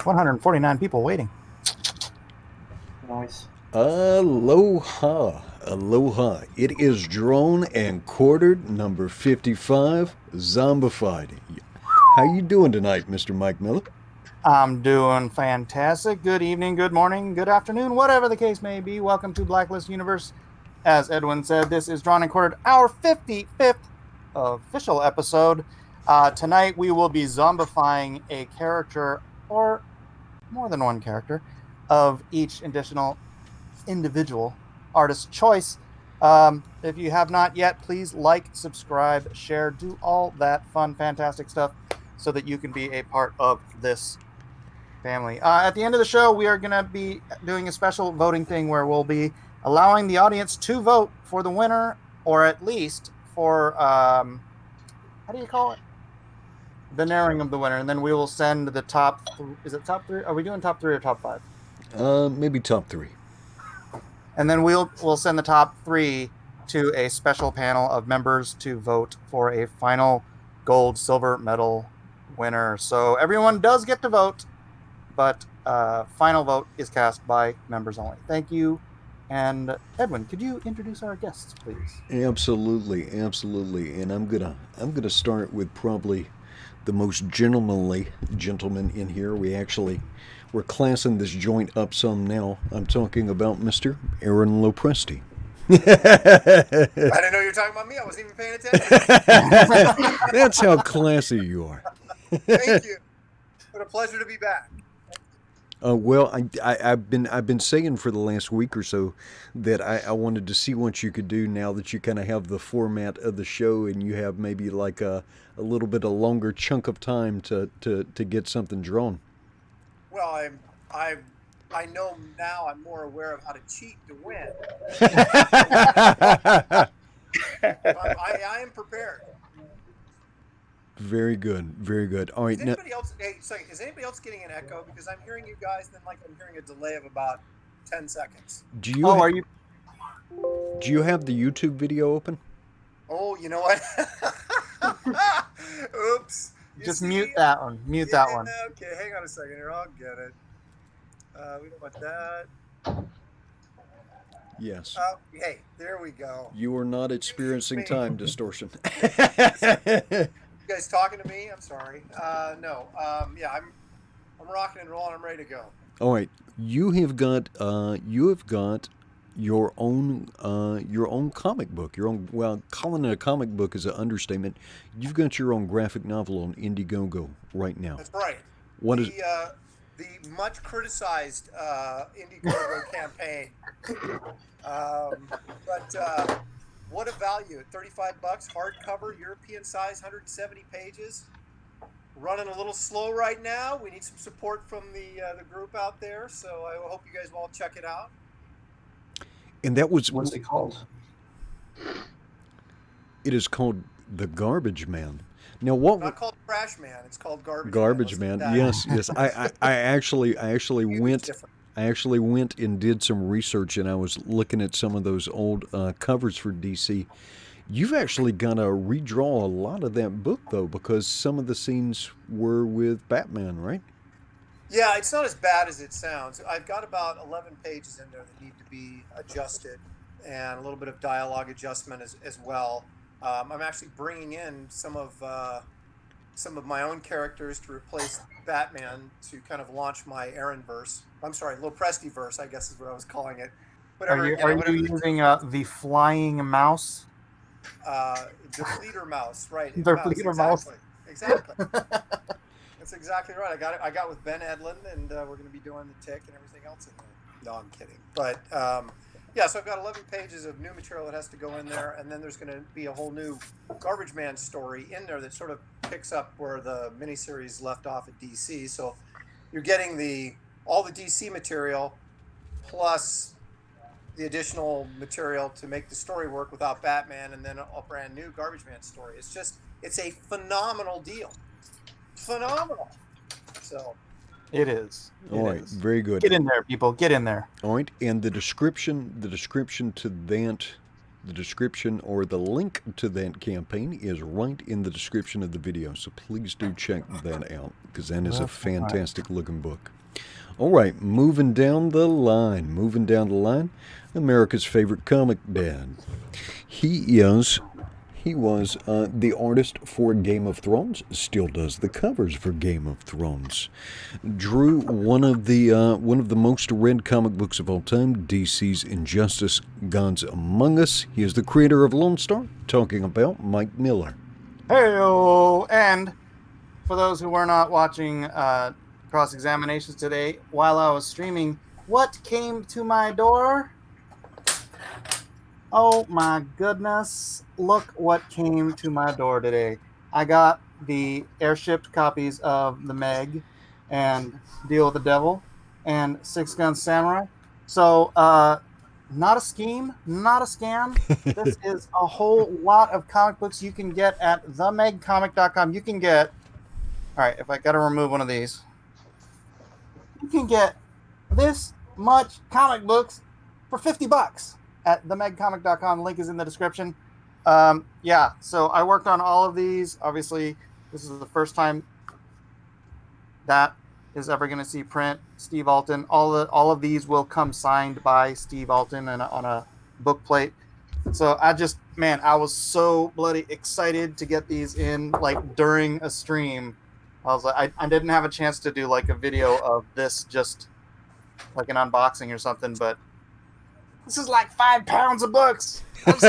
149 people waiting. Nice. Aloha. Aloha. It is drone and quartered number 55, zombified. How you doing tonight, Mr. Mike Miller? I'm doing fantastic. Good evening, good morning, good afternoon, whatever the case may be. Welcome to Blacklist Universe. As Edwin said, this is Drawn and Quartered, our 55th official episode. Tonight we will be zombifying a character, or more than one character, of each individual artist's choice. If you have not yet, please like, subscribe, share, do all that fun, fantastic stuff so that you can be a part of this family. At the end of the show, we are going to be doing a special voting thing where we'll be allowing the audience to vote for the winner, or at least for, how do you call it? The narrowing of the winner. And then we will send the top, is it top 3? Are we doing top 3 or top 5? Maybe top 3. And then we'll send the top 3 to a special panel of members to vote for a final gold, silver medal winner. So everyone does get to vote, but final vote is cast by members only. Thank you. And Edwin, could you introduce our guests, please? Absolutely. And I'm gonna start with probably the most gentleman in here. We're classing this joint up some now. I'm talking about Mr. Aaron Lopresti. I didn't know you were talking about me. I wasn't even paying attention. That's how classy you are. Thank you. What a pleasure to be back. Well, I've been saying for the last week or so that I wanted to see what you could do now that you kind of have the format of the show and you have maybe like a little bit of longer chunk of time to get something drawn. Well, I know now. I'm more aware of how to cheat to win. I am prepared. Very good. All right. Is anybody else? Hey, sorry, is anybody else getting an echo? Because I'm hearing you guys, then I'm hearing a delay of about 10 seconds. Do you have the YouTube video open? Oh, you know what? Oops. Just mute that one. Mute that one. Okay, hang on a second here. I'll get it. We don't want that. Yes. Hey, there we go. You are not experiencing time distortion. You guys talking to me? I'm sorry. No. Yeah, I'm rocking and rolling. I'm ready to go. All right. You have got your own comic book. Calling it a comic book is an understatement. You've got your own graphic novel on Indiegogo right now. That's right. What is the much criticized Indiegogo campaign? But what a value at $35, hardcover, European size, 170 pages. Running a little slow right now. We need some support from the group out there, so I hope you guys will all check it out. And that was What's it called? It is called The Garbage Man. Now, what? It's not called Trash Man. It's called Garbage Man. Yes. I actually went and did some research, and I was looking at some of those old covers for DC. You've actually got to redraw a lot of that book, though, because some of the scenes were with Batman, right? Yeah, it's not as bad as it sounds. I've got about 11 pages in there that need to be adjusted, and a little bit of dialogue adjustment as well. I'm actually bringing in some of my own characters to replace Batman to kind of launch my Aaron verse. I'm sorry, Lopresti verse, I guess is what I was calling it. Are you using the flying mouse? The Fleeter Mouse, right? The Fleeter Mouse. Exactly. That's exactly right. I got with Ben Edlund, and we're going to be doing the Tick and everything else in there. No, I'm kidding. But yeah, so I've got 11 pages of new material that has to go in there, and then there's going to be a whole new Garbage Man story in there that sort of picks up where the miniseries left off at DC. So you're getting all the DC material plus the additional material to make the story work without Batman, and then a brand new Garbage Man story. It's a phenomenal deal. Phenomenal. So it is. All right, very good. Get in there, people. Get in there. All right, and the description to The description or the link to that campaign is right in the description of the video, so please do check that out, because that is a fantastic looking book. All right, moving down the line, America's favorite comic dad. He was the artist for Game of Thrones, still does the covers for Game of Thrones. Drew one of the most read comic books of all time, DC's Injustice: Gods Among Us. He is the creator of LONESTAR, talking about Mike Miller. Hey-o! And for those who were not watching cross-examinations today, while I was streaming, what came to my door? Oh my goodness, look what came to my door today. I got the air-shipped copies of The Meg and Deal with the Devil and Six Gun Samurai. So, not a scheme, not a scam. This is a whole lot of comic books you can get at themegcomic.com. You can get, all right, if I got to remove one of these, you can get this much comic books for $50 at themegcomic.com. Link is in the description. Yeah, so I worked on all of these. Obviously, this is the first time that is ever going to see print. Steve Alton. All of these will come signed by Steve Alton and on a book plate. So I was so bloody excited to get these in, like, during a stream. I was like, I didn't have a chance to do like a video of this, just like an unboxing or something, but this is like 5 pounds of books. I'm so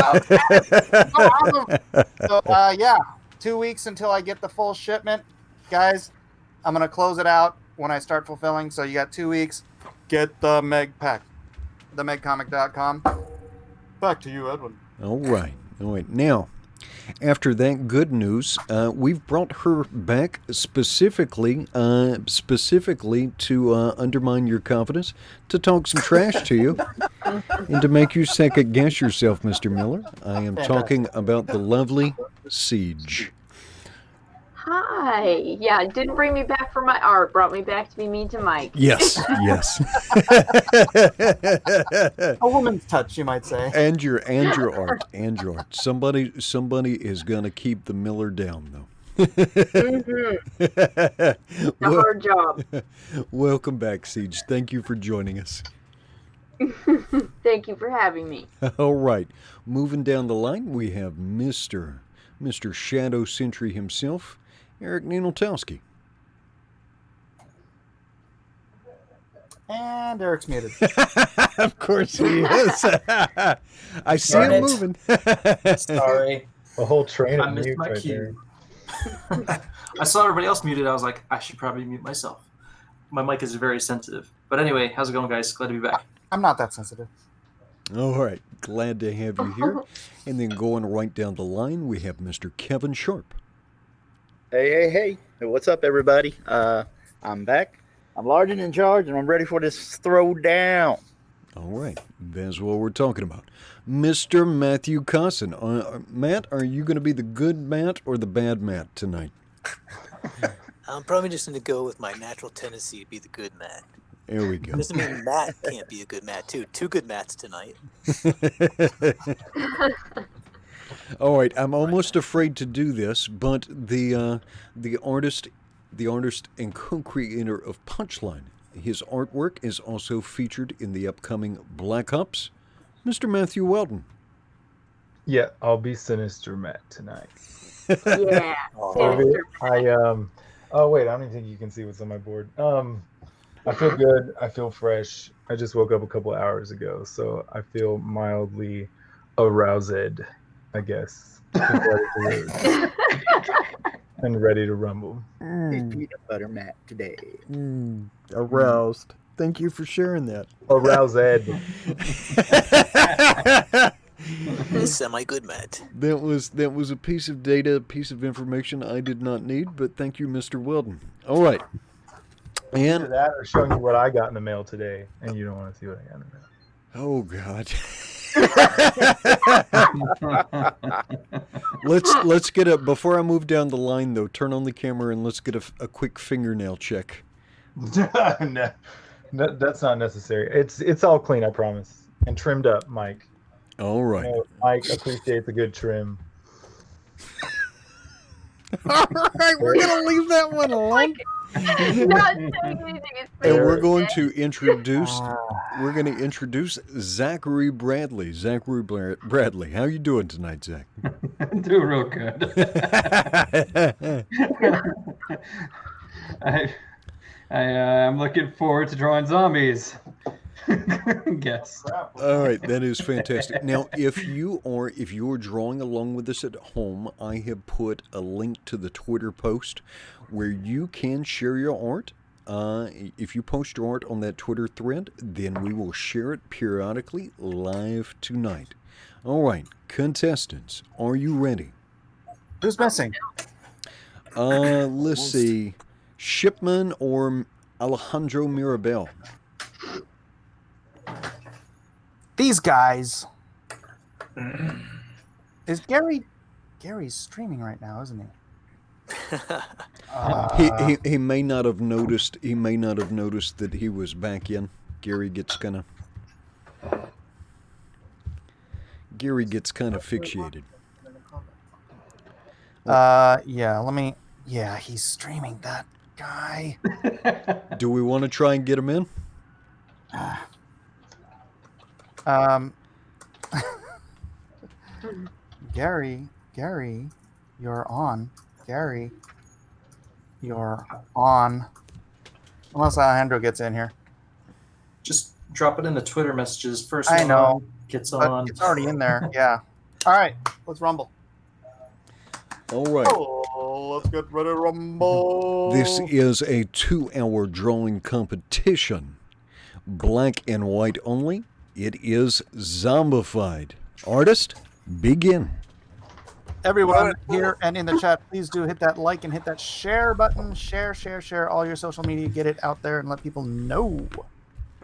awesome. So, yeah, 2 weeks until I get the full shipment. Guys, I'm going to close it out when I start fulfilling. So you got 2 weeks. Get the Meg pack. Themegcomic.com. Back to you, Edwin. All right. Now, after that good news, we've brought her back specifically to undermine your confidence, to talk some trash to you, and to make you second guess yourself, Mr. Miller. I am talking about the lovely Ceage. Hi. Yeah, it didn't bring me back for my art. Brought me back to be mean to Mike. Yes. A woman's touch, you might say. And your art. Somebody is gonna keep the Miller down, though. A hard job. Welcome back, Ceage. Thank you for joining us. Thank you for having me. All right, moving down the line, we have Mr. Shadow Sentry himself, Eric Ninaltowski. And Eric's muted. Of course he is. I see him moving. Sorry. A whole train I of missed mute my right cue. there. I saw everybody else muted. I was like, I should probably mute myself. My mic is very sensitive. But anyway, how's it going, guys? Glad to be back. I'm not that sensitive. All right, glad to have you here. And then going right down the line, we have Mr. Kevin Sharpe. Hey, what's up, everybody? I'm back. I'm large and in charge, and I'm ready for this throwdown. All right, that's what we're talking about. Mr. Matthew Cossin. Matt, are you going to be the good Matt or the bad Matt tonight? I'm probably just going to go with my natural tendency to be the good Matt. There we go. Doesn't mean Matt can't be a good Matt, too. 2 good Matts tonight. All right, I'm almost afraid to do this, but the artist and co-creator of Punchline, his artwork is also featured in the upcoming Black Ops, Mr. Matthew Weldon. Yeah, I'll be Sinister Matt tonight. Yeah. Oh wait, I don't even think you can see what's on my board. I feel good. I feel fresh. I just woke up a couple hours ago, so I feel mildly aroused, I guess. And ready to rumble. Peanut butter Matt today. Aroused. Thank you for sharing that. Aroused. Semi-good Matt. That was a piece of data, a piece of information I did not need, but thank you, Mr. Weldon. All right. And Either that or showing you what I got in the mail today, and you don't want to see what I got in the mail. oh God. let's get a, before I move down the line though, turn on the camera and let's get a quick fingernail check. No, that's not necessary. It's all clean, I promise, and trimmed up, Mike. All right. Mike appreciates a good trim. All right, we're gonna leave that one alone. Not saying anything is And we're fair. going to introduce. We're going to introduce Zachary Bradley. Zachary Bradley, how you doing tonight, Zach? I'm doing real good. I'm looking forward to drawing zombies. Guess. All right, that is fantastic. Now, if you are drawing along with us at home, I have put a link to the Twitter post where you can share your art. If you post your art on that Twitter thread, then we will share it periodically live tonight. All right, contestants, are you ready? Who's missing? Let's see. Shipman or Alejandro Mirabal? These guys. Is Gary's streaming right now, isn't he? He may not have noticed. He may not have noticed that he was back in. Gary gets kind of fixated. Yeah, he's streaming, that guy. Do we want to try and get him in? Gary, you're on. Gary, you're on. Unless Alejandro gets in here. Just drop it in the Twitter messages. First I one know, on gets but on. it's already in there. Yeah. All right, let's rumble. All right. Oh, let's get ready to rumble. This is a 2-hour drawing competition. Black and white only. It is zombified. Artist, begin. Everyone here and in the chat, please do hit that like and hit that share button. Share all your social media. Get it out there and let people know. What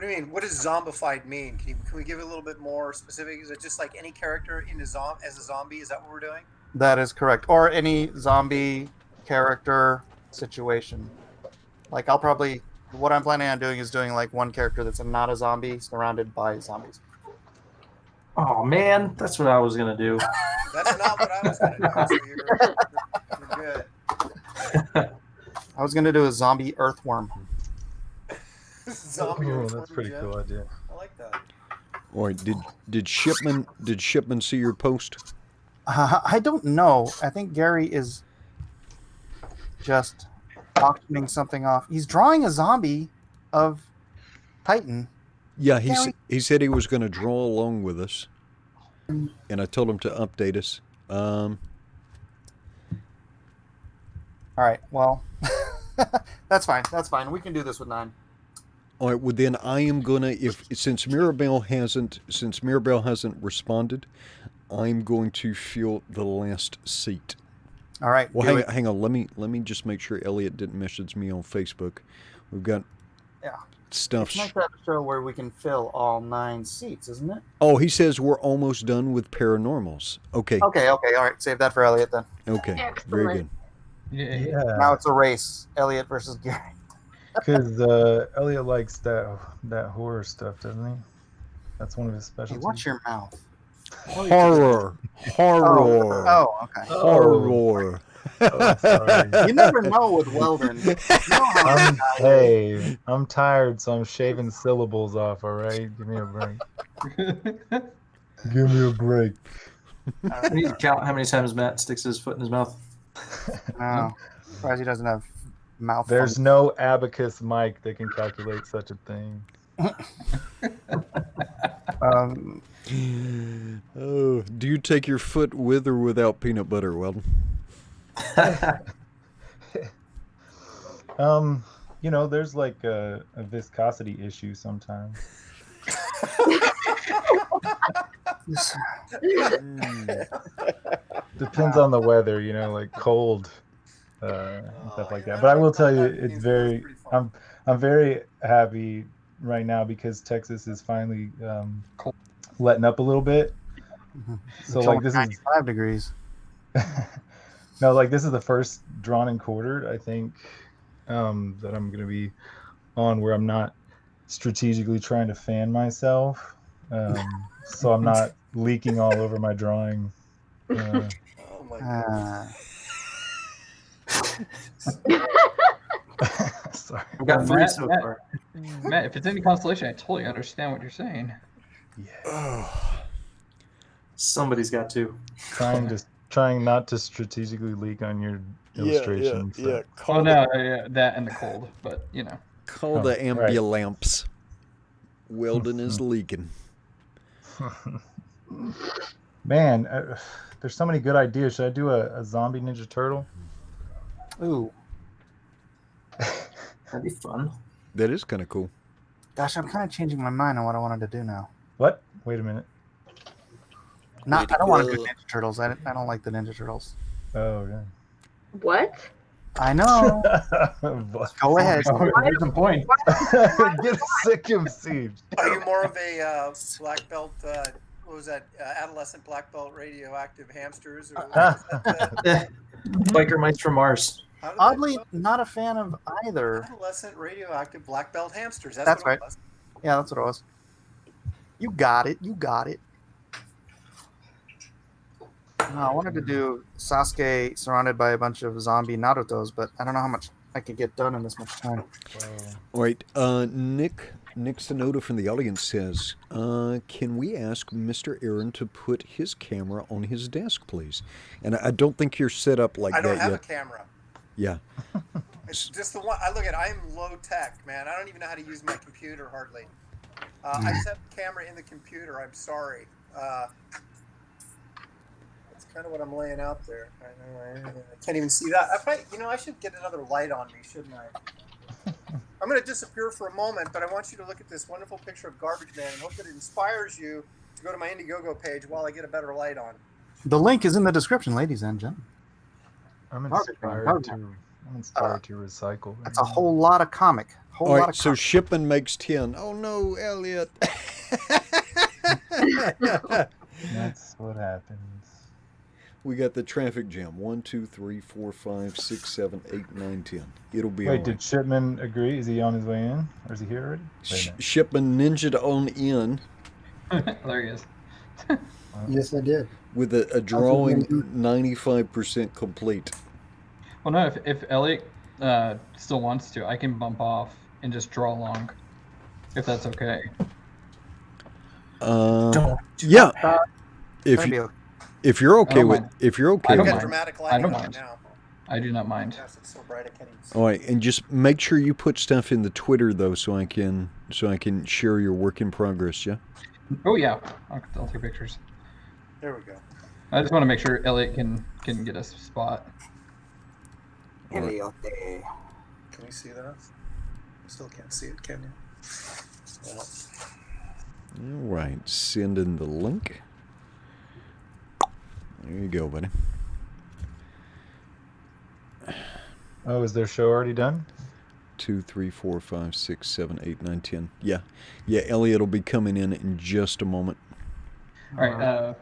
do you mean? What does zombified mean? Can we give it a little bit more specific? Is it just like any character in as a zombie? Is that what we're doing? That is correct. Or any zombie character situation. Like what I'm planning on doing is doing like one character that's not a zombie surrounded by zombies. Oh man, that's what I was gonna do. That's not what I was going to do. So you're good. I was gonna do a zombie earthworm. Zombie. Oh, that's a pretty cool idea. I like that. All right. Did Shipman see your post? I don't know. I think Gary is just auctioning something off. He's drawing a zombie of Titan. Yeah, he said he was going to draw along with us, and I told him to update us. All right. Well, that's fine. That's fine. We can do this with 9. All right. Well, then I am gonna since Mirabal hasn't responded, I'm going to fill the last seat. All right. Well, hang on. Let me just make sure Elliot didn't message me on Facebook. We've got stuff. It's like that show where we can fill all 9 seats, isn't it? Oh, he says we're almost done with paranormals. Okay. Okay. All right. Save that for Elliot then. Okay. Excellent. Very good. Yeah. Now it's a race. Elliot versus Gary. Because Elliot likes that horror stuff, doesn't he? That's one of his Hey, specialties. watch your mouth. Horror. Oh, okay. Horror. Oh, sorry. You never know with Weldon. You know how I'm tired, so I'm shaving syllables off, all right? Give me a break. Give me a break. I need to count how many times Matt sticks his foot in his mouth. No. Surprised he doesn't have mouth. There's no abacus mic that can calculate such a thing. Oh, do you take your foot with or without peanut butter, Weldon? There's like a viscosity issue sometimes. Depends on the weather, like cold and stuff like that. But I will tell you, it's very. I'm very happy right now because Texas is finally letting up a little bit. So like this is 95 degrees. No, like this is the first drawn and quartered, I think, that I'm going to be on where I'm not strategically trying to fan myself. So I'm not leaking all over my drawing. Oh my god. Sorry. I've got three so far. Matt, if it's any consolation, I totally understand what you're saying. Yeah. Somebody's got to. Trying not to strategically leak on your illustrations. Yeah. Oh no, that and the cold, but you know. Call the ambulamps. Weldon is leaking. Man, there's so many good ideas. Should I do a zombie Ninja Turtle? Ooh. That'd be fun. That is kind of cool. Gosh, I'm kind of changing my mind on what I wanted to do now. What? Wait a minute. I don't want to do Ninja Turtles. I don't like the Ninja Turtles. Oh, yeah. What? I know. Go ahead. Here's the point. Get sick of Ceage. Are you more of a black belt? What was that? Adolescent black belt radioactive hamsters? Or Biker mice from Mars. Oddly, not a fan of either. Adolescent radioactive black belt hamsters. That's what right. It was. Yeah, that's what it was. You got it. You got it. No, I wanted to do Sasuke surrounded by a bunch of zombie Narutos, but I don't know how much I could get done in this much time. All right. Nick Sonoda from the audience says, can we ask Mr. Aaron to put his camera on his desk, please? And I don't think you're set up like that yet. I don't have a camera. Yeah. It's just the one. I'm low tech, man. I don't even know how to use my computer hardly. I set the camera in the computer. I'm sorry. That's kind of what I'm laying out there. I can't even see that. I should get another light on me, shouldn't I? I'm going to disappear for a moment, but I want you to look at this wonderful picture of Garbage Man and hope that it inspires you to go to my Indiegogo page while I get a better light on. The link is in the description, ladies and gentlemen. I'm inspired to recycle. That's a whole lot of comic. All right, so Shipman makes 10. Oh no, Elliot. That's what happens. We got the traffic jam. 1, 2, 3, 4, 5, 6, 7, 8, 9, 10. It'll be all right. Did Shipman agree? Is he on his way in? Or is he here already? Shipman ninja'd on in. There he is. Yes, I did. With a drawing 95% complete. Well, no, if Elliot still wants to, I can bump off and just draw along, if that's okay. Yeah. If you're okay with, I don't with mind. I don't mind. I do not mind. So bright I can't even see. All right, and just make sure you put stuff in the Twitter though, so I can share your work in progress. Yeah. Oh yeah, I'll take pictures. There we go. I just want to make sure Elliot can get a spot. Elliot. Can we see that? I still can't see it, can you? Well. All right, send in the link. There you go, buddy. Oh, is their show already done? 2, 3, 4, 5, 6, 7, 8, 9, 10. Yeah. Elliot will be coming in just a moment. All right,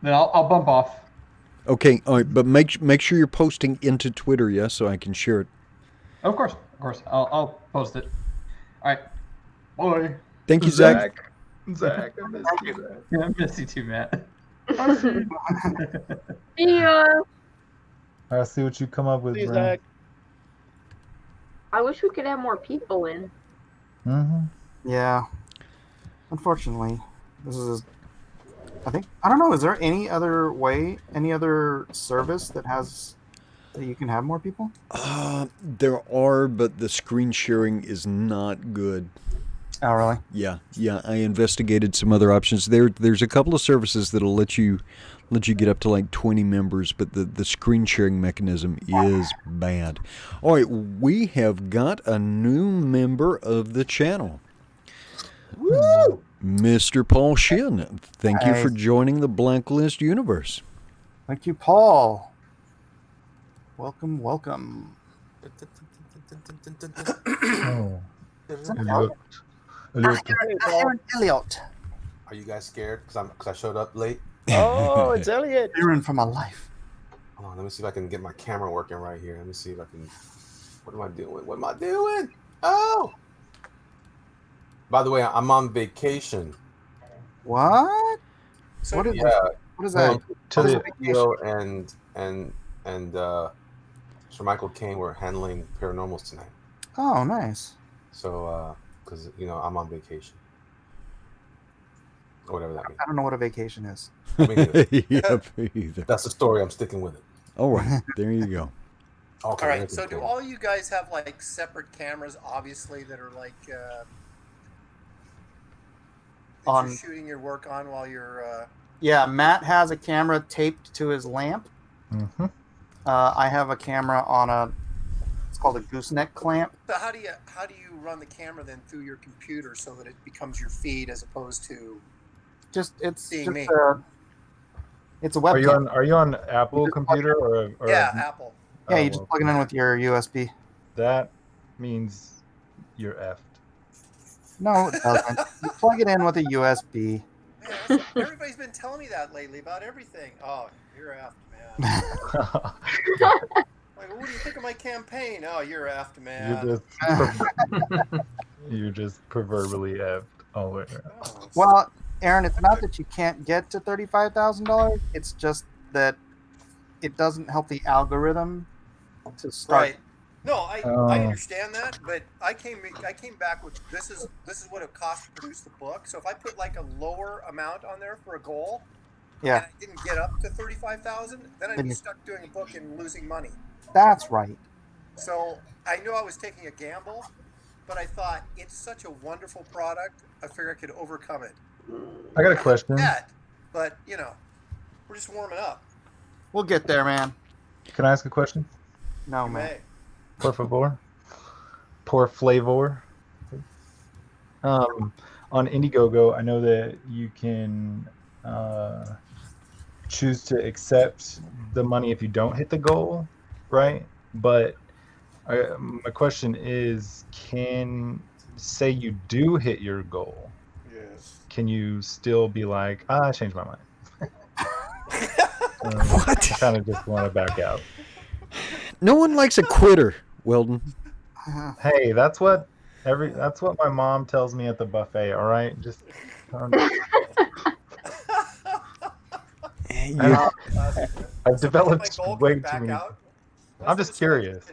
then I'll bump off. Okay, all right, but make sure you're posting into Twitter, yeah, so I can share it. Of course. I'll post it. All right, bye. Thank you, Zach. Zach, I miss you, Zach. Yeah, I miss you too, Matt. Yeah. I'll see what you come up with, Brent. I wish we could have more people in. Mm-hmm. Yeah. Unfortunately, this is. I don't know. Is there any other way, any other service that you can have more people? There are, but the screen sharing is not good. Oh, really? Yeah. I investigated some other options. There's a couple of services that'll let you get up to like 20 members, but the screen sharing mechanism is bad. All right, we have got a new member of the channel. Woo! Mr. Paul Shin, thank you for joining the Blacklist universe. Thank you, Paul. Welcome. Oh. Elliot. Are you guys scared? Because I showed up late. Oh, it's Elliot. Fearing for my life. Hold on, let me see if I can get my camera working right here. Let me see if I can. What am I doing? Oh! By the way, I'm on vacation. What? So What is Yeah, what is that? To the Theo and Sir Michael Caine were handling paranormals tonight. Oh, nice. So, because I'm on vacation, or whatever that means. I don't know what a vacation is. Me neither. Yep, either. That's the story. I'm sticking with it. All right, there you go. Okay, all right. Nathan So do Caine. all you guys have like separate cameras, obviously, that are like that On you're shooting your work on while you're? Yeah, Matt has a camera taped to his lamp. Mm-hmm. I have a camera on it's called a gooseneck clamp. So how do you run the camera then through your computer so that it becomes your feed as opposed to? Seeing me. It's a Are webcam. you on Apple computer or Yeah, Apple. Yeah, you just plug it in with your USB. That means you're effed. No, it doesn't. You plug it in with a USB. Man, everybody's been telling me that lately about everything. Oh, you're effed, man. Like, what do you think of my campaign? Oh, you're effed, man. You're just proverbially effed all the way around. Oh, Well, Aaron, it's not that you can't get to $35,000. It's just that it doesn't help the algorithm to start. right. No, I understand that, but I came back with this is what it cost to produce the book. So if I put like a lower amount on there for a goal, Yeah, and I didn't get up to 35,000, then I'd be stuck doing a book and losing money. that's right. So I knew I was taking a gamble, but I thought it's such a wonderful product. I figured I could overcome it. I got a question. Yet, but we're just warming up. We'll get there, man. Can I ask a question? No, You man. may. Por favor. Por flavor. On Indiegogo, I know that you can choose to accept the money if you don't hit the goal, right? But my question is, say you do hit your goal, Yes. can you still be like, I changed my mind? What? I kind of just want to back out. No one likes a quitter, Weldon. Hey, that's what my mom tells me at the buffet. All right, just. I've developed way too many. I'm just curious.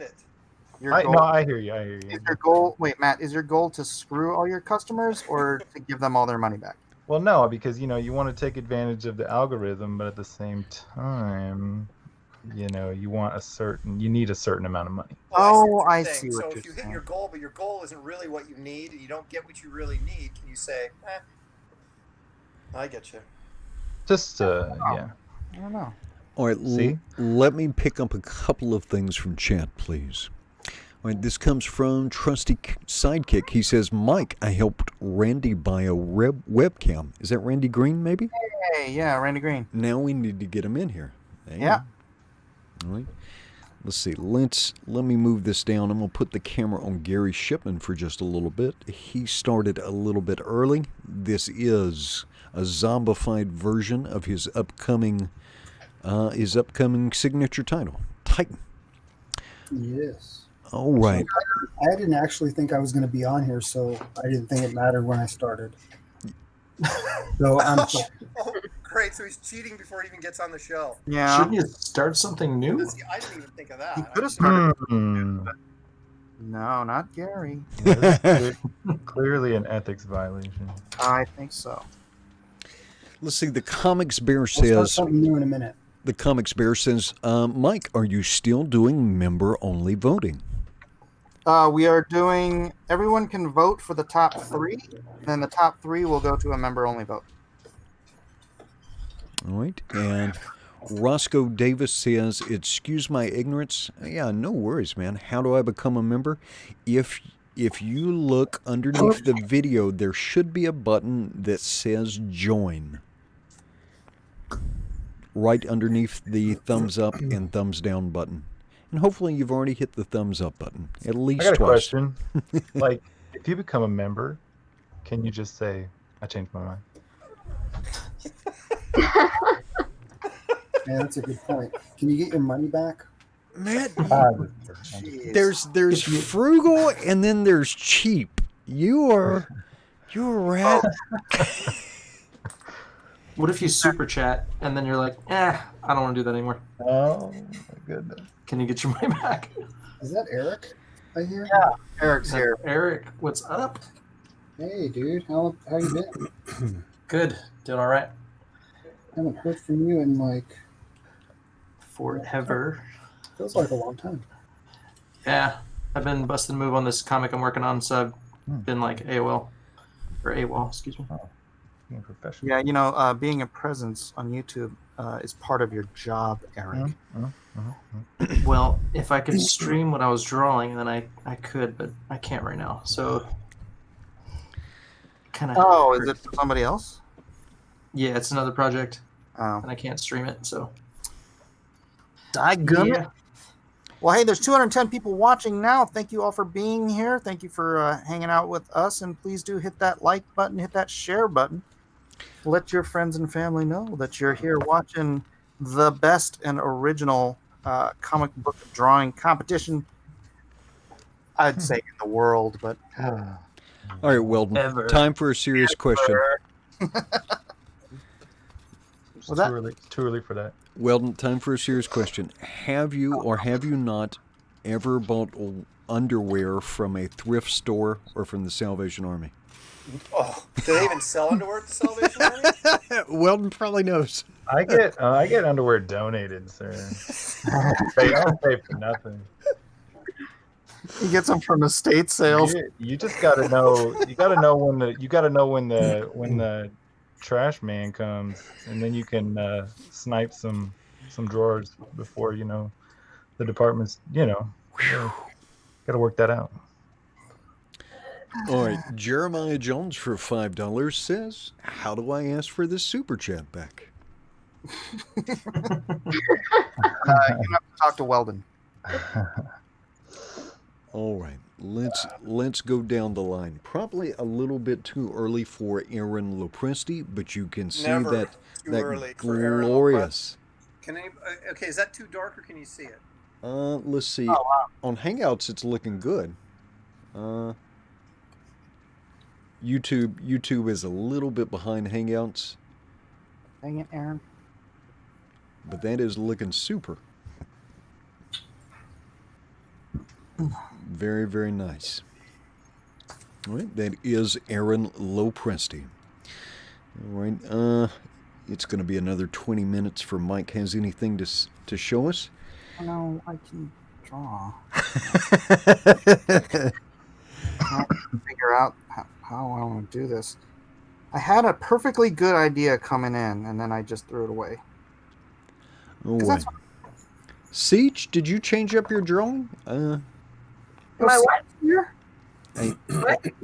I hear you. Is your goal? Wait, Matt. Is your goal to screw all your customers or to give them all their money back? Well, no, because you want to take advantage of the algorithm, but at the same time, you need a certain amount of money. Oh, I see So what if you're you hit saying. your goal, but your goal isn't really what you need, and you don't get what you really need, can you say, I get you. Just yeah. I don't know. All right, See? let me pick up a couple of things from chat, please. All right, this comes from Trusty Sidekick. He says, Mike, I helped Randy buy a webcam. Is that Randy Green, maybe? Hey, yeah, Randy Green. Now we need to get him in here. Yeah. All right. Let's see. Let me move this down. I'm going to put the camera on Gary Shipman for just a little bit. He started a little bit early. This is a zombified version of his upcoming signature title, Titan. Yes. All right. I didn't actually think I was going to be on here, so I didn't think it mattered when I started. So I'm. Oh, great! So he's cheating before he even gets on the show. Yeah. Shouldn't you start something new? I didn't even think of that. He could have started. Hmm. No, not Gary. Clearly an ethics violation. I think so. Let's see. The Comics Bear We'll start says. something new in a minute. The Comics Bear says, Mike, are you still doing member-only voting? We are doing. Everyone can vote for the top 3, then the top 3 will go to a member-only vote. All right. And Roscoe Davis says, excuse my ignorance. Yeah, no worries, man. How do I become a member? If you look underneath the video, there should be a button that says join. Right underneath the thumbs up and thumbs down button. And hopefully you've already hit the thumbs up button at least I got a twice. question. Like, if you become a member, can you just say, I changed my mind? Yeah, that's a good point. Can you get your money back? Matt, there's frugal and then there's cheap. You're a rat. What if you super chat and then you're like, I don't want to do that anymore. Oh my goodness. Can you get your money back? Is that Eric? I hear. Yeah, Eric's here. Eric, what's up? Hey, dude. How you been? Good. Doing all right. Haven't heard from you in like forever. Feels like a long time. Yeah, I've been busting a move on this comic I'm working on, so I've been like AOL or AWOL, excuse me. Being professional. Yeah, you know, being a presence on YouTube is part of your job, Eric. Well, if I could stream what I was drawing, then I could, but I can't right now. So kind of. Oh, is it for somebody else? Yeah, it's another project, Oh, and I can't stream it. So. yeah. Well, hey, there's 210 people watching now. Thank you all for being here. Thank you for hanging out with us, and please do hit that like button, hit that share button. Let your friends and family know that you're here watching the best and original comic book drawing competition, I'd say, in the world. But all right, Weldon, Ever. time for a serious question. It's too early for that. Weldon, time for a serious question. Have you or have you not ever bought underwear from a thrift store or from the Salvation Army? Oh, do they even sell underwear at the Salvation Army? Weldon probably knows. I get underwear donated, sir. They don't pay for nothing. he gets them from estate sales. You just gotta know. You gotta know when the trash man comes, and then you can snipe some drawers before the department's. Gotta work that out. All right, Jeremiah Jones for $5 says, "How do I ask for this super chat back?" You have to talk to Weldon. All right, let's go down the line. Probably a little bit too early for Aaron Lopresti, but you can see Never too early that for Aaron glorious. Okay, is that too dark or can you see it? Let's see. Oh, wow. On Hangouts, it's looking good. YouTube is a little bit behind Hangouts, Dang it, Aaron. but that is looking super. Very, very nice. All right, that is Aaron Lopresti. All right, it's going to be another 20 minutes for Mike has anything to show us. No, I can draw. I can figure out how I want to do this. I had a perfectly good idea coming in, and then I just threw it away. Oh, 'Cause wait. that's Siege, did you change up your drawing? My what? Here?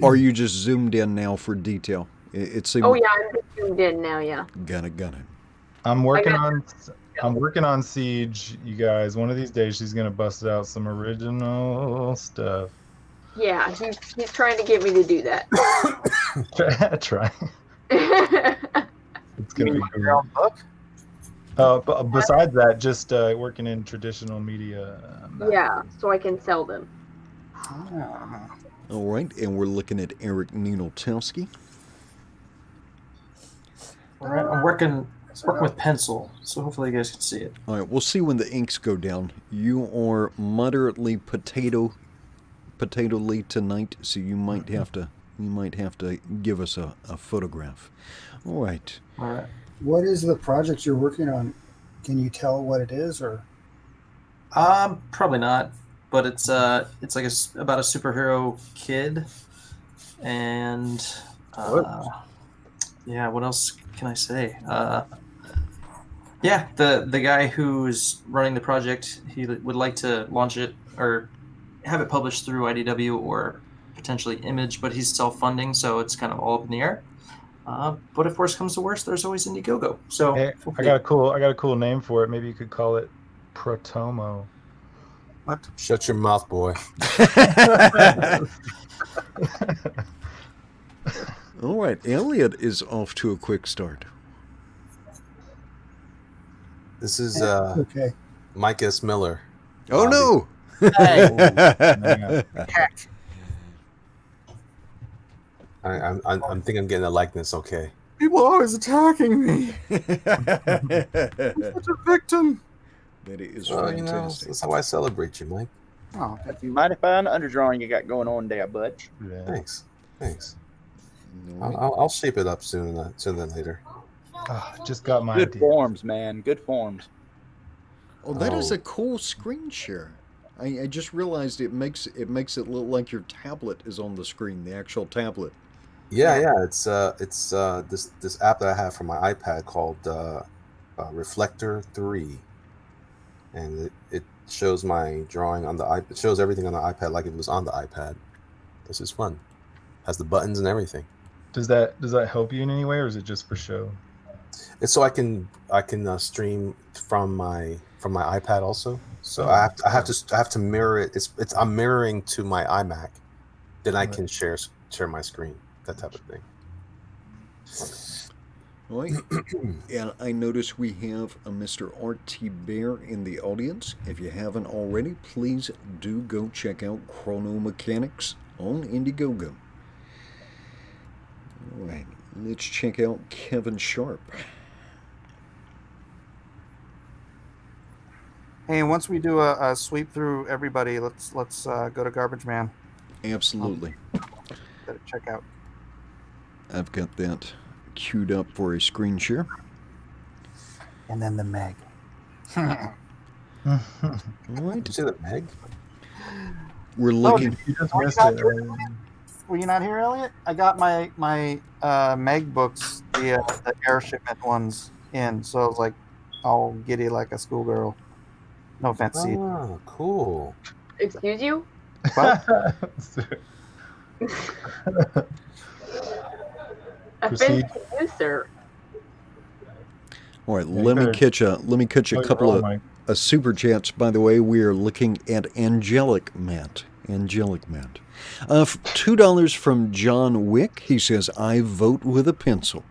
Or are you just zoomed in now for detail? It seemed. Oh yeah, I'm just zoomed in now. Yeah. Got it. I'm working on Ceage, you guys. One of these days, she's gonna bust out some original stuff. Yeah, he's trying to get me to do that. Try. It's gonna be Your own book? But besides that, just working in traditional media. Yeah, so I can sell them. Oh. All right, and we're looking at Eric Ninaltowski. All right, I'm working with pencil, so hopefully you guys can see it. All right, we'll see when the inks go down. You are moderately potato-ly tonight, so you might have to give us a photograph. All right. All right. What is the project you're working on? Can you tell what it is, or? Probably not, but it's like about a superhero kid, and yeah. What else can I say? Yeah, the guy who's running the project, he would like to launch it or have it published through IDW or potentially Image, but he's self-funding, so it's kind of all up in the air. But if worse comes to worse, there's always Indiegogo. So Hey, I got a cool name for it. Maybe you could call it Protomo. What? Shut your mouth, boy. All right, Elliot is off to a quick start. This is Okay. Mike S. Miller. Oh no! I think I'm getting a likeness. Okay. People are always attacking me. I'm such a victim. That is Well, you know, fantastic. that's how I celebrate you, Mike. Oh, Mind if I underdrawing you got going on there, bud? Yeah. Thanks. All right. I'll shape it up sooner than later. Just got my Good idea. forms, man. Good forms. Oh, that is a cool screen share. I just realized it makes it look like your tablet is on the screen, the actual tablet. Yeah. It's this app that I have for my iPad called Reflector 3, and it shows my drawing on the iPad. It shows everything on the iPad like it was on the iPad. This is fun. Has the buttons and everything. Does that help you in any way, or is it just for show? It's so I can stream from my iPad also. So I have to mirror it. I'm mirroring to my iMac. Then I can share my screen. That type of thing. Right. And I notice we have a Mr. R.T. Bear in the audience. If you haven't already, please do go check out Chrono Mechanics on Indiegogo. All right, let's check out Kevin Sharpe. Hey, once we do a sweep through everybody, let's go to Garbage Man. Absolutely. Gotta check out. I've got that queued up for a screen share. And then the Meg. Right. Did you say the Meg? We're looking. You just missed it. Were you not here, Elliot? I got my Meg books, the air shipment ones in, so I was like, all giddy like a schoolgirl. No offense, Ceage. Oh, cool. Excuse you? Proceed. Offense to you, sir. All right, let me catch a couple of super chats. By the way, we are looking at Angelic Matt. $2 from John Wick. He says, I vote with a pencil.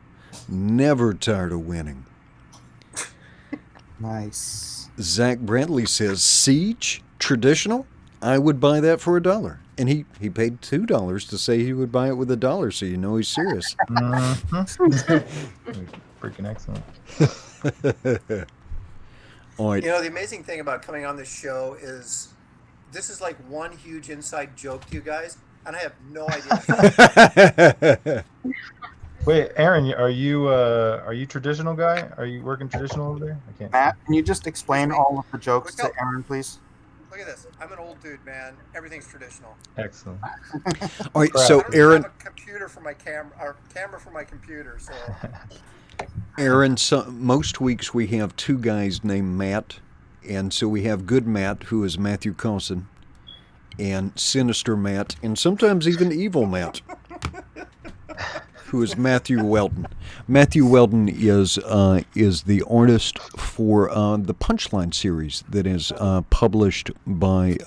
Never tired of winning. Nice. Zach Bradley says, Ceage, traditional? I would buy that for $1. And he paid $2 to say he would buy it with $1, so you know he's serious. Freaking excellent. All right. You know, the amazing thing about coming on this show is this is like one huge inside joke to you guys, and I have no idea. Wait, Aaron, are you traditional guy? Are you working traditional over there? I can't. Matt, can you just explain all of the jokes to Aaron, please? Look at this. I'm an old dude, man. Everything's traditional. Excellent. All right, so I don't Aaron, have a computer for my camera for my computer, so. Aaron, most weeks we have two guys named Matt, and so we have Good Matt, who is Matthew Cossin, and Sinister Matt, and sometimes even Evil Matt, who is Matthew Weldon. Matthew Weldon is the artist for the Punchline series that is published by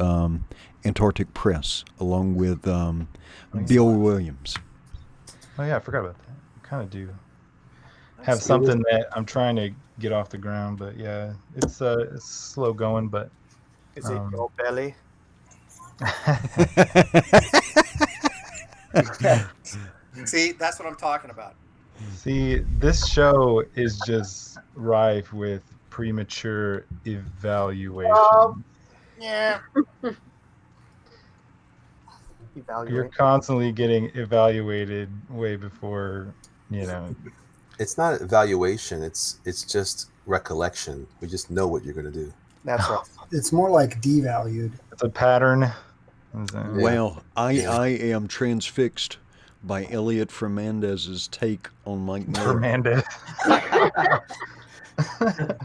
Antarctic Press, along with Bill Williams. Oh yeah, I forgot about that. I kind of do have something that I'm trying to get off the ground, but yeah, it's slow going. But is it your belly? See, that's what I'm talking about. See, this show is just rife with premature evaluation. Yeah. You're constantly getting evaluated way before, you know. It's not evaluation. It's just recollection. We just know what you're going to do. That's right. It's more like devalued. It's a pattern. Well, I am transfixed by Elliot Fernandez's take on Mike Miller. Fernandez.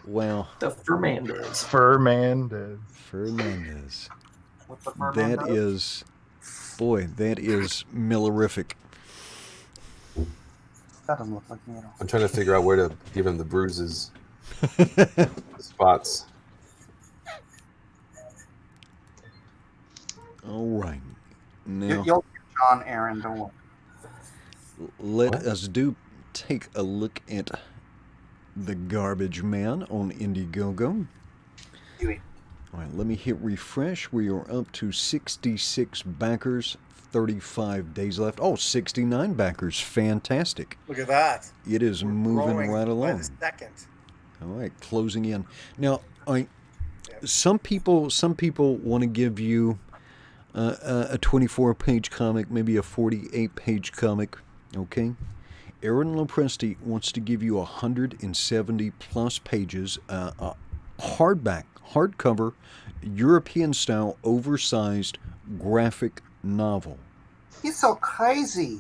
Wow. The Fernandez. Fernandez. That is, boy, that is Millerific. That doesn't look like me at all. I'm trying to figure out where to give him the bruises, spots. All right. Now, You'll get John, Aaron, don't worry. let us take a look at the Garbage Man on Indiegogo. All right, let me hit refresh. We are up to 66 backers, 35 days left. Oh, 69 backers. Fantastic. Look at that. It is moving right By along. the second. All right, closing in. Now, some people want to give you a 24-page comic, maybe a 48-page comic. Okay, Aaron Lopresti wants to give you 170 plus pages, hardcover, European style, oversized graphic novel. He's so crazy.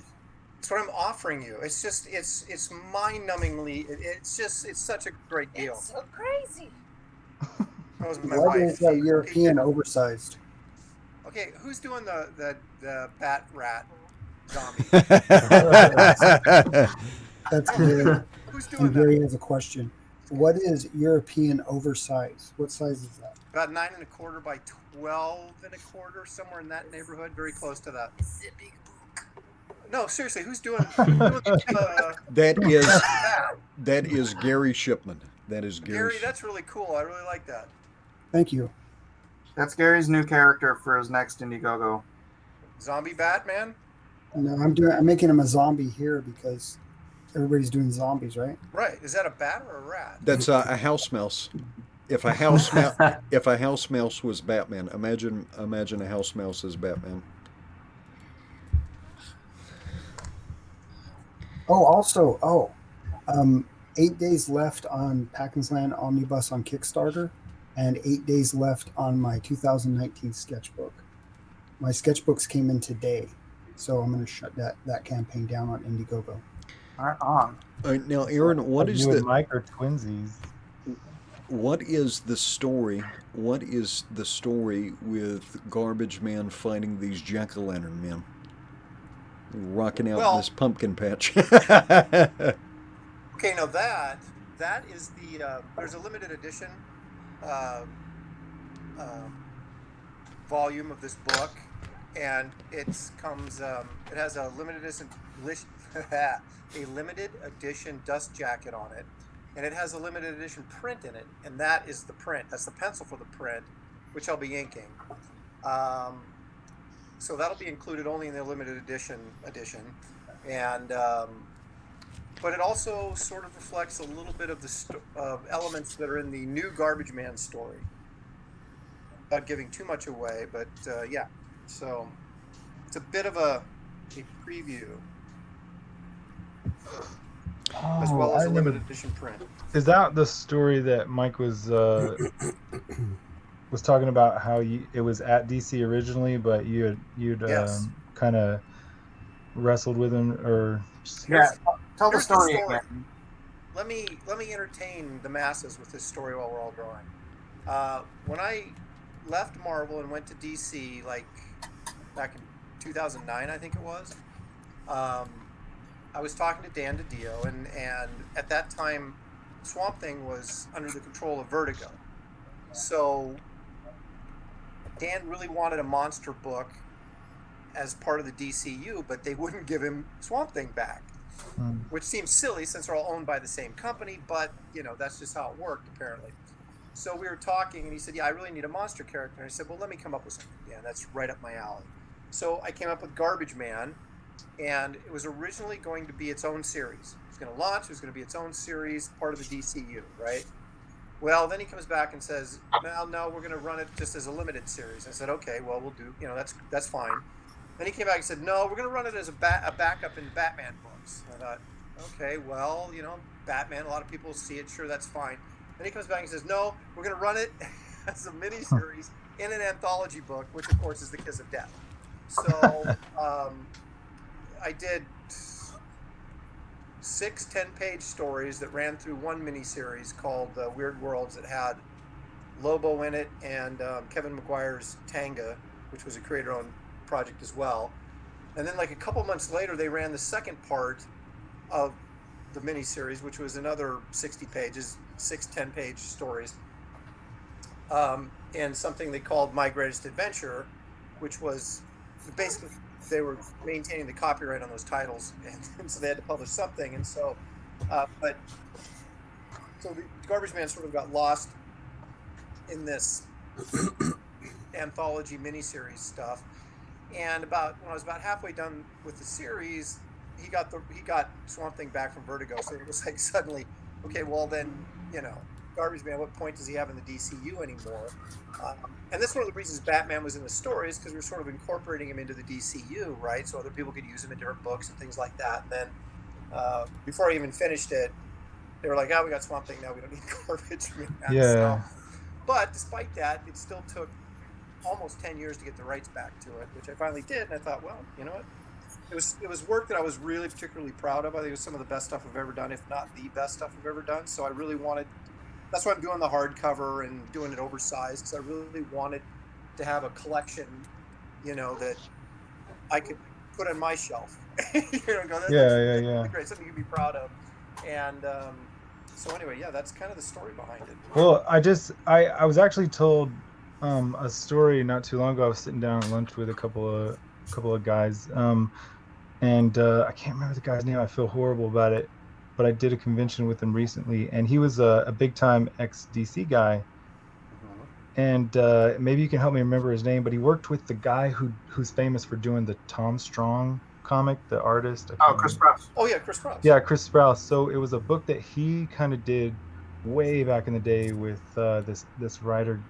That's what I'm offering you. It's just, it's mind-numbingly. It's such a great deal. It's so crazy. That was my What wife. is European oversized? Okay, who's doing the bat rat zombie? That's good. Who's And doing Gary that? has a question. What is European oversized? What size is that? About 9 1/4 by 12 1/4, somewhere in that neighborhood, very close to that. It's a big book. No, seriously, who's doing That is Gary Shipman. That is Gary. Gary, that's really cool. I really like that. Thank you. That's Gary's new character for his next Indiegogo. Zombie Batman? No, I'm making him a zombie here because everybody's doing zombies, right? Right. Is that a bat or a rat? That's a house mouse. If a house mouse was Batman, imagine a house mouse as Batman. Oh, also, 8 days left on Packins Land Omnibus on Kickstarter, and 8 days left on my 2019 sketchbook. My sketchbooks came in today, so I'm going to shut that campaign down on Indiegogo. Right on. Now, Aaron, what is you the and Mike are twinsies. What is the story? What is the story with Garbage Man fighting these jack-o'-lantern men? Rocking out in this pumpkin patch. Okay, now that is the there's a limited edition volume of this book, and it has a limited edition dust jacket on it, and it has a limited edition print in it, and that is the print. That's the pencil for the print, which I'll be inking. So that'll be included only in the limited edition, and but it also sort of reflects a little bit of the elements that are in the new Garbage Man story. Without giving too much away, but yeah. So it's a bit of a preview, as well as a limited edition print. Is that the story that Mike was talking about? How it was at DC originally, but you'd Yes. kind of wrestled with him, or Tell the Here's story again. Let me entertain the masses with this story while we're all drawing. When I left Marvel and went to DC, like back in 2009, I think it was, I was talking to Dan DiDio, and at that time, Swamp Thing was under the control of Vertigo. So Dan really wanted a monster book as part of the DCU, but they wouldn't give him Swamp Thing back. Which seems silly since they're all owned by the same company, but that's just how it worked apparently. So we were talking, and he said, "Yeah, I really need a monster character." And I said, "Well, let me come up with something, Dan. That's right up my alley." So I came up with Garbage Man, and it was originally going to be its own series. It was going to launch. It was going to be its own series, part of the DCU, right? Well, then he comes back and says, "Well, no, we're going to run it just as a limited series." I said, "Okay, well, we'll do. That's fine." Then he came back and said, "No, we're going to run it as a backup in Batman books." And I thought, okay, well, Batman, a lot of people see it, sure, that's fine. Then he comes back and says, "No, we're going to run it as a miniseries in an anthology book," which, of course, is The Kiss of Death. So I did 6 10-page stories that ran through one miniseries called Weird Worlds that had Lobo in it and Kevin McGuire's Tanga, which was a creator-owned project as well. And then like a couple months later, they ran the second part of the miniseries, which was another 60 pages, 6 10-page stories, and something they called My Greatest Adventure, which was basically they were maintaining the copyright on those titles, and so they had to publish something. And so, so the Garbage Man sort of got lost in this anthology miniseries stuff. And when I was about halfway done with the series, he got Swamp Thing back from Vertigo. So it was like suddenly, okay, well then, Garbage Man, what point does he have in the DCU anymore? And that's one of the reasons Batman was in the story, is because we're sort of incorporating him into the DCU, right? So other people could use him in different books and things like that. And then before I even finished it, they were like, "Oh, we got Swamp Thing now. We don't need Garbage Man." Yeah. So, but despite that, it still took almost 10 years to get the rights back to it, which I finally did. And I thought, well, you know what? It was work that I was really particularly proud of. I think it was some of the best stuff I've ever done, if not the best stuff I've ever done. So I really wanted. That's why I'm doing the hardcover and doing it oversized, because I really wanted to have a collection, that I could put on my shelf. Go, that's yeah. great, something you can be proud of. And so anyway, yeah, that's kind of the story behind it. Well, I was actually told a story not too long ago. I was sitting down at lunch with a couple of guys, and I can't remember the guy's name. I feel horrible about it. But I did a convention with him recently, and he was a big-time ex-DC guy. And maybe you can help me remember his name, but he worked with the guy who's famous for doing the Tom Strong comic, the artist. Chris Sprouse. Oh, yeah, Chris Sprouse. Yeah, Chris Sprouse. So it was a book that he kind of did way back in the day with this writer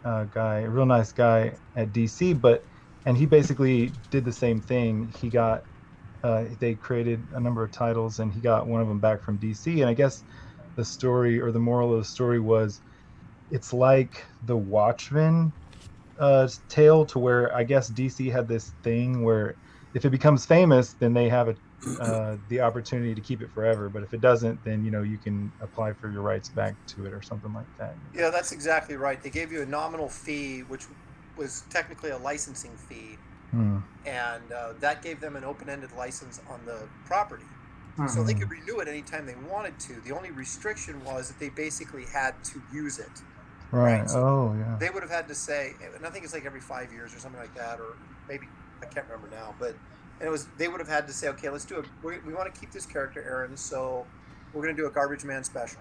guy, a real nice guy at DC, and he basically did the same thing. He got they created a number of titles, and he got one of them back from DC. And I guess the story, or the moral of the story, was it's like the Watchmen tale, to where I guess DC had this thing where if it becomes famous, then they have the opportunity to keep it forever. But if it doesn't, then you can apply for your rights back to it or something like that. Yeah, that's exactly right. They gave you a nominal fee, which was technically a licensing fee. And that gave them an open-ended license on the property. So they could renew it anytime they wanted to. The only restriction was that they basically had to use it. Right. So Oh, yeah. they would have had to say, and I think it's like every 5 years or something like that, or maybe, I can't remember now, but they would have had to say, okay, let's do we want to keep this character, Aaron, so we're going to do a Garbage Man special.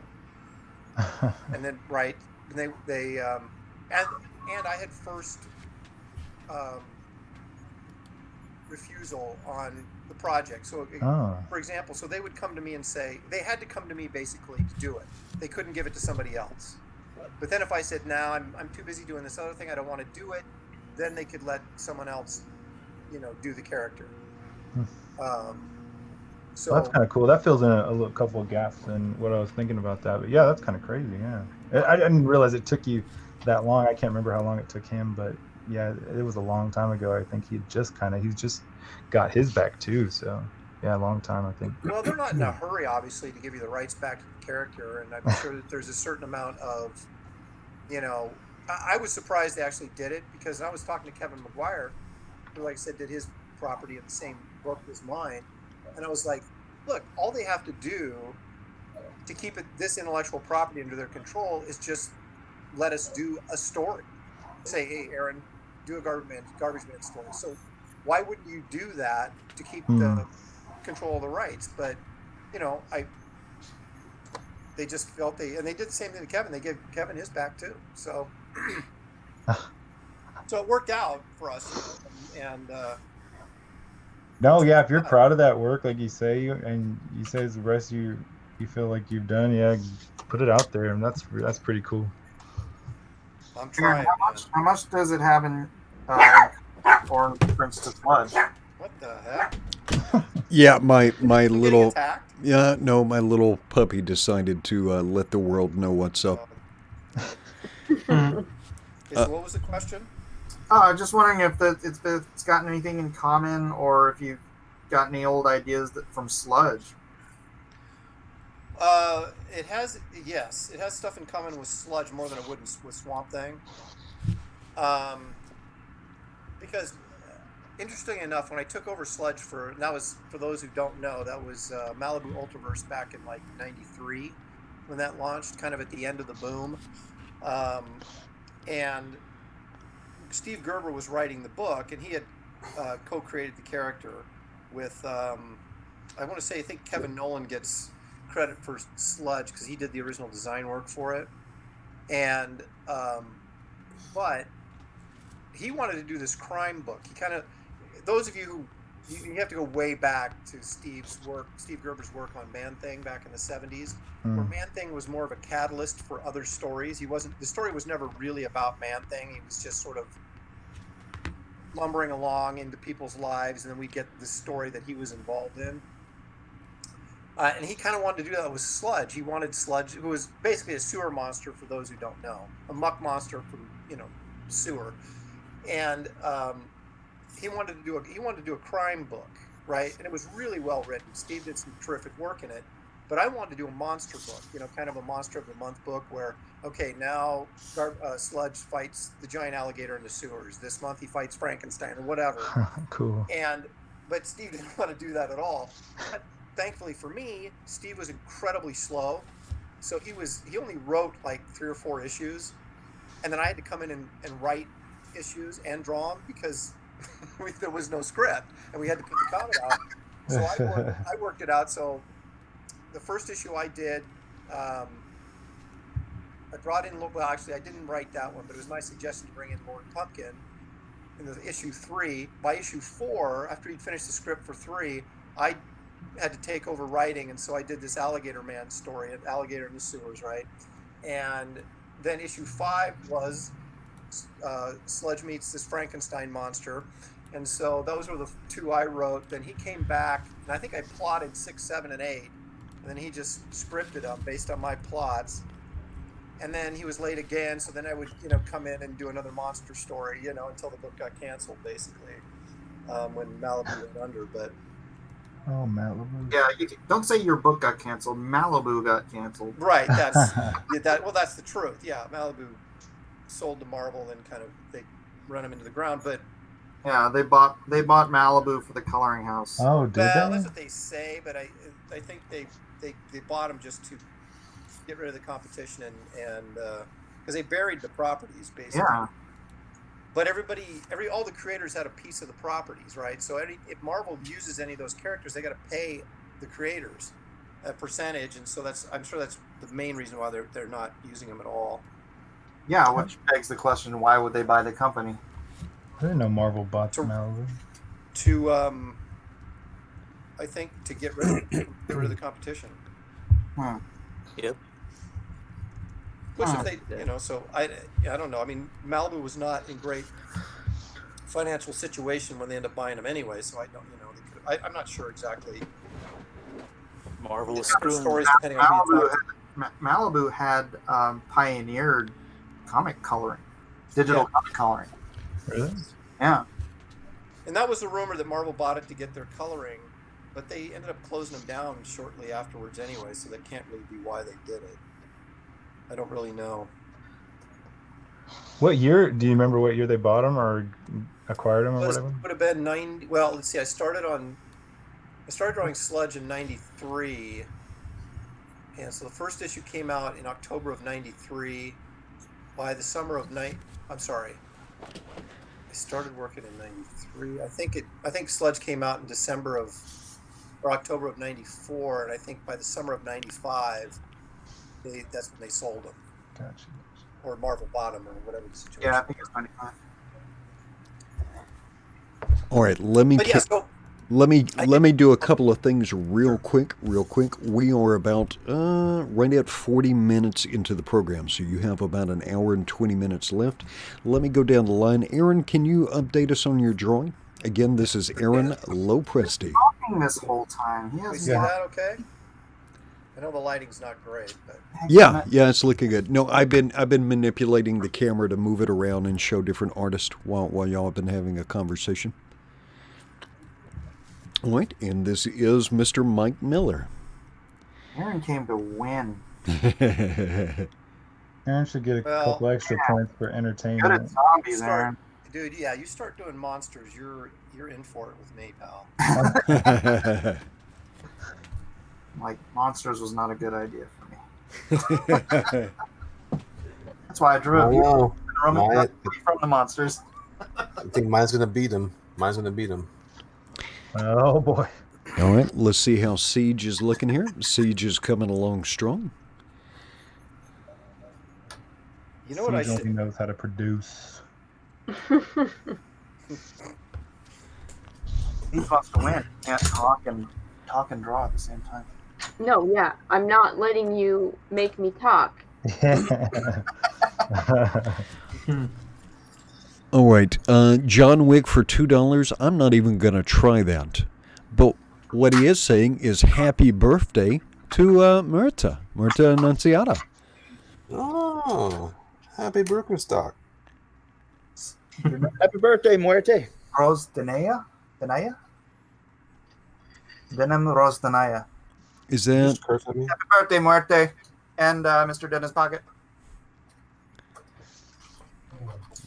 And then, right, and they and I had first refusal on the project. So, for example, so they would come to me and say, they had to come to me basically to do it. They couldn't give it to somebody else. But then if I said, no, I'm too busy doing this other thing, I don't want to do it, then they could let someone else, do the character. So Well, that's kind of cool. That fills in a couple of gaps in what I was thinking about that. But yeah, that's kind of crazy. Yeah, I didn't realize it took you that long. I can't remember how long it took him, but yeah, it was a long time ago. I think he's just got his back too. So yeah, a long time, I think. Well, they're not in a hurry, obviously, to give you the rights back to the character, and I'm sure that there's a certain amount of, I was surprised they actually did it, because I was talking to Kevin McGuire, who, like I said, did his property in the same book as mine, and I was like, look, all they have to do to keep this intellectual property under their control is just let us do a story. Say, hey, Aaron, do a Garbage Man story. So why wouldn't you do that to keep the control of the rights? But they just felt and they did the same thing to Kevin. They gave Kevin his back too. So so it worked out for us. And no, yeah, if you're proud of that work, like you say, and you say the rest you feel like you've done, yeah, put it out there, and that's pretty cool. I'm trying. How much does it have in for reference to Sludge? What the heck? Yeah, my little attacked? my little puppy decided to let the world know what's up. What was the question? Just wondering if it's gotten anything in common, or if you've got any old ideas from Sludge. It has stuff in common with Sludge more than it would with Swamp Thing. Because interestingly enough, when I took over Sludge for those who don't know, that was Malibu Ultraverse back in like '93 when that launched, kind of at the end of the boom. And Steve Gerber was writing the book, and he had co-created the character with I think Kevin Nolan gets credit for Sludge because he did the original design work for it, and but he wanted to do this crime book. those of you who you have to go way back to Steve Gerber's work on Man-Thing back in the 70s, where Man-Thing was more of a catalyst for other stories. The story was never really about Man-Thing. He was just sort of lumbering along into people's lives, and then we get the story that he was involved in. And he kind of wanted to do that with Sludge. He wanted Sludge, who was basically a sewer monster for those who don't know, a muck monster from sewer, and he wanted to do a crime book, right? And it was really well written. Steve did some terrific work in it, but I wanted to do a monster book, kind of a monster of the month book where, okay, now Sludge fights the giant alligator in the sewers. This month he fights Frankenstein or whatever. Cool. But Steve didn't want to do that at all. But thankfully for me, Steve was incredibly slow, so he only wrote like 3 or 4 issues, and then I had to come in and write issues and draw them because there was no script, and we had to put the comic out. So I worked it out. So the first issue I did, I brought in, well, actually, I didn't write that one, but it was my suggestion to bring in Lord Pumpkin in the issue 3. By issue 4, after he'd finished the script for 3, I had to take over writing, and so I did this Alligator Man story, an alligator in the sewers, right? And then issue 5 was Sludge meets this Frankenstein monster, and so those were the 2 I wrote. Then he came back, and I think I plotted 6, 7, and 8, and then he just scripted them based on my plots. And then he was late again, so then I would come in and do another monster story, until the book got canceled, basically, when Malibu went under. But oh, Malibu. Yeah, don't say your book got canceled. Malibu got canceled. Right. That's that's the truth. Yeah, Malibu sold to Marvel, and kind of they run him into the ground. But yeah, they bought Malibu for the coloring house. Oh, did they? That's what they say. But I think they bought him just to get rid of the competition and because they buried the properties basically. Yeah. But all the creators had a piece of the properties, right? So if Marvel uses any of those characters, they got to pay the creators a percentage, and so I'm sure that's the main reason why they're not using them at all. Yeah, which begs the question: why would they buy the company? I didn't know Marvel bought Malibu. To I think to get rid of the competition. Yep. Which if they, so I don't know. I mean, Malibu was not in great financial situation when they ended up buying them anyway. So I don't, I'm not sure exactly. Marvel was stories depending on who you talk to. Malibu had pioneered comic coloring, digital comic coloring. Really? Yeah. And that was the rumor that Marvel bought it to get their coloring, but they ended up closing them down shortly afterwards anyway. So that can't really be why they did it. I don't really know. What year? Do you remember what year they bought them or acquired them or whatever? It would have been 90. Well, let's see. I started drawing Sludge in '93, and so the first issue came out in October of '93. By the summer of I started working in '93. I think Sludge came out in October of '94, and I think by the summer of '95. That's when they sold them. Gotcha. Or Marvel bought them, or whatever the situation. Yeah, I think it's 95. All right, let me do a couple of things real quick. We are about right at 40 minutes into the program, so you have about an hour and 20 minutes left. Let me go down the line. Aaron, can you update us on your drawing? Again, this is Aaron Lopresti. Talking this whole time. We see that okay? I know the lighting's not great, but yeah, it's looking good. No, I've been manipulating the camera to move it around and show different artists while y'all have been having a conversation. All right, and this is Mr. Mike Miller. Aaron came to win. Aaron should get a couple extra points for entertainment. Good at zombies, Aaron. Dude, yeah, you start doing monsters, you're in for it with me, pal. Like, monsters was not a good idea for me. That's why I drew it. From the monsters. I think mine's gonna beat him. Oh boy. All right, let's see how Ceage is looking here. Ceage is coming along strong. You know what I Ceage should... only knows how to produce. He wants to win. He can't talk and draw at the same time. No, yeah, I'm not letting you make me talk. All right, John Wick for $2. I'm not even going to try that. But what he is saying is happy birthday to Murta Annunziata. Oh, happy Birkenstock. Happy birthday, Muerte. Rose Danaya? Denim Rose Danaya. Is that? Happy birthday, Muerte. And Mr. Dennis Pocket.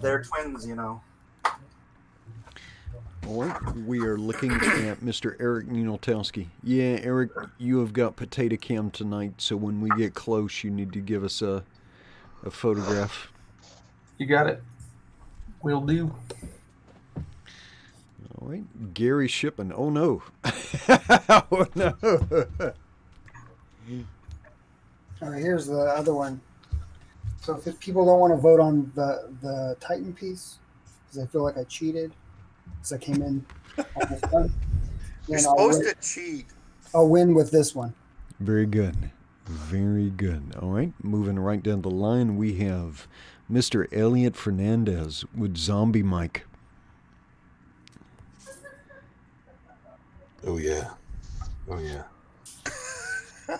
They're twins, you know. All right, we are looking at Mr. Eric Ninaltowski. Yeah, Eric, you have got potato cam tonight, so when we get close, you need to give us a photograph. You got it. Will do. All right, Gary Shipman. Oh no! Oh no! All right, here's the other one. So if people don't want to vote on the Titan piece because I feel like I cheated because I came in almost done, You're then supposed to cheat. I'll win with this one. Very good. Very good. All right, moving right down the line, we have Mr. Elliot Fernandez with Zombie Mike. Oh yeah. Oh yeah.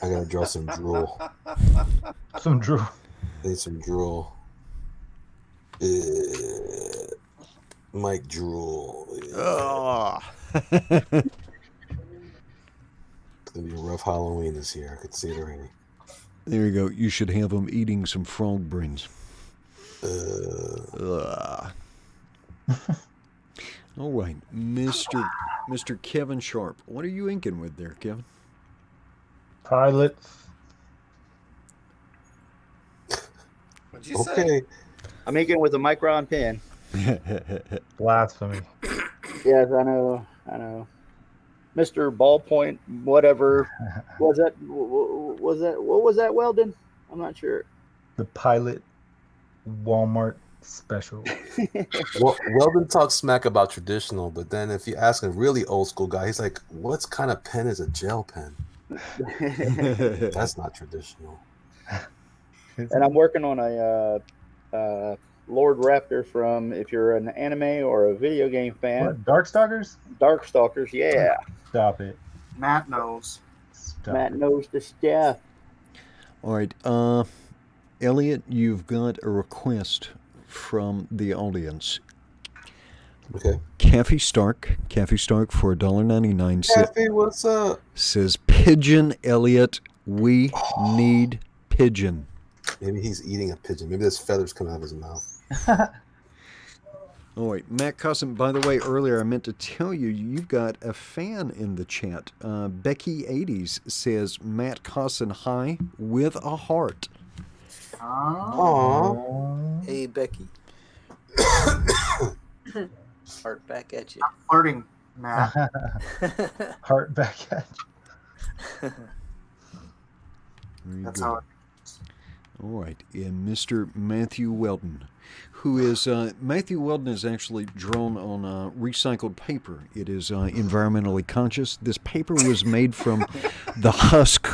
I gotta draw some drool. Some drool. Need some drool. Mike drool. Oh. It's gonna be a rough Halloween this year. I could see it already. There you go. You should have him eating some frog brains. All right, Mr. Kevin Sharpe. What are you inking with there, Kevin? Pilots. What'd you Okay. say? I'm inking with a micron pen. Blasphemy. Yes, I know. Mr. Ballpoint, whatever. What was that, Weldon? I'm not sure. The Pilot Walmart special. Well, Weldon talks smack about traditional, but then if you ask a really old school guy, he's like, "What kind of pen is a gel pen?" That's not traditional. And I'm working on a Lord Raptor from, if you're an anime or a video game fan. What, Darkstalkers? Darkstalkers, yeah. Stop it. Matt knows. Matt knows the stuff. All right, Elliot, you've got a request from the audience. Okay. Kathy Stark for $1.99. Kathy, what's up? Says, Pigeon Elliot, we need pigeon. Maybe he's eating a pigeon. Maybe there's feathers coming out of his mouth. All right, Matt Cossin, by the way, earlier I meant to tell you, you've got a fan in the chat. Becky80s says, Matt Cossin, hi, with a heart. Aww. Hey, Becky. Heart back at you. I'm flirting, Matt. Heart back at you. That's how it is. All right, and Mr. Matthew Weldon, who is, Matthew Weldon is actually drawn on recycled paper. It is environmentally conscious. This paper was made from the husk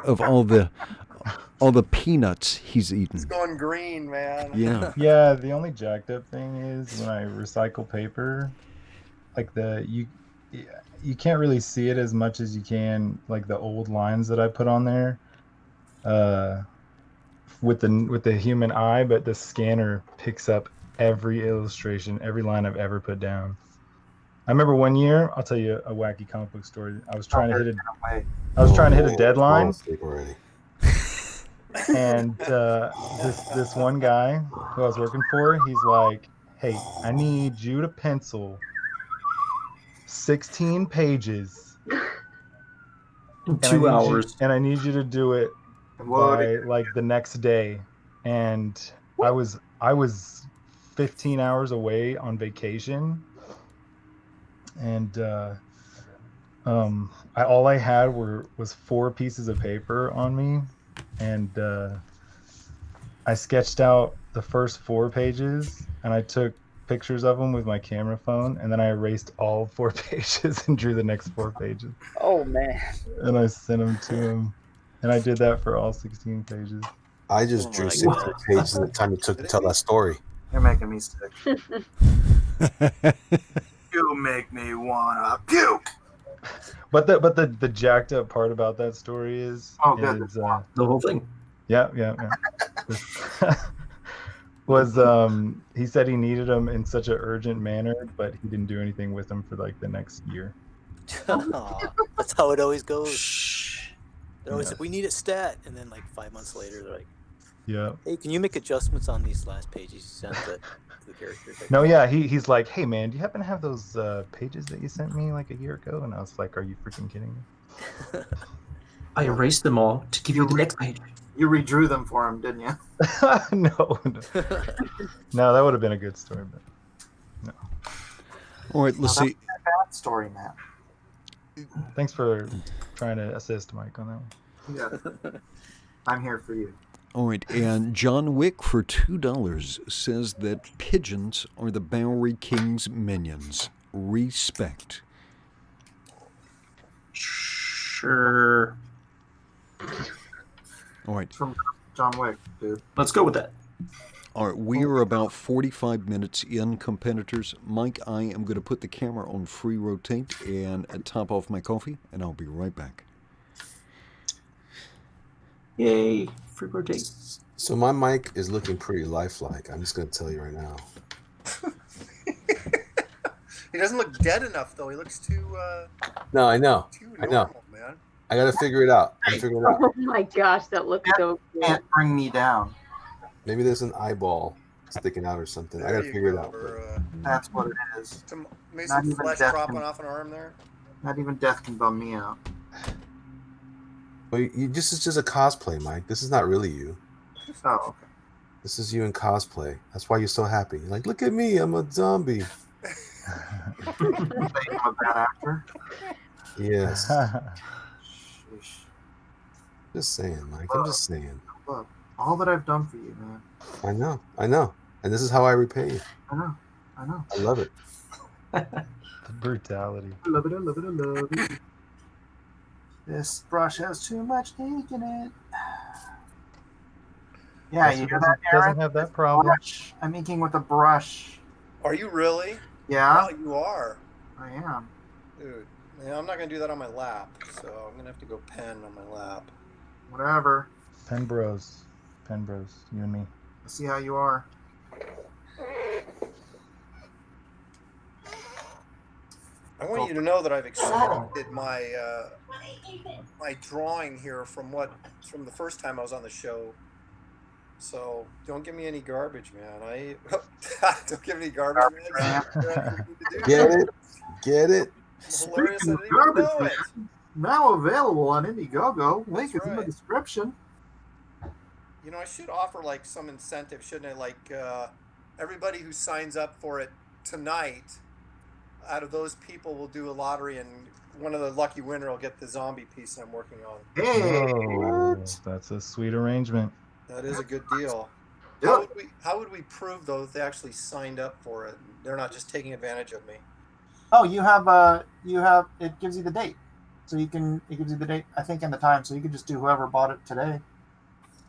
of all the peanuts he's eaten. It's going green, man. Yeah. Yeah, the only jacked up thing is when I recycle paper, like you can't really see it as much as you can, like the old lines that I put on there. With the human eye, but the scanner picks up every illustration, every line I've ever put down. I remember one year, I'll tell you a wacky comic book story. I was trying to hit a deadline, and this one guy who I was working for, he's like, "Hey, I need you to pencil 16 pages in 2 hours, and I need you to do it by like the next day." And I was 15 hours away on vacation, and all I had was 4 pieces of paper on me, and I sketched out the first 4 pages, and I took pictures of them with my camera phone, and then I erased all 4 pages and drew the next 4 pages. Oh man. And I sent them to him, and I did that for all 16 pages. I just drew 16 pages in the time it took to tell that story. You're making me sick. You make me wanna puke. But the jacked up part about that story is the whole thing. Yeah. Was he said he needed them in such an urgent manner, but he didn't do anything with them for like the next year. Aw, that's how it always goes. They're always like, we need a stat, and then like 5 months later, they're like, Yeah. hey, can you make adjustments on these last pages you sent to the characters? Like, No, yeah, he's like, hey man, do you happen to have those pages that you sent me like a year ago? And I was like, are you freaking kidding me? I erased them all to give you the next page. You redrew them for him, didn't you? No, that would have been a good story, but no. All right, let's see. Bad story, Matt. Thanks for trying to assist Mike on that one. Yeah. I'm here for you. All right, and John Wick for $2 says that pigeons are the Bowery King's minions. Respect. Sure. All right. From John Wick, dude. Let's go with that. All right, we are about 45 minutes in, competitors. Mike, I am going to put the camera on free rotate and top off my coffee, and I'll be right back. Yay, free rotate. So my mic is looking pretty lifelike. I'm just going to tell you right now. He doesn't look dead enough, though. He looks too. No, I know. Too normal, man. I got to figure it out. I'm figuring it out. Oh my gosh, that looks so good. Can't bring me down. Maybe there's an eyeball sticking out or something. I got to figure it out. That's what it is. Maybe Not some even flesh death dropping can- off an arm there. Not even death can bum me out. Well, this is just a cosplay, Mike. This is not really you. Oh, okay. This is you in cosplay. That's why you're so happy. You're like, look at me, I'm a zombie. I'm a bad actor. Yes. Just saying, Mike. I'm just saying. Look, all that I've done for you, man. I know. And this is how I repay you. I know. I love it. The brutality. I love it. This brush has too much ink in it. Yeah, you hear that, Aaron? Doesn't have that problem. Brush. I'm inking with a brush. Are you really? Yeah, Wow, you are. I am. Dude, man, I'm not going to do that on my lap, so I'm going to have to go pen on my lap. Whatever. Pen bros, you and me. Let's see how you are. I want you to know that I've expanded my my drawing here from the first time I was on the show. So don't give me any garbage, man. Don't give me any garbage, man. Get it. Hilarious. I didn't even Garbage, know it. man. Now available on Indiegogo. Link That's is in the right. description. You know, I should offer like some incentive, shouldn't I? Like everybody who signs up for it tonight, out of those people, will do a lottery, and one of the lucky winner will get the zombie piece I'm working on. Hey, Oh, that's a sweet arrangement. That is a good deal. Do How would we prove though that they actually signed up for it? They're not just taking advantage of me. Oh, you have it gives you the date. So it gives you the date, I think, and the time. So you could just do whoever bought it today.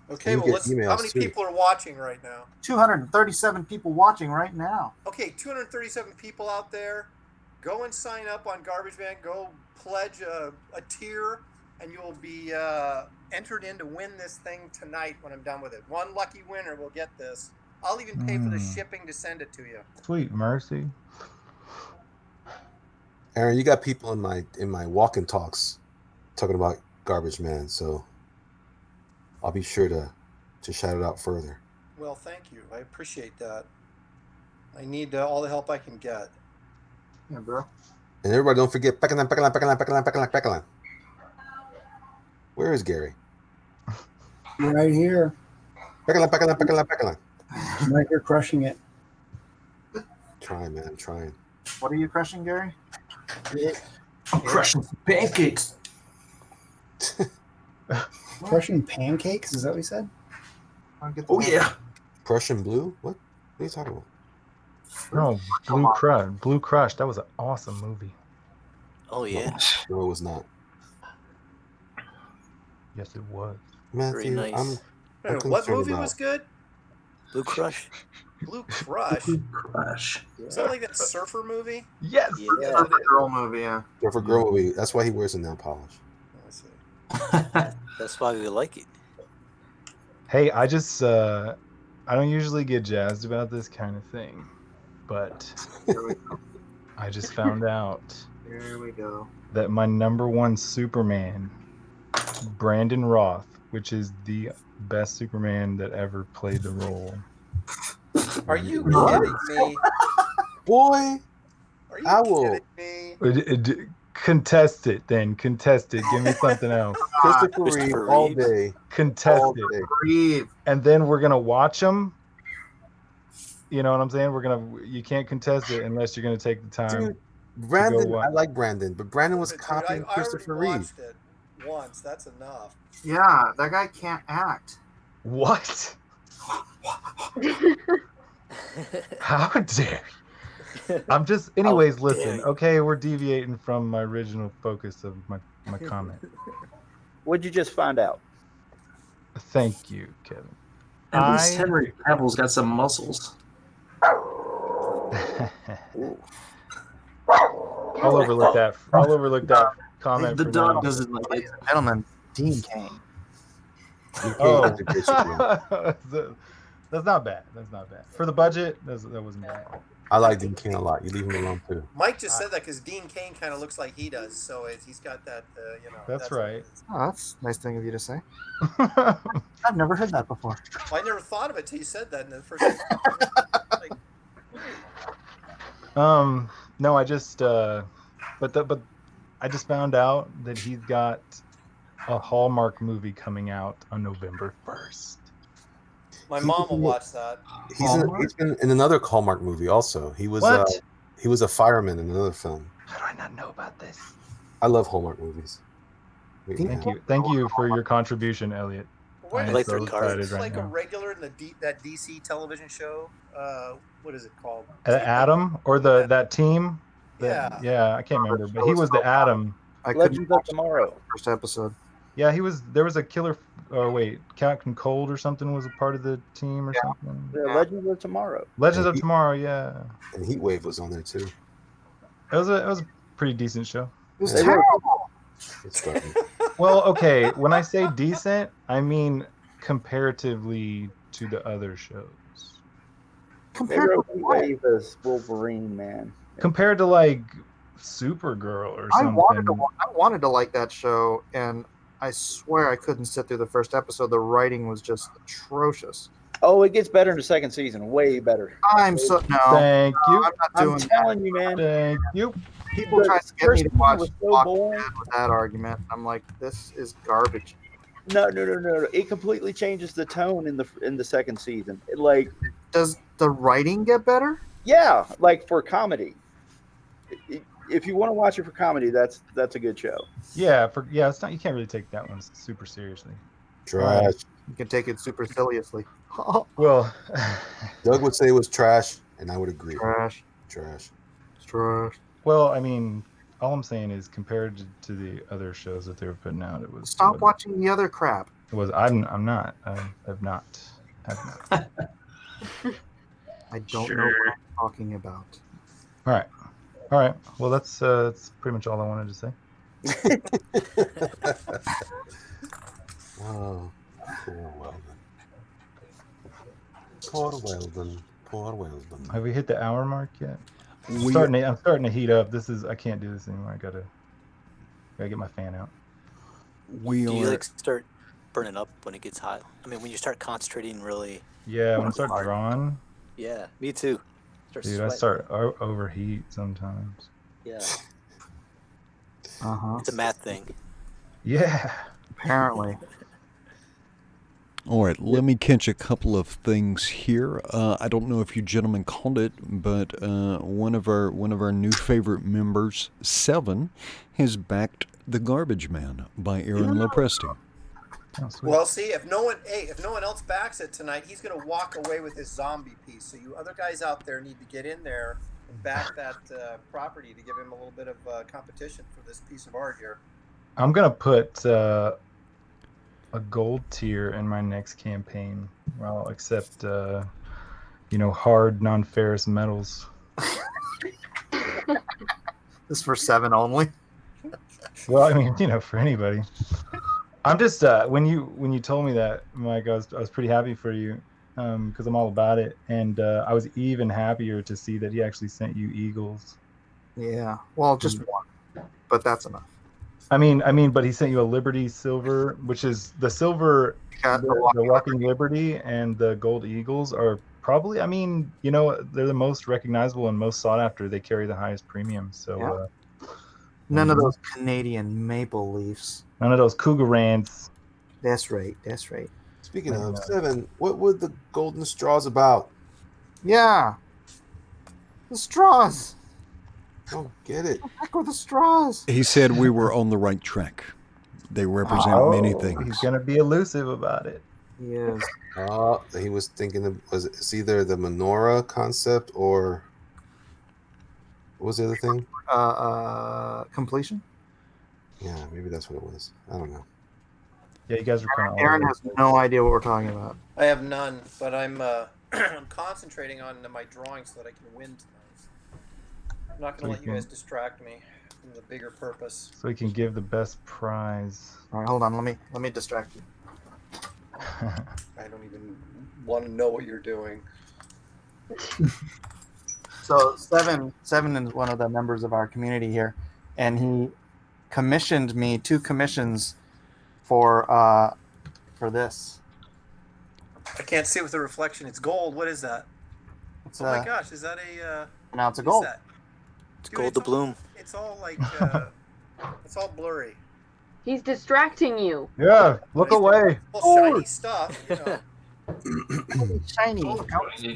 Okay, You well, get let's. How emails, many too. people are watching right now? 237 people watching right now. Okay, 237 people out there. Go and sign up on Garbage Man. Go pledge a tier, and you'll be entered in to win this thing tonight when I'm done with it. One lucky winner will get this. I'll even pay for the shipping to send it to you. Sweet mercy. Aaron, you got people in my walk-in talks talking about Garbage Man, so I'll be sure to shout it out further. Well, thank you. I appreciate that. I need all the help I can get. Yeah, bro. And everybody, don't forget Pekalan. Where is Gary? Right here. Pekalan. I'm right here crushing it. Trying, man. I'm trying. What are you crushing, Gary? I'm crushing some pancakes. Crushing pancakes? Is that what you said? Oh yeah. Prussian blue? What are you talking about? No, Blue Crush. That was an awesome movie. Oh yeah. No, it was not. Yes, it was. Matthew, Very nice. I'm What concerned movie about. was good? Blue Crush. Blue Crush. Crush. Is that like that surfer movie? Yes. Yeah. That's a girl movie, yeah. For girl movie, that's why he wears a nail polish. I see. That's why we like it. Hey, I just I don't usually get jazzed about this kind of thing, but I just found out Here we go. that my #1 Superman, Brandon Roth, which is the best Superman that ever played the role. Are you What? kidding me? Boy, Are you I will. kidding me? Contest it, then. Contest it. Give me something else. Christopher Reeve Christopher all Reeve. day. Contest All it. day. Reeve. And then we're gonna watch them. You know what I'm saying? You can't contest it unless you're gonna take the time. Dude, Brandon, watch. I like Brandon, but Brandon was Dude, copying I Christopher already Reeve. watched it once. That's enough. Yeah, that guy can't act. What? How dare you? I'm just, anyways, How listen. dare you. Okay, we're deviating from my original focus of my comment. What'd you just find out? Thank you, Kevin. At least Henry Cavill's got some muscles. I'll overlook that. I'll overlook that comment. The for dog now. doesn't like it. Gentlemen, Dean Cain. Oh, that's not bad. That's not bad for the budget. That wasn't bad. I like Dean Cain a lot. You leave him alone too. Mike just said that because Dean Cain kind of looks like he does, so he's got that, you know. That's what it right. is. Oh, that's a nice thing of you to say. I've never heard that before. Well, I never thought of it till you said that in the first. No, I just but I just found out that he's got a Hallmark movie coming out on November 1st. My mom will watch that. He's been in another Hallmark movie also. He was What? He was a fireman in another film. How do I not know about this? I love Hallmark movies. Thank you for your contribution, Elliot. Wait, I am like so their cards. excited It's right like a now. regular in that DC television show. What is it called? Adam or that team? Yeah. Yeah, I can't remember, but he was the Adam. I couldn't Legends of watch Tomorrow. the first episode. Yeah, he was. There was a killer. Oh wait, Captain Cold or something was a part of the team or something. The Legends of Tomorrow. Legends of Tomorrow. Yeah, And Heatwave was on there too. it was a pretty decent show. It was Yeah. terrible. It's funny. Well, okay, when I say decent, I mean comparatively to the other shows. They Compared to wrote what? Wave as Wolverine, man. Compared to like Supergirl or I something. wanted to like that show, and I swear I couldn't sit through the first episode. The writing was just atrocious. Oh, it gets better in the second season. Way better. I'm so no. Thank you. I'm not I'm doing that. telling you, man. Thank you. People The try to get me first to season watch was so Walking boring. Dead with that argument. I'm like, this is garbage. No. It completely changes the tone in the second season. Like, Does the writing get better? yeah, like for comedy. If you want to watch it for comedy, that's a good show. Yeah, it's not. You can't really take that one super seriously. Trash. You can take it super seriously. Well, Doug would say it was trash, and I would agree. Trash. Trash. Trash. well, I mean, all I'm saying is compared to the other shows that they were putting out, it was. Stop watching the other crap. It was. I'm not. I have not. I don't know what I'm talking about. All right. Well, that's pretty much all I wanted to say. Oh, poor Weldon. Poor Weldon. Poor Weldon. Have we hit the hour mark yet? I'm We- starting to heat up. I can't do this anymore. I gotta get my fan out. We Do you are. like start burning up when it gets hot? I mean, when you start concentrating really. Yeah, when I start drawing, Yeah, me too. dude, sweating. I start overheat sometimes. Yeah, Uh-huh. it's a math thing. Yeah. Apparently. All right, let me catch a couple of things here. I don't know if you gentlemen caught it, but one of our new favorite members, Seven, has backed The Garbage Man by Aaron Lopresti. Oh, sweet. Well, see, if no one else backs it tonight, he's going to walk away with his zombie piece. So you other guys out there need to get in there and back that property to give him a little bit of competition for this piece of art here. I'm gonna put a gold tier in my next campaign. I'll accept, hard non-ferrous metals. This for 7 only. Well, I mean, for anybody. I'm just when you told me that, Mike, I was pretty happy for you, because I'm all about it, and I was even happier to see that he actually sent you eagles. Yeah. Well, just one, but that's enough. I mean, but he sent you a Liberty silver, which is the silver, the Walking Liberty, and the gold eagles are probably, they're the most recognizable and most sought after. They carry the highest premium. So none of those Canadian maple leafs. None of those Cougarants. That's right. That's right. Speaking of 7, what were the golden straws about? Yeah. The straws. Don't get it. Heck with the straws. He said we were on the right track. They represent many things. He's gonna be elusive about it. Yes. He was thinking it's either the menorah concept or what was the other thing? Completion. Yeah, maybe that's what it was. I don't know. Yeah, you guys are kind of. Aaron has no idea what we're talking about. I have none, but I'm I'm concentrating on my drawing so that I can win tonight. I'm not going to let you guys distract me from the bigger purpose. So we can give the best prize. All right, hold on. Let me distract you. I don't even want to know what you're doing. So Seven is one of the members of our community here, and he commissioned me 2 commissions for this. I can't see it with the reflection. It's gold. What is that? It's, oh my gosh, is that a? Now it's a gold. It's gold to bloom. It's all like it's all blurry. He's distracting you. Yeah, look away. All shiny stuff. Shiny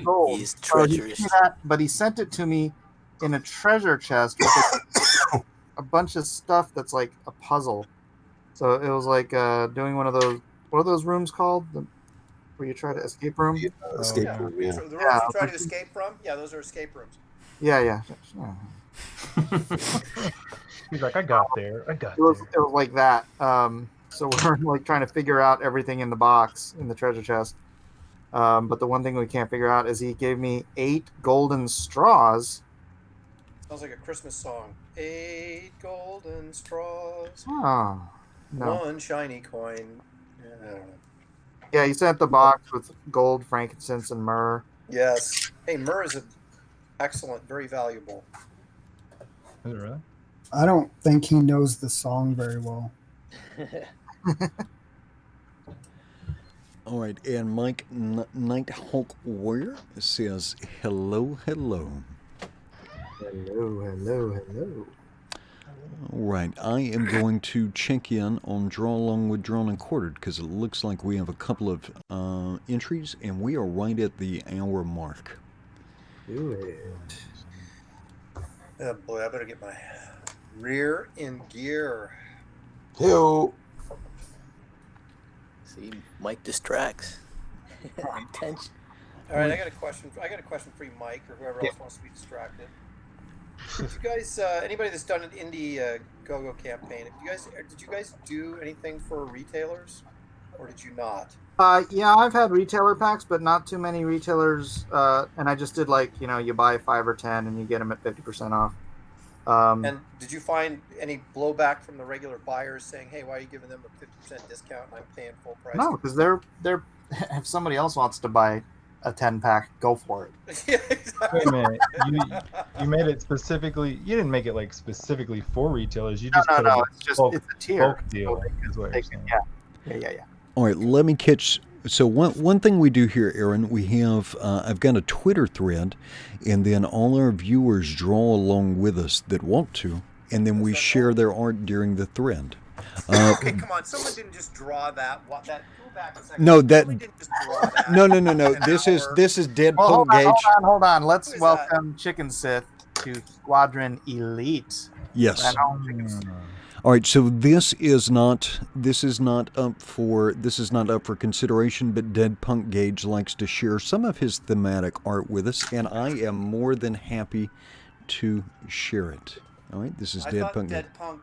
gold. He's So he treacherous. did that, but he sent it to me in a treasure chest with a bunch of stuff that's like a puzzle. So it was like doing one of those. What are those rooms called? Where you try to escape room? Escape room, yeah. The rooms you try to escape from? Yeah, those are escape rooms. Yeah. He's like, I got there. It was like that. So we're like trying to figure out everything in the box in the treasure chest. But the one thing we can't figure out is he gave me 8 golden straws. Sounds like a Christmas song. 8 golden straws. Oh, no. 1 shiny coin. Yeah, I don't know. Yeah, he sent the box with gold, frankincense, and myrrh. Yes. Hey, myrrh is excellent, very valuable. Is it really? I don't think he knows the song very well. All right, and Mike Nighthawk Warrior says, hello. Hello. All right, I am going to check in on Draw Along with Drawn and Quartered because it looks like we have a couple of entries and we are right at the hour mark. Do it. Oh boy, I better get my rear in gear. Yo. See, Mike distracts. Intention. All right, I got a question for you, Mike, or whoever else wants to be distracted. Did you guys, anybody that's done an indie go-go campaign, did you guys do anything for retailers, or did you not? Yeah, I've had retailer packs, but not too many retailers. And I just did you buy 5 or 10 and you get them at 50% off. And did you find any blowback from the regular buyers saying, "Hey, why are you giving them a 50% discount and I'm paying full price?" No, because they're if somebody else wants to buy a 10-pack, go for it. Yeah, exactly. Wait a minute. You made it specifically. You didn't make it like specifically for retailers. You just no. It's a tier. Bulk deal. Is what you're saying. Yeah. All right, let me catch. So one thing we do here, Aaron, we have I've got a Twitter thread, and then all our viewers draw along with us that want to, and then we share their art during the thread. Okay, come on. Someone didn't just draw that. Go back a second. No, that. Someone didn't just draw that. No. This is Deadpool Gage. Hold on. Let's welcome Chicken Sith to Squadron Elite. Yes. All right, so this is not up for consideration, but Dead Punk Gage likes to share some of his thematic art with us, and I am more than happy to share it. All right, this is Dead Punk. Dead Punk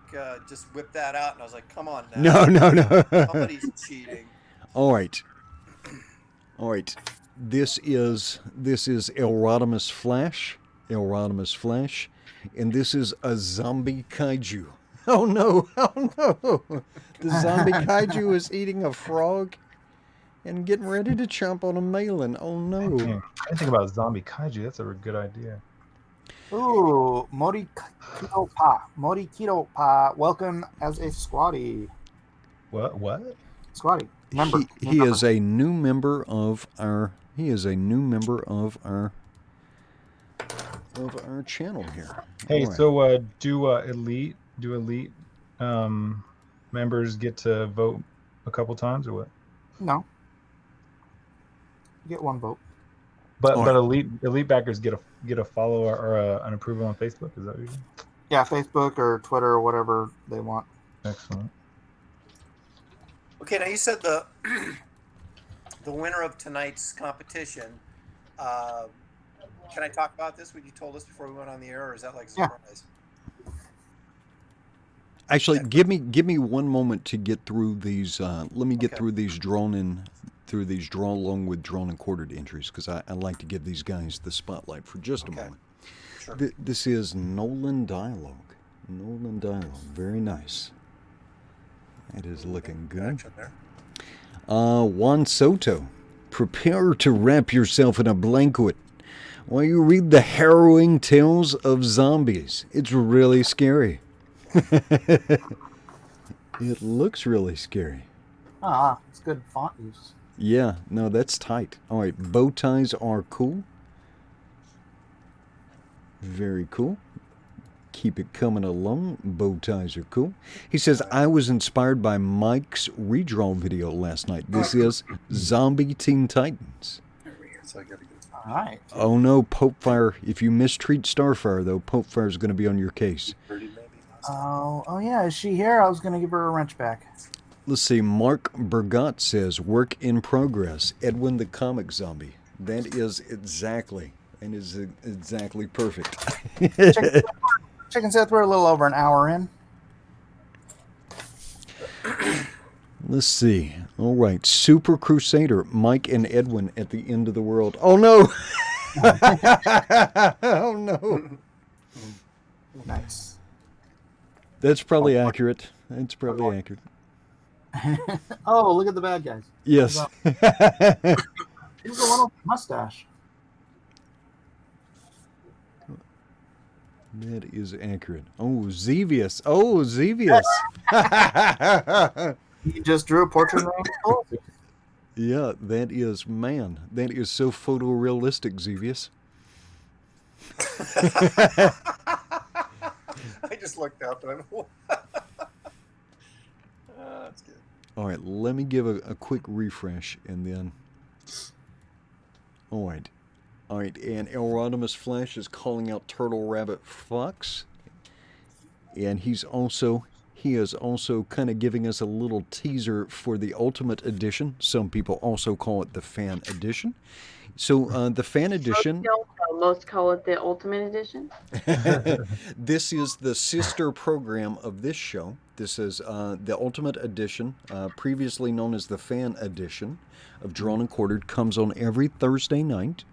just whipped that out, and I was like, "Come on now!" No. Somebody's cheating. All right. This is Elrodimus Flash, and this is a zombie kaiju. Oh no! The zombie kaiju is eating a frog and getting ready to chomp on a melon. Oh no! I didn't think about zombie kaiju. That's a good idea. Ooh, Morikito Pa. Welcome as a squatty. What? Squatty. Member. He is a new member of our. He is a new member of our channel here. Hey, right. So do elite members get to vote a couple times or what? No. You get one vote. But elite backers get a follow or an approval on Facebook. Is that what you're doing? Yeah, Facebook or Twitter or whatever they want. Excellent. Okay, now you said the winner of tonight's competition. Can I talk about this? What you told us before we went on the air, or is that like a surprise? Actually, give me one moment to get through these. Let me get through these draw along with drawn and quartered entries, because I like to give these guys the spotlight for just a moment. Sure. This is Nolan Dialogue. Very nice. That is looking good. Juan Soto, prepare to wrap yourself in a blanket while you read the harrowing tales of zombies. It's really scary. It looks really scary. It's good font use. Yeah, no, that's tight. All right, bow ties are cool. Very cool. Keep it coming along. Bow ties are cool. He says, I was inspired by Mike's redraw video last night. This is Zombie Teen Titans. All right. Oh no, Popefire. If you mistreat Starfire, though, Popefire is going to be on your case. Oh yeah, is she here? I was going to give her a wrench back. Let's see. Mark Bergot says, work in progress. Edwin the Comic Zombie. That is exactly perfect. Chicken Seth, we're a little over an hour in. Let's see. All right. Super Crusader, Mike and Edwin at the end of the world. Oh, no. Oh, no. Nice. That's probably accurate. Oh, look at the bad guys. Yes. Who's the one with the mustache? That is accurate. Oh, Xevious. You just drew a portrait of him? Yeah, that is so photorealistic, Xevious. I just looked out and that's good. All right, let me give a quick refresh and then. All right, and Elrodimus Flash is calling out Turtle Rabbit Fox, and he is also kind of giving us a little teaser for the Ultimate Edition. Some people also call it the Fan Edition. So the Fan Edition. Most call it the Ultimate Edition. This is the sister program of this show. This is the Ultimate Edition, previously known as the Fan Edition of Drawn and Quartered, comes on every Thursday night.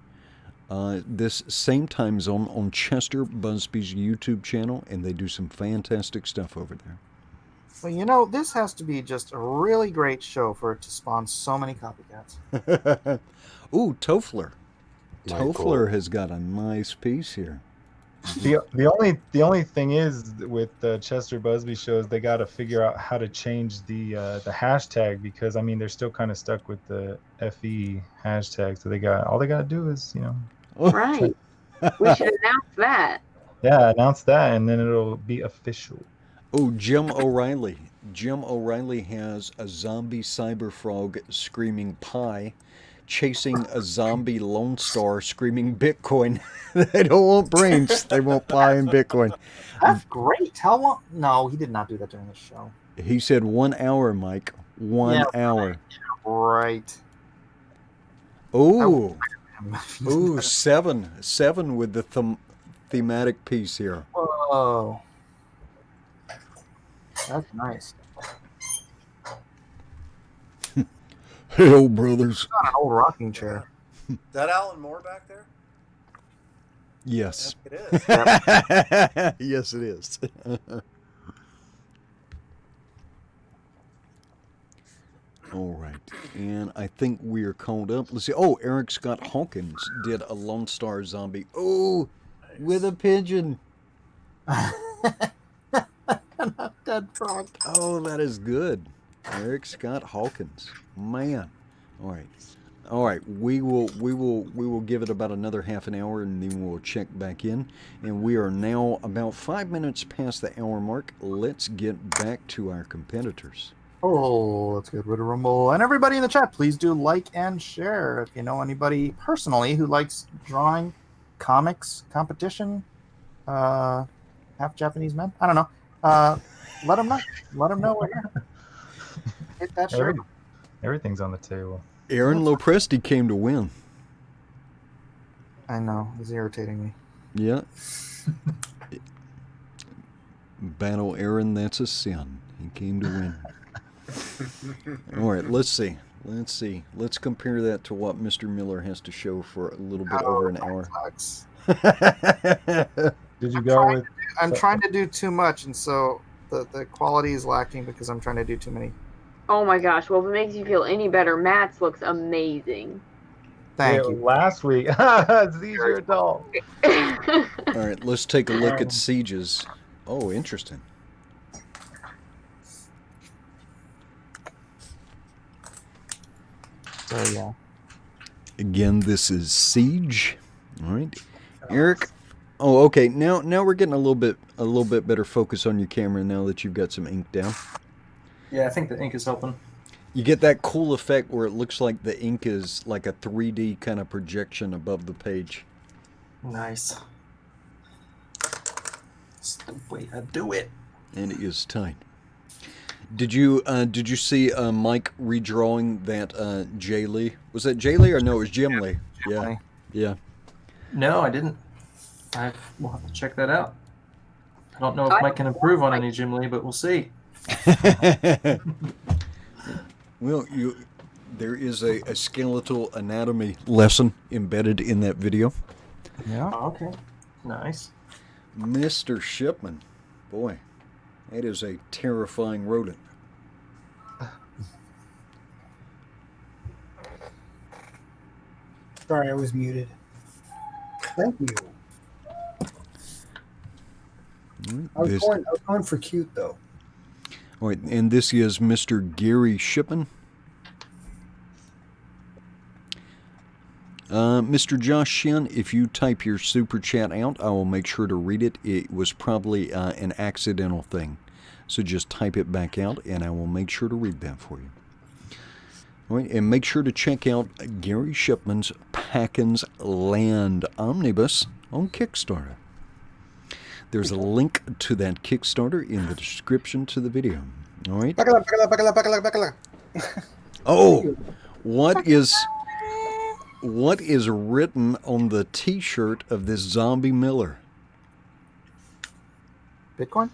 This same time zone on Chester Busby's YouTube channel, and they do some fantastic stuff over there. Well, this has to be just a really great show for it to spawn so many copycats. Ooh, Toffler. Toffler has got a nice piece here. The only thing is with the Chester Busby shows, they got to figure out how to change the hashtag, because they're still kind of stuck with the FE hashtag. So all they got to do is Right. We should announce that. Yeah, announce that, and then it'll be official. Oh, Jim O'Reilly. Jim O'Reilly has a zombie cyber frog screaming pie chasing a zombie Lone Star screaming Bitcoin. They don't want brains. They want pie and Bitcoin. That's great. How long? No, he did not do that during the show. He said 1 hour, Mike. 1 hour. Right. Oh. Ooh, 7. 7 with the thematic piece here. Whoa. That's nice. Hell, brothers. It's not an old rocking chair. That Alan Moore back there? Yes. It is. Yes, it is. All right. And I think we are called up. Let's see. Oh, Eric Scott Hawkins did a Lone Star zombie. Oh, with a pigeon. Dead frog. Oh, that is good. Eric Scott Hawkins. Man. All right. All right, we will give it about another half an hour, and then we'll check back in. And we are now about 5 minutes past the hour mark. Let's get back to our competitors. Oh, let's get rid of Rumble. And everybody in the chat, please do like and share. If you know anybody personally who likes drawing, comics, competition, half Japanese men, I don't know. Let them know. Let them know we're here. Hit that share. Everything's on the table. Aaron Lopresti came to win. I know. It's irritating me. Yeah. Battle Aaron, that's a sin. He came to win. All right, let's see. Let's compare that to what Mr. Miller has to show for a little bit over an hour. Did you go with... I'm trying to do too much, and so the quality is lacking because I'm trying to do too many. Oh my gosh. Well, if it makes you feel any better, Matt's looks amazing. Thank you. Last week. It's easier adult. All right, let's take a look at Ceage's. Oh, interesting. So, yeah. Again, this is Ceage. All right. Eric. Oh, okay. Now we're getting a little bit better focus on your camera now that you've got some ink down. Yeah, I think the ink is helping. You get that cool effect where it looks like the ink is like a 3D kind of projection above the page. Nice. That's the way I do it. And it is tight. Did you see Mike redrawing that Jay Lee? Was that Jay Lee or no? It was Jim Lee. Yeah. Yeah. No, I didn't. We'll have to check that out. I don't know if Mike can improve on any Jim Lee, but we'll see. Well, there is a skeletal anatomy lesson embedded in that video. Yeah. Okay. Nice. Mr. Shipman. Boy, that is a terrifying rodent. Sorry, I was muted. Thank you. I was going for cute, though. All right, and this is Mr. Gary Shipman. Mr. Josh Shin, if you type your super chat out, I will make sure to read it. It was probably an accidental thing. So just type it back out, and I will make sure to read that for you. All right, and make sure to check out Gary Shipman's Packins Land Omnibus on Kickstarter. There's a link to that Kickstarter in the description to the video. All right. Oh, what is written on the T-shirt of this zombie Miller? Bitcoin?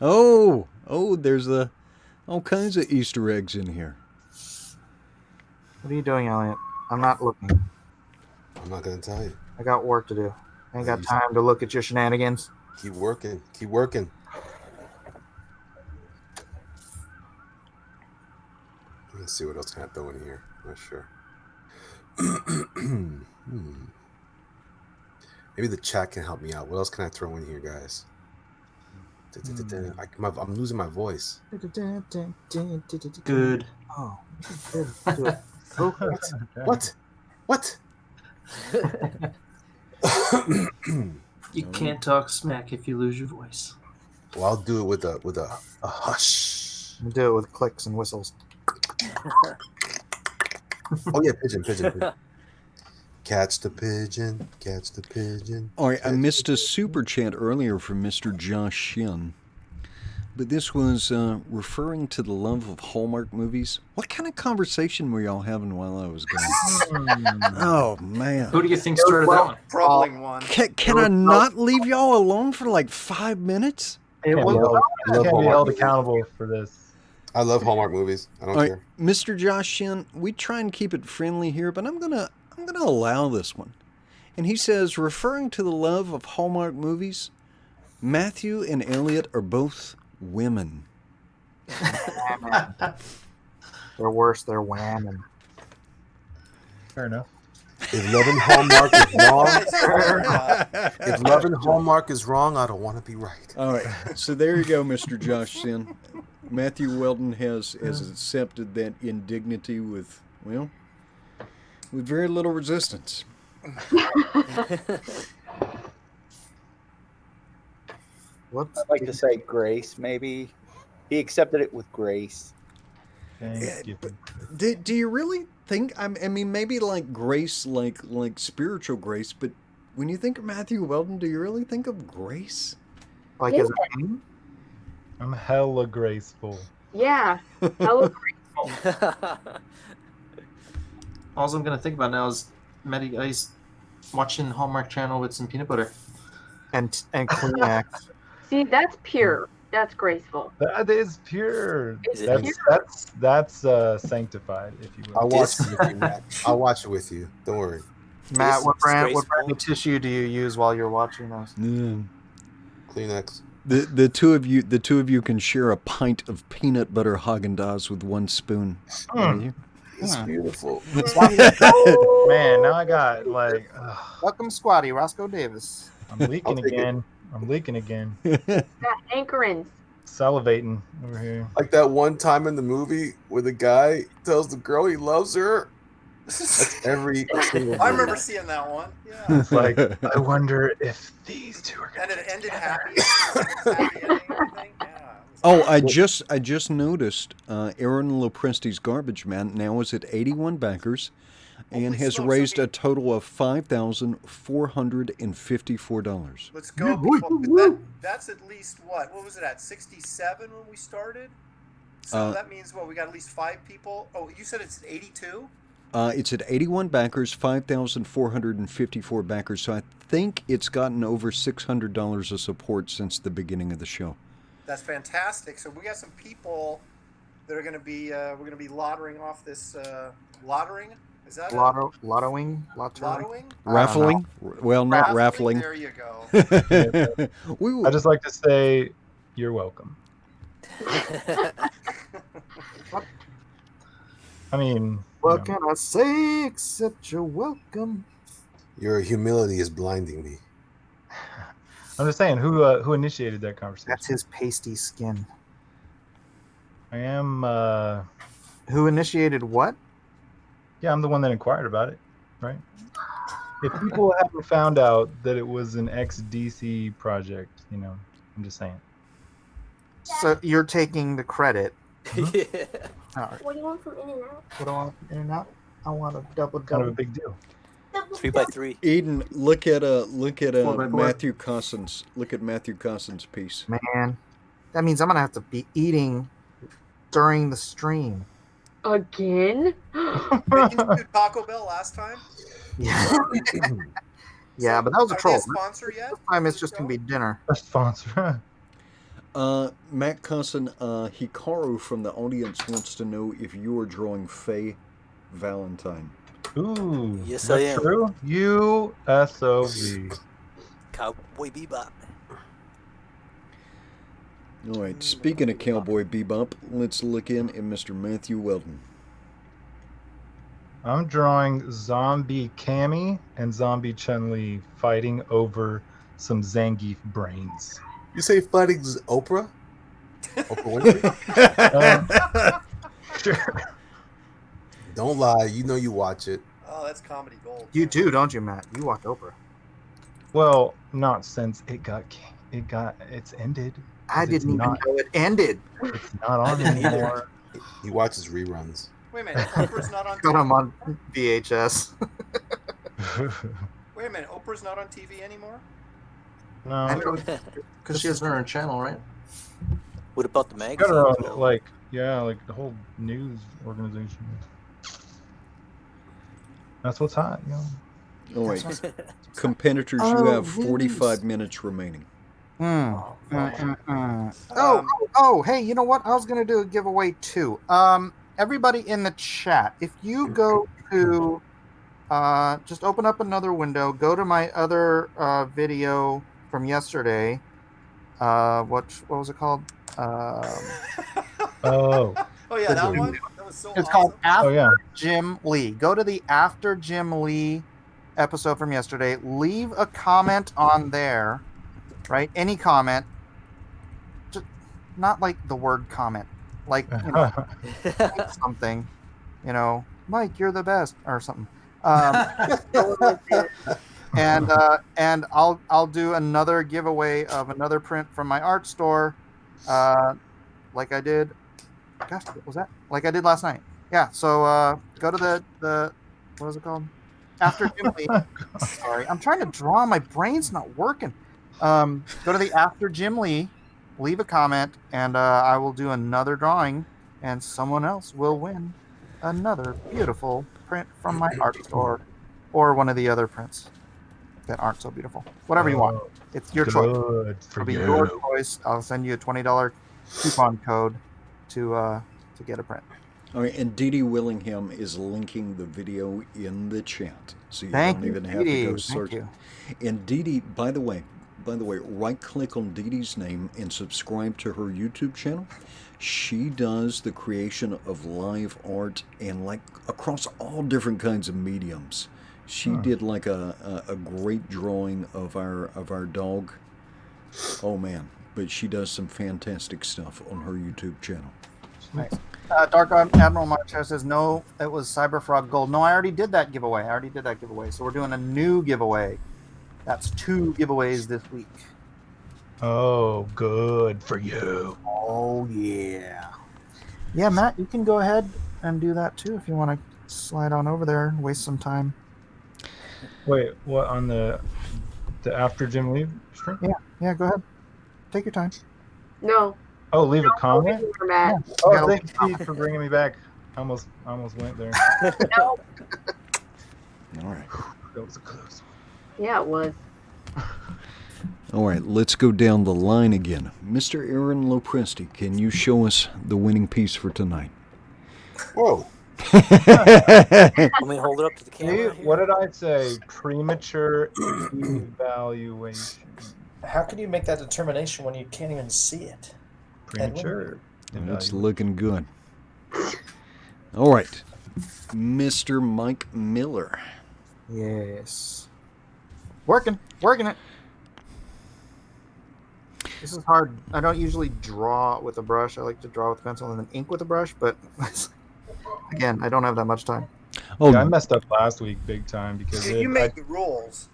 Oh, there's all kinds of Easter eggs in here. What are you doing, Elliot? I'm not looking. I'm not gonna tell you. I got work to do. I ain't got time to look at your shenanigans. Keep working. Keep working. Let's see what else can I throw in here. Not sure. Maybe the chat can help me out. What else can I throw in here, guys? I'm losing my voice. Good. Oh, good. What? You can't talk smack if you lose your voice. Well, I'll do it with a hush. Do it with clicks and whistles. Oh yeah, pigeon. Catch the pigeon, catch the pigeon. All right, I missed a super chat earlier from Mr. Josh Shin. But this was referring to the love of Hallmark movies. What kind of conversation were y'all having while I was gone? Oh, man. Who do you think started that one? Troubling one. Can I not leave y'all alone for like 5 minutes? Can't be held accountable for this. I love Hallmark movies. I don't care. Mr. Josh Shin, we try and keep it friendly here, but I'm gonna allow this one. And he says, referring to the love of Hallmark movies, Matthew and Elliot are both women. They're worse. They're whamming. Fair enough. If loving Hallmark is wrong, I don't want to be right. All right. So there you go, Mr. Josh Sin. Matthew Weldon has accepted that indignity with very little resistance. I'd like to say grace, maybe. He accepted it with grace. Do you really think? I mean, maybe like grace, like spiritual grace, but when you think of Matthew Weldon, do you really think of grace? Like as a name? I'm hella graceful. Yeah, hella graceful. All I'm gonna think about now is Matty Ice watching Hallmark Channel with some peanut butter and Kleenex. See, that's pure. That's graceful. That is pure. That's sanctified, if you will. I'll watch it with you, Matt. I'll watch it with you. Don't worry. Matt, what brand of tissue do you use while you're watching those? Kleenex. The two of you can share a pint of peanut butter Haagen-Dazs with one spoon. It's beautiful. Man, now I got like. Welcome, Squatty Roscoe Davis. I'm leaking again. Got anchorins. Salivating over here. Like that one time in the movie where the guy tells the girl he loves her. That's every single I remember seeing that one. Yeah. It's like, I wonder if these two are and it ended happy. Happy ending and everything. Yeah. Oh, I just noticed Aaron Lopresti's Garbage Man now is at 81 backers and has raised a total of $5,454. Let's go, people. That's at least what was it at 67 when we started? So that means we got at least 5 people. Oh, you said it's at 82? It's at 81 backers, 5,454 backers. So I think it's gotten over $600 of support since the beginning of the show. That's fantastic. So we got some people that are going to be we're going to be lottering off this lottering. Is that lottoing? Raffling? Well, not raffling. There you go. I just like to say, you're welcome. I mean, what can I say except you're welcome? Your humility is blinding me. I'm just saying, who initiated that conversation? That's his pasty skin. I am. Who initiated what? Yeah, I'm the one that inquired about it, right? If people haven't found out that it was an ex-DC project, I'm just saying. So you're taking the credit. Yeah. All right. What do you want from In-N-Out? What do I want from In-N-Out? I want a double. Kind of a big deal. 3x3. Eden, look at 4x4. Matthew Cossins. Look at Matthew Cossins' piece. Man, that means I'm gonna have to be eating during the stream. Again? Did you do Taco Bell last time? Yeah. Yeah, but that was a troll. Are they a sponsor yet? This time it's just gonna be dinner. A sponsor. Matt Cossin, Hikaru from the audience wants to know if you are drawing Faye Valentine. Ooh. Yes, I am. True? USOV. Cowboy Bebop. All right, speaking of Cowboy Bebop, let's look in at Mr. Matthew Weldon. I'm drawing Zombie Cammy and Zombie Chun-Li fighting over some Zangief brains. You say fighting Oprah? Oprah Winfrey? Sure. Don't lie. You know you watch it. Oh, that's comedy gold. You do, don't you, Matt? You watch Oprah. Well, not since it got it's ended. I didn't even know it ended. It's not on anymore. He watches reruns. Wait a minute, Oprah's not on Got TV. him on VHS. Wait a minute, Oprah's not on TV anymore? No. Because she has her own channel, right? What about the Got her magazine? own, like the whole news organization. That's what's hot, you know. All right, competitors, you have 45 minutes remaining. Oh, hey, you know what? I was going to do a giveaway too. Everybody in the chat, if you go to, just open up another window, go to my other video from yesterday. What was it called? Oh yeah, that one? That was so It's awesome. called After Jim Lee. Go to the After Jim Lee episode from yesterday. Leave a comment on there, right? Any comment. Just not like the word comment. Like, you know, something. You know, Mike, you're the best, or something. And I'll do another giveaway of another print from my art store, like I did. Gosh, what was that? Like I did last night. Yeah. So go to the what is it called? After Jim Lee. Sorry, I'm trying to draw. My brain's not working. Go to the After Jim Lee. Leave a comment, and I will do another drawing, and someone else will win another beautiful print from my art store, or one of the other prints that aren't so beautiful. Whatever you want. It's your choice. It'll be your choice. I'll send you a $20 coupon code to get a print. All right, and Dee Dee Willingham is linking the video in the chat, so you Thank don't you, even have to Dee go Dee. search. Thank you. And Dee Dee, by the way, right-click on Dee Dee's name and subscribe to her YouTube channel. She does the creation of live art and like across all different kinds of mediums. She did like a great drawing of our dog. Oh man, but she does some fantastic stuff on her YouTube channel. Nice. Dark Admiral Marcher says, no, it was Cyberfrog Gold. No, I already did that giveaway. So we're doing a new giveaway. That's 2 giveaways this week. Oh, good for you. Oh, yeah. Yeah, Matt, you can go ahead and do that too if you want to slide on over there and waste some time. Wait, what, on the After Jim Lee stream? Yeah, go ahead. Take your time. No. Oh, leave a comment? Matt. Oh, thanks, Steve, for bringing me back. I almost went there. No. All right. That was a close one. Yeah, it was. All right, let's go down the line again. Mr. Aaron Lopresti, can you show us the winning piece for tonight? Whoa. Let me hold it up to the camera. What did I say? Premature evaluation. How can you make that determination when you can't even see it? Premature. It's looking good. All right, Mr. Mike Miller. Yes. Working it. This is hard. I don't usually draw with a brush. I like to draw with a pencil and then ink with a brush, but again, I don't have that much time. Oh, yeah, I messed up last week big time because You made the rules.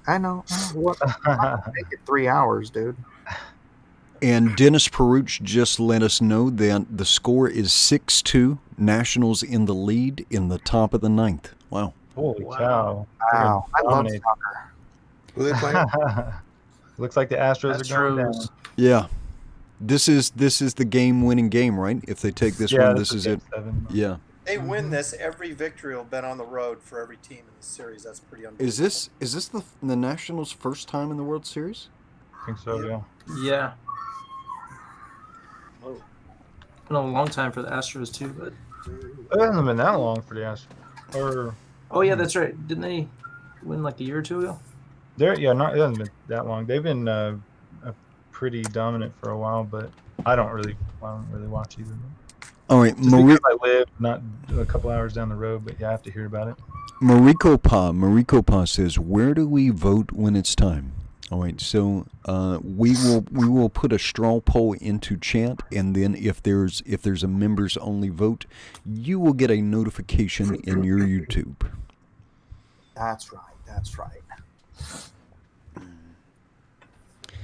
I know. What? Make it 3 hours, dude. And Dennis Peruch just let us know that the score is 6-2. Nationals in the lead in the top of the 9th. Wow. Holy cow. Wow. I love Dominate. soccer. Who they playing? Looks like the Astros are going down. Yeah. This is the game-winning game, right? If they take this one, this is it. 7. Yeah. They win this, every victory will bet on the road for every team in the series. That's pretty unbelievable. Is this the Nationals' first time in the World Series? I think so, yeah. Yeah. It's been a long time for the Astros too, but It hasn't been that long for the Astros. Or oh yeah, that's right. Didn't they win like a year or two ago? it hasn't been that long. They've been pretty dominant for a while, but I don't really watch either. All right, Just because I live not a couple hours down the road, but yeah, I have to hear about it. Mariko Pa says, "Where do we vote when it's time?" All right, so we will put a straw poll into chat, and then if there's a members only vote, you will get a notification in your YouTube. That's right.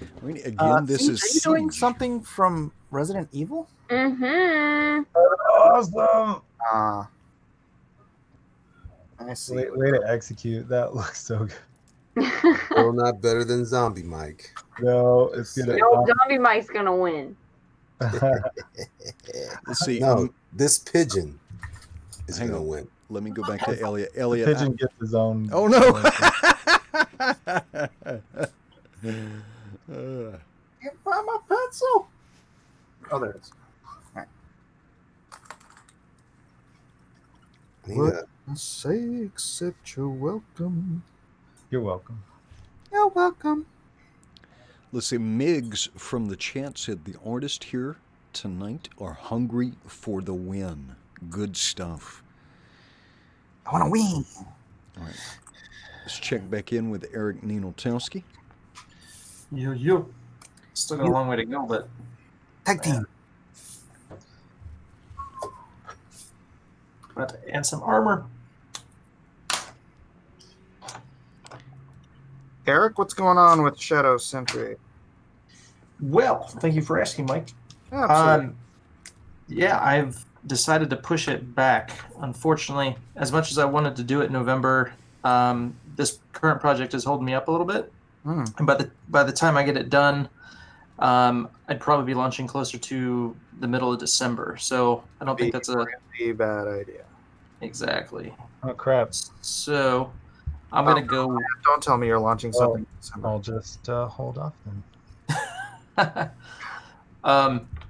I mean, again, this Ceage, is are you doing Ceage. something from Resident Evil? Mm-hmm. Awesome. I see. Way to execute. That looks so good. Still not better than Zombie Mike. No, it's gonna. No, Zombie Mike's gonna win. Let's see. No, this pigeon is Hang gonna on. win. Let me go back to Elliot. The Elliot, pigeon gets his own. oh no! Can't find my pencil. Oh, there it is. All right. I need What a- I say except you're welcome. You're welcome. You're welcome. Let's see. Miggs from the chat said the artists here tonight are hungry for the win. Good stuff. I want to win. All right. Let's check back in with Eric Ninaltowski. Yo. Still got a long way to go, but Tag team. and some armor. Eric, what's going on with Shadow Sentry? Well, thank you for asking, Mike. Absolutely. Yeah, I've decided to push it back. Unfortunately, as much as I wanted to do it in November, this current project is holding me up a little bit. And by the time I get it done, I'd probably be launching closer to the middle of December. So I don't think that's a really bad idea. Exactly. Oh crap! So I'm gonna go. Don't tell me you're launching something in December. I'll just hold off then.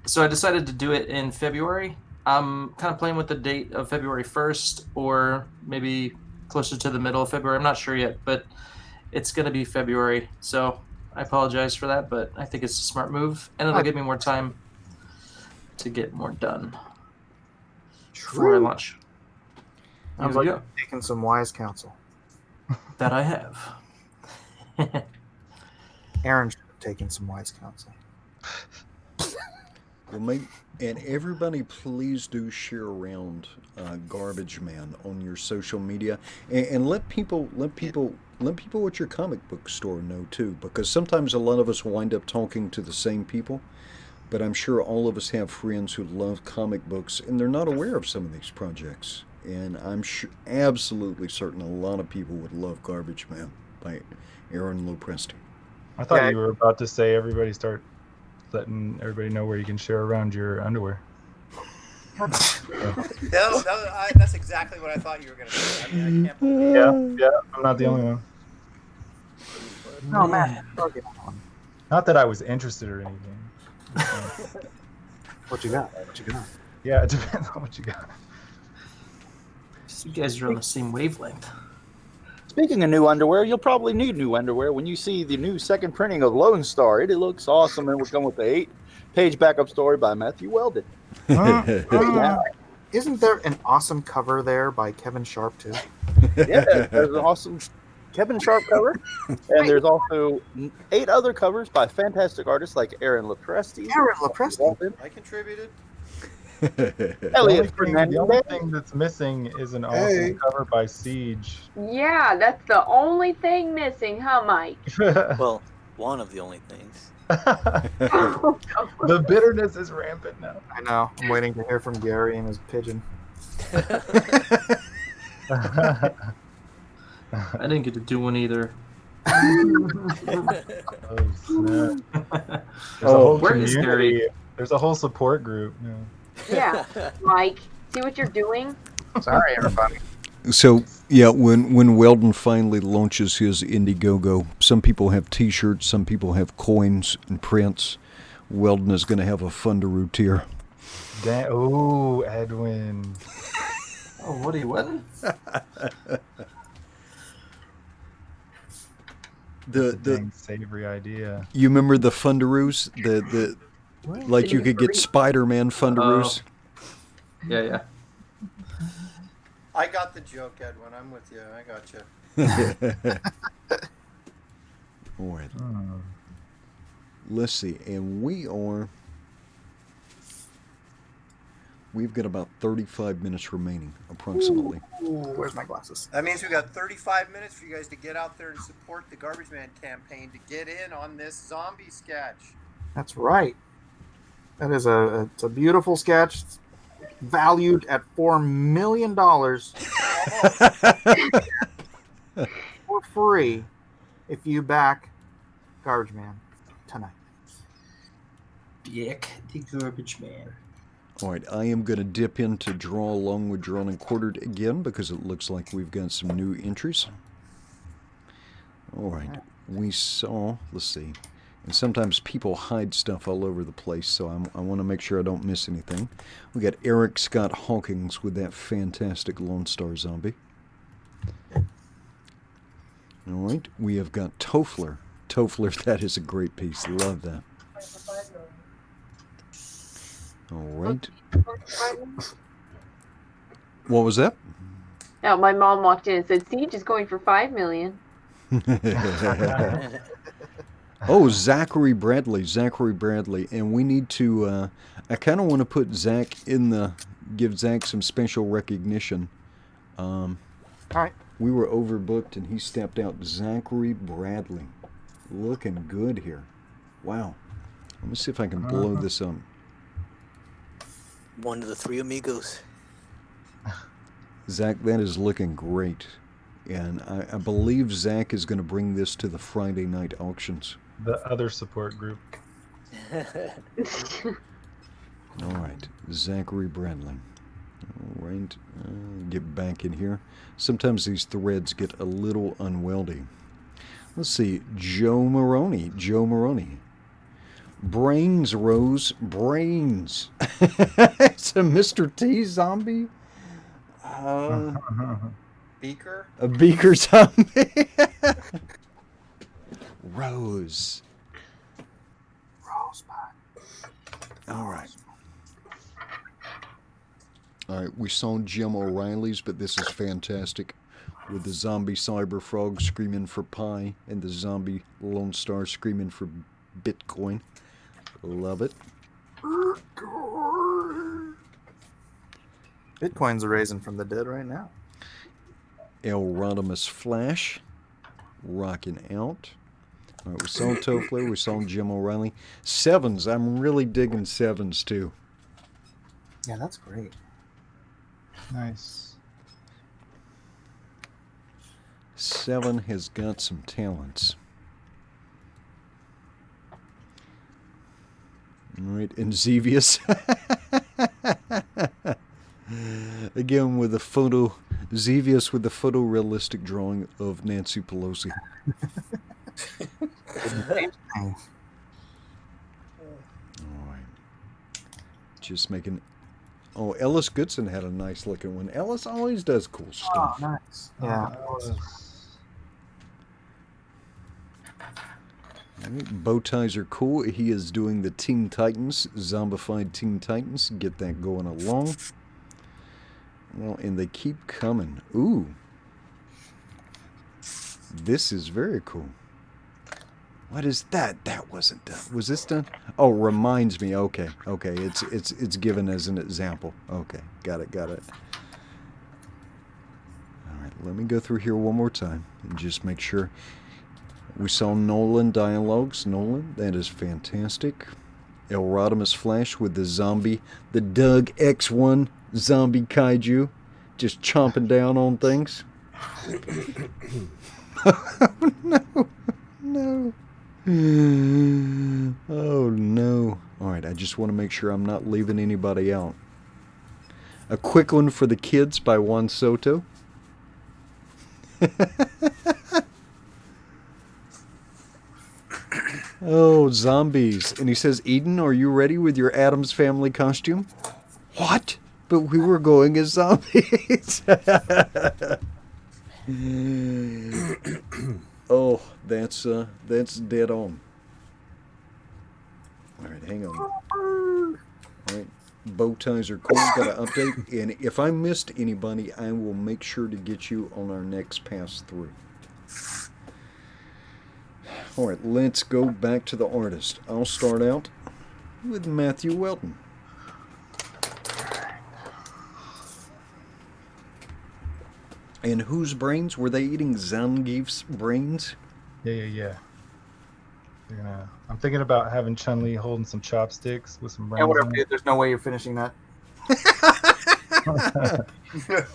So I decided to do it in February. I'm kind of playing with the date of February 1st or maybe closer to the middle of February. I'm not sure yet, but it's going to be February. So I apologize for that, but I think it's a smart move, and it'll give me more time to get more done before I launch. Sounds like you're taking some wise counsel. That I have. Aaron should have taken some wise counsel. Well, and everybody, please do share around Garbage Man on your social media, and let people at your comic book store know too, because sometimes a lot of us wind up talking to the same people, but I'm sure all of us have friends who love comic books and they're not aware of some of these projects, and I'm absolutely certain a lot of people would love Garbage Man by Aaron Lopresti. I thought you were about to say everybody start letting everybody know where you can share around your underwear. That's exactly what I thought you were going to say. I mean, I can't believe Yeah, I'm not the only one. No, man. Not that I was interested or anything. What you got? What you got? Yeah, it depends on what you got. You guys are on the same wavelength. Speaking of new underwear, you'll probably need new underwear when you see the new second printing of Lone Star. It looks awesome, and we're going with the 8-page backup story by Matthew Weldon. Isn't there an awesome cover there by Kevin Sharpe too? Yeah, there's an awesome Kevin Sharpe cover, and there's also 8 other covers by fantastic artists like Aaron Lopresti. I contributed. The only thing that's missing is an awesome cover by Ceage. Yeah, that's the only thing missing, huh, Mike? Well, one of the only things. The bitterness is rampant now. I know. I'm waiting to hear from Gary and his pigeon. I didn't get to do one either. Oh, snap. Where is Gary? There's a whole support group. Yeah, Mike, see what you're doing? Sorry, everybody. So, yeah, when Weldon finally launches his Indiegogo, some people have T-shirts, some people have coins and prints. Weldon is going to have a Fundaroo tier. Oh, Edwin. Oh, what are you wedding? The savory idea. You remember the Fundaroos? The like you could get Spider-Man Fundaroos. Yeah. I got the joke, Edwin. I'm with you. I got you. All right. Let's see, and we We've got about 35 minutes remaining, approximately. Ooh, where's my glasses? That means we got 35 minutes for you guys to get out there and support the Garbage Man campaign to get in on this zombie sketch. That's right. That is it's a beautiful sketch. It's valued at $4 million for free if you back Garbage Man tonight. Back the Garbage Man. All right, I am going to dip into Draw Along with Drawn and Quartered again because it looks like we've got some new entries. All right, we saw, let's see, and sometimes people hide stuff all over the place, so I want to make sure I don't miss anything. We got Eric Scott Hawkins with that fantastic Lone Star zombie. All right, we have got Toffler. Toffler, that is a great piece. Love that. All right. What was that? Yeah, my mom walked in and said, Ceage is going for $5 million. Oh, Zachary Bradley. And we need to, I kind of want to put Zach give Zach some special recognition. All right. We were overbooked and he stepped out. Zachary Bradley. Looking good here. Wow. Let me see if I can blow this up. One of the three amigos. Zach, that is looking great. And I believe Zach is going to bring this to the Friday night auctions. The other support group. All right. Zachary Bradley. All right. Get back in here. Sometimes these threads get a little unwieldy. Let's see. Joe Maroney. Brains, Rose. Brains. It's a Mr. T zombie. Beaker? A beaker zombie. Rose. All right. All right, we saw Jim O'Reilly's, but this is fantastic. With the zombie cyber frog screaming for pie and the zombie Lone Star screaming for Bitcoin. Love it. Bitcoin's a raising from the dead right now. El Rodimus Flash. Rocking out. All right, we saw Toffler. We saw Jim O'Reilly. Sevens. I'm really digging Sevens, too. Yeah, that's great. Nice. Seven has got some talents. All right, and Xevious. Again with a photo, Xevious with the photorealistic drawing of Nancy Pelosi. All right. Just making... Oh, Ellis Goodson had a nice looking one. Ellis always does cool stuff. Oh, nice. Yeah. Right, bow ties are cool. He is doing the Teen Titans, zombified Teen Titans. Get that going along. Well, and they keep coming. Ooh. This is very cool. What is that? That wasn't done. Was this done? Oh, reminds me. Okay. Okay. It's given as an example. Okay. Got it. All right. Let me go through here one more time and just make sure. We saw Nolan Dialogues. Nolan, that is fantastic. El Rodimus Flash with the zombie, the Doug X1 zombie kaiju, just chomping down on things. No. Oh, no. All right, I just want to make sure I'm not leaving anybody out. A quick one for the kids by Juan Soto. Oh, zombies. And he says, Eden, are you ready with your Addams Family costume? What? But we were going as zombies. Oh, that's dead on. All right, hang on. All right, bow ties are cool. Got to update. And if I missed anybody, I will make sure to get you on our next pass through. All right, let's go back to the artist. I'll start out with Matthew Weldon. And whose brains? Were they eating Zangief's brains? Yeah. I'm thinking about having Chun-Li holding some chopsticks with some brains. Yeah, whatever, in dude. it. There's no way you're finishing that.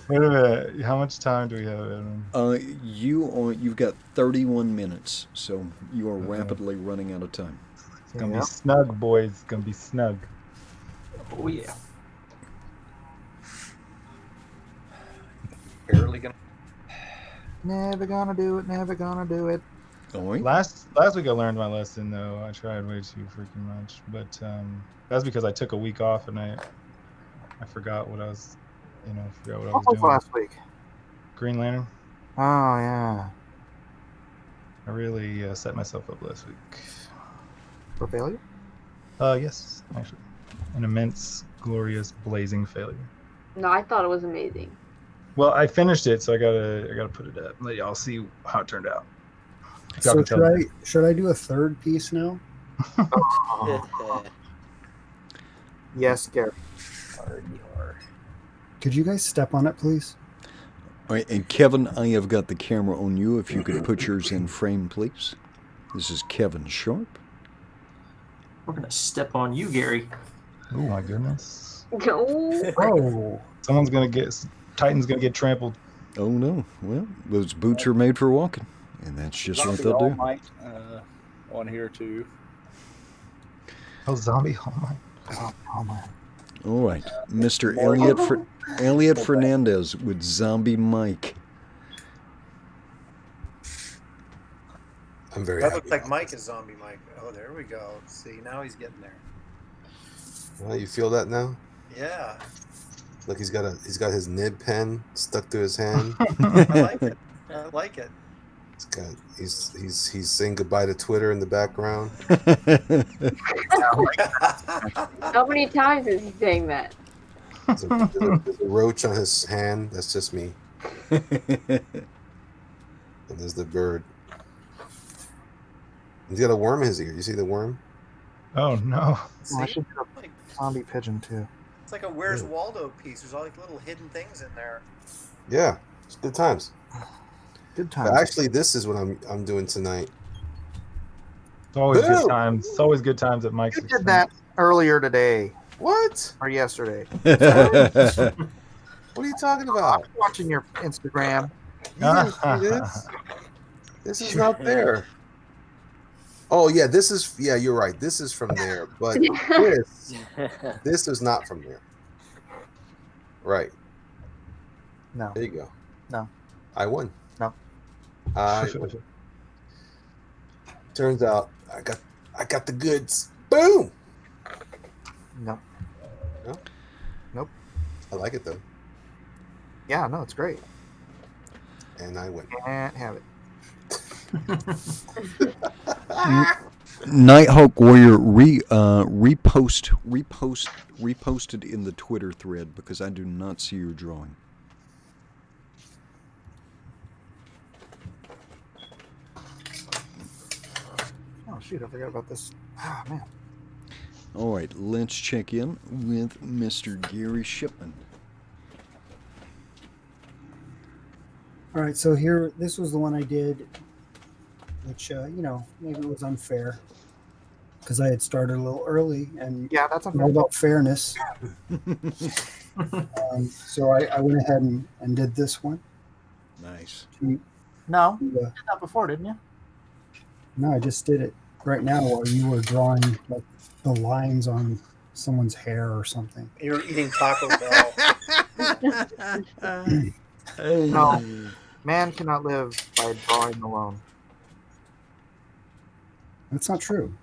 Wait a minute. How much time do we have, Edwin? You've got 31 minutes, so you are rapidly running out of time. It's gonna be snug, boys. It's gonna be snug. Oh yeah. Barely gonna. Never gonna do it. Never gonna do it. Last week I learned my lesson though. I tried way too freaking much, but that's because I took a week off and I forgot what I was, forgot what I was doing. Last week? Green Lantern. Oh yeah. I really set myself up last week. For failure? Yes, actually, an immense, glorious, blazing failure. No, I thought it was amazing. Well, I finished it, so I gotta put it up. Let y'all see how it turned out. So should I do a third piece now? Yes, Gary. Could you guys step on it, please? All right, and Kevin, I have got the camera on you. If you could put yours in frame, please. This is Kevin Sharpe. We're gonna step on you, Gary. Oh my goodness. No. Oh, Titan's gonna get trampled. Oh no! Well, those boots are made for walking, and that's just what they'll do. Might, on here too. Oh, zombie! Oh my! All right, Mr. Elliot Fernandez with Zombie Mike. I'm very That happy. looks like Mike is zombie Mike. Oh, there we go. See, now he's getting there. Well, you feel that now? Yeah. Look, he's got his nib pen stuck to his hand. I like it. I like it. He's saying goodbye to Twitter in the background. How many times is he saying that? There's a roach on his hand. That's just me. And there's the bird. He's got a worm in his ear. You see the worm? Oh no! I should do a zombie pigeon too. It's like a Where's Waldo piece. There's all like little hidden things in there. Yeah, it's good times. Good times. But actually, this is what I'm doing tonight. It's always good times. It's always good times at Mike's. You did that earlier today. What? Or yesterday. What are you talking about? I was watching your Instagram. You didn't see this? This is not there. Oh yeah, you're right. This is from there, but this is not from there. Right. No. There you go. No. I won. No. Turns out I got the goods. Boom. No. No? Nope. I like it though. Yeah, no, it's great. And I win. Can't have it. Nighthawk Warrior reposted in the Twitter thread because I do not see your drawing. Oh shoot, I forgot about this. Ah man. All right, let's check in with Mr. Gary Shipman. All right, so here, this was the one I did, which, maybe it was unfair because I had started a little early, and yeah, that's unfair. All about fairness. So I went ahead and did this one. Nice. No, you did that before, didn't you? No, I just did it right now while you were drawing like the lines on someone's hair or something. You were eating Taco Bell. No, man cannot live by drawing alone. That's not true.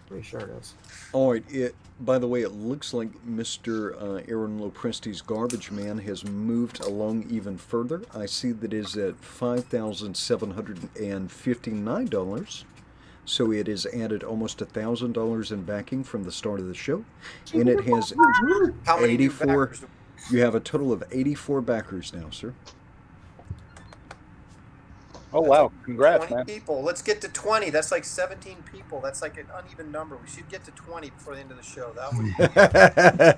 Pretty sure it is. All right. By the way, it looks like Mr. Aaron Lopresti's Garbage Man has moved along even further. I see that it is at $5,759. So it has added almost $1,000 in backing from the start of the show, and it has 84. You have a total of 84 backers now, sir. Oh wow! Congrats, 20 man. people. Let's get to 20. That's like 17 people. That's like an uneven number. We should get to 20 before the end of the show. That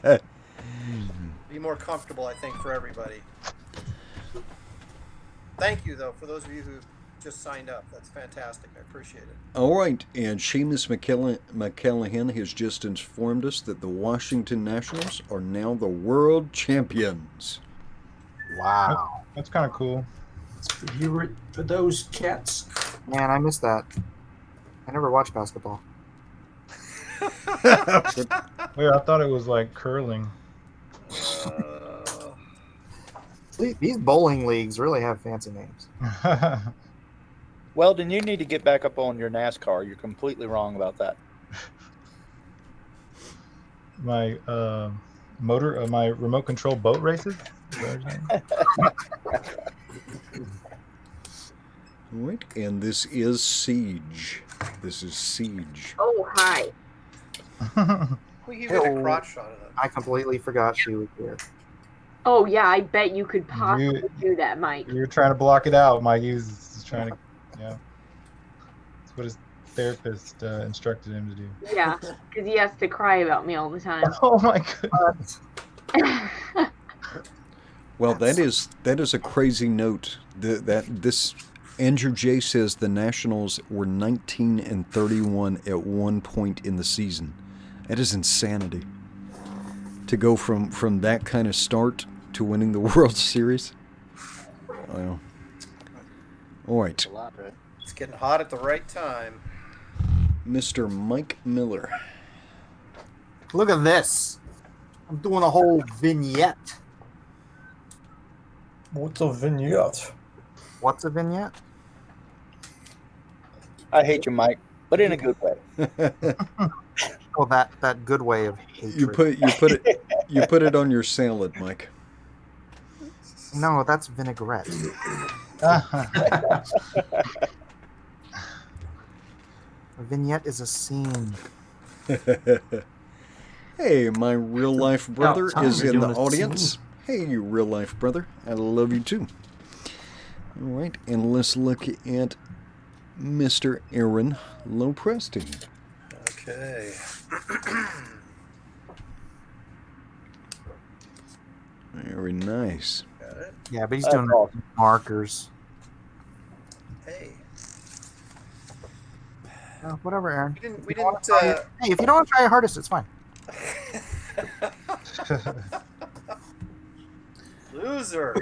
would be more comfortable, I think, for everybody. Thank you, though, for those of you who just signed up. That's fantastic. I appreciate it. All right, and Seamus McCallahan has just informed us that the Washington Nationals are now the world champions. Wow. That's kind of cool. For those cats. Man, I missed that. I never watched basketball. Wait, I thought it was like curling. These bowling leagues really have fancy names. Weldon, you need to get back up on your NASCAR. You're completely wrong about that. My my remote control boat races. Right, and this is Ceage. This is Ceage. Oh, hi. We give it a crotch shot of that. I completely forgot she was here. Oh, yeah, I bet you could possibly do that, Mike. You're trying to block it out, Mike. He's trying to, yeah. That's what his therapist instructed him to do. Yeah, because he has to cry about me all the time. Oh my goodness. Well, that is a crazy note. That this Andrew J says the Nationals were 19-31 at one point in the season. That is insanity. To go from that kind of start to winning the World Series. Well, all right. It's getting hot at the right time. Mr. Mike Miller. Look at this. I'm doing a whole vignette. What's a vignette? What's a vignette? I hate you, Mike, but in a good way. Oh, that good way of hatred. You put it on your salad, Mike. No, that's vinaigrette. A vignette is a scene. Hey, my real life brother Tom, is you're in the doing a audience. Hey, you real life brother. I love you too. All right, and let's look at Mr. Aaron Lopresti. Okay. Very nice. Got it. Yeah, but he's doing markers. Hey. Whatever, Aaron. We didn't Hey, if you don't want to try your hardest, it's fine. Loser.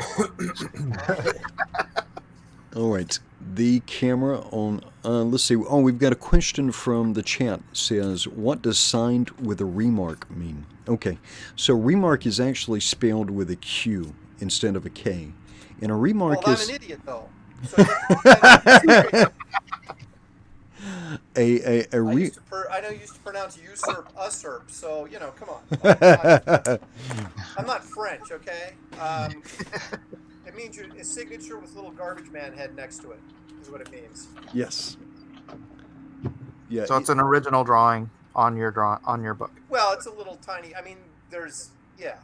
All right, the camera on. Let's see. Oh, we've got a question from the chat. It says, "What does signed with a remark mean?" Okay, so remark is actually spelled with a Q instead of a K, and a remark well, is. I'm an idiot though. So I know you used to pronounce usurp, so you know, come on. I'm not French, okay? It means a signature with little garbage man head next to it, is what it means. Yes. Yeah. So it's an original drawing on your book. Well, it's a little tiny. I mean, there's a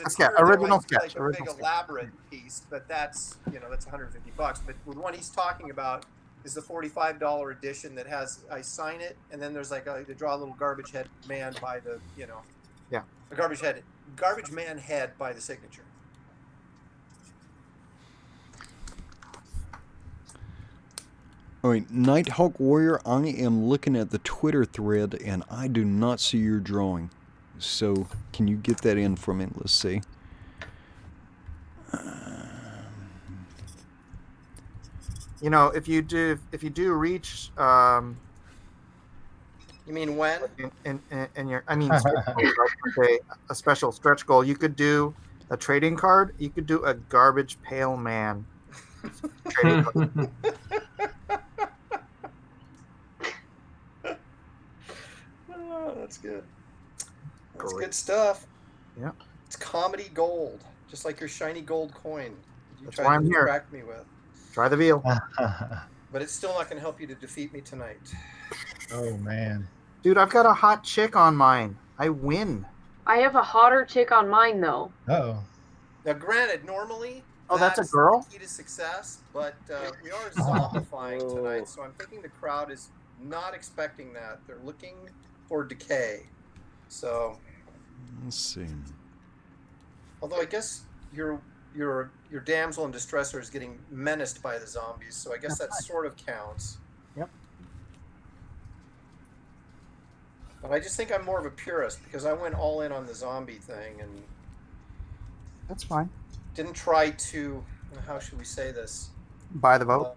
sketch, tier original like, sketch, like a original big sketch. elaborate piece, but that's $150. But the one he's talking about is the $45 edition that has I sign it, and then there's like they draw a little garbage head man by the a garbage man head by the signature. All right, Nighthawk Warrior, I am looking at the Twitter thread, and I do not see your drawing. So, can you get that in for me? Let's see. If you do reach, You mean when? in your, a special stretch goal, you could do a trading card. You could do a garbage pail man trading card. Oh, that's good. That's good stuff. Yeah. It's comedy gold, just like your shiny gold coin. You That's tried why to I'm here. distract me with. Try the veal. But it's still not going to help you to defeat me tonight. Oh man. Dude, I've got a hot chick on mine. I win. I have a hotter chick on mine, though. Oh. Now, granted, normally That's a girl? the key to success, but we are zombifying tonight, so I'm thinking the crowd is not expecting that. They're looking for decay. So, Let's see. although I guess you're your damsel in distress is getting menaced by the zombies, so I guess that sort of counts. Yep. But I just think I'm more of a purist because I went all in on the zombie thing and That's fine. didn't try to, how should we say this? Buy the vote.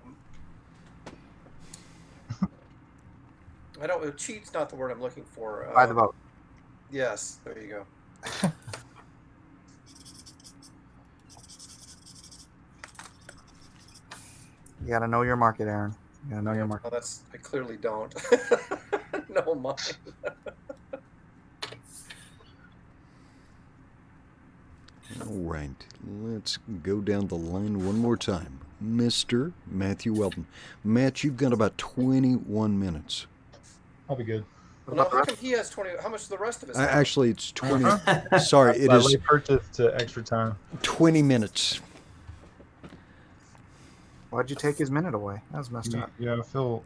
I don't, cheat's not the word I'm looking for. Buy the vote. Yes, there you go. You got to know your market, Aaron. You got to know your market. Well, I clearly don't. No, mine. All right, let's go down the line one more time. Mr. Matthew Weldon. Matt, you've got about 21 minutes. I'll be good. Well, no, how come he has 20? How much does the rest of us have? Actually, it's 20. Sorry, it I is purchased extra time. 20 minutes. Why'd you take his minute away? That was messed up. Yeah, I feel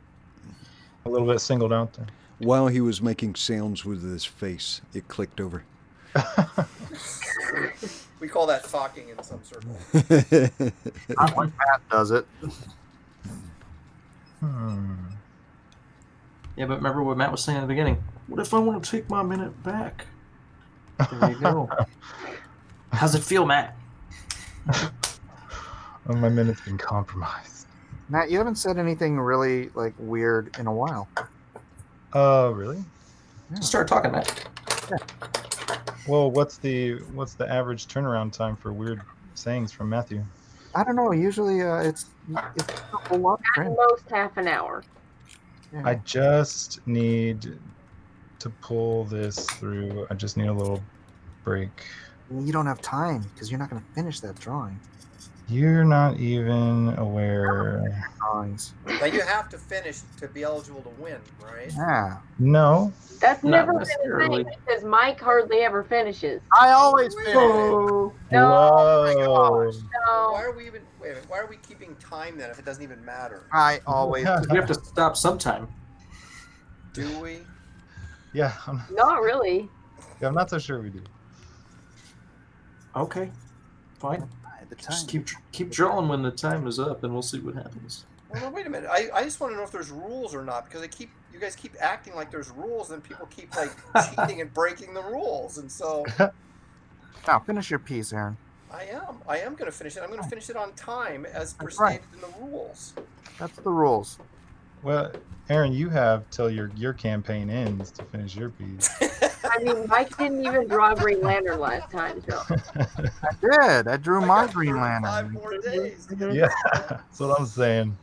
a little bit singled out there. While he was making sounds with his face, it clicked over. We call that talking in some circles. Not when Matt does it. Yeah, but remember what Matt was saying at the beginning. What if I want to take my minute back? There you go. How's it feel, Matt? Oh, my minute's been compromised. Matt, you haven't said anything really like weird in a while. Really? Just start talking, Matt. Yeah. Well, what's the average turnaround time for weird sayings from Matthew? I don't know. Usually, it's a whole lot. At most half an hour. Yeah. I just need to pull this through. I just need a little break. You don't have time because you're not going to finish that drawing. You're not even aware. Drawings. Now you have to finish to be eligible to win, right? Yeah. No. That's Not never been a necessarily. thing because Mike hardly ever finishes. I always finish. No. Whoa. No. Why are we even? Wait a minute. Why are we keeping time then if it doesn't even matter? I always. We have to stop sometime. Do we? Yeah, Not really. I'm not so sure we do. Okay, fine. The time. Just keep drawing when the time is up, and we'll see what happens. Well, no, wait a minute. I just want to know if there's rules or not because you guys keep acting like there's rules, and people keep like cheating and breaking the rules, and so Now finish your piece, Aaron. I am going to finish it. I'm going to finish it on time as per That's right. stated in the rules. That's the rules. Well, Aaron, you have till your campaign ends to finish your piece. I mean, Mike didn't even draw Green Lantern last time, so. I did. I drew my Green 5 Lantern. more days. To get it Yeah, done. that's what I'm saying.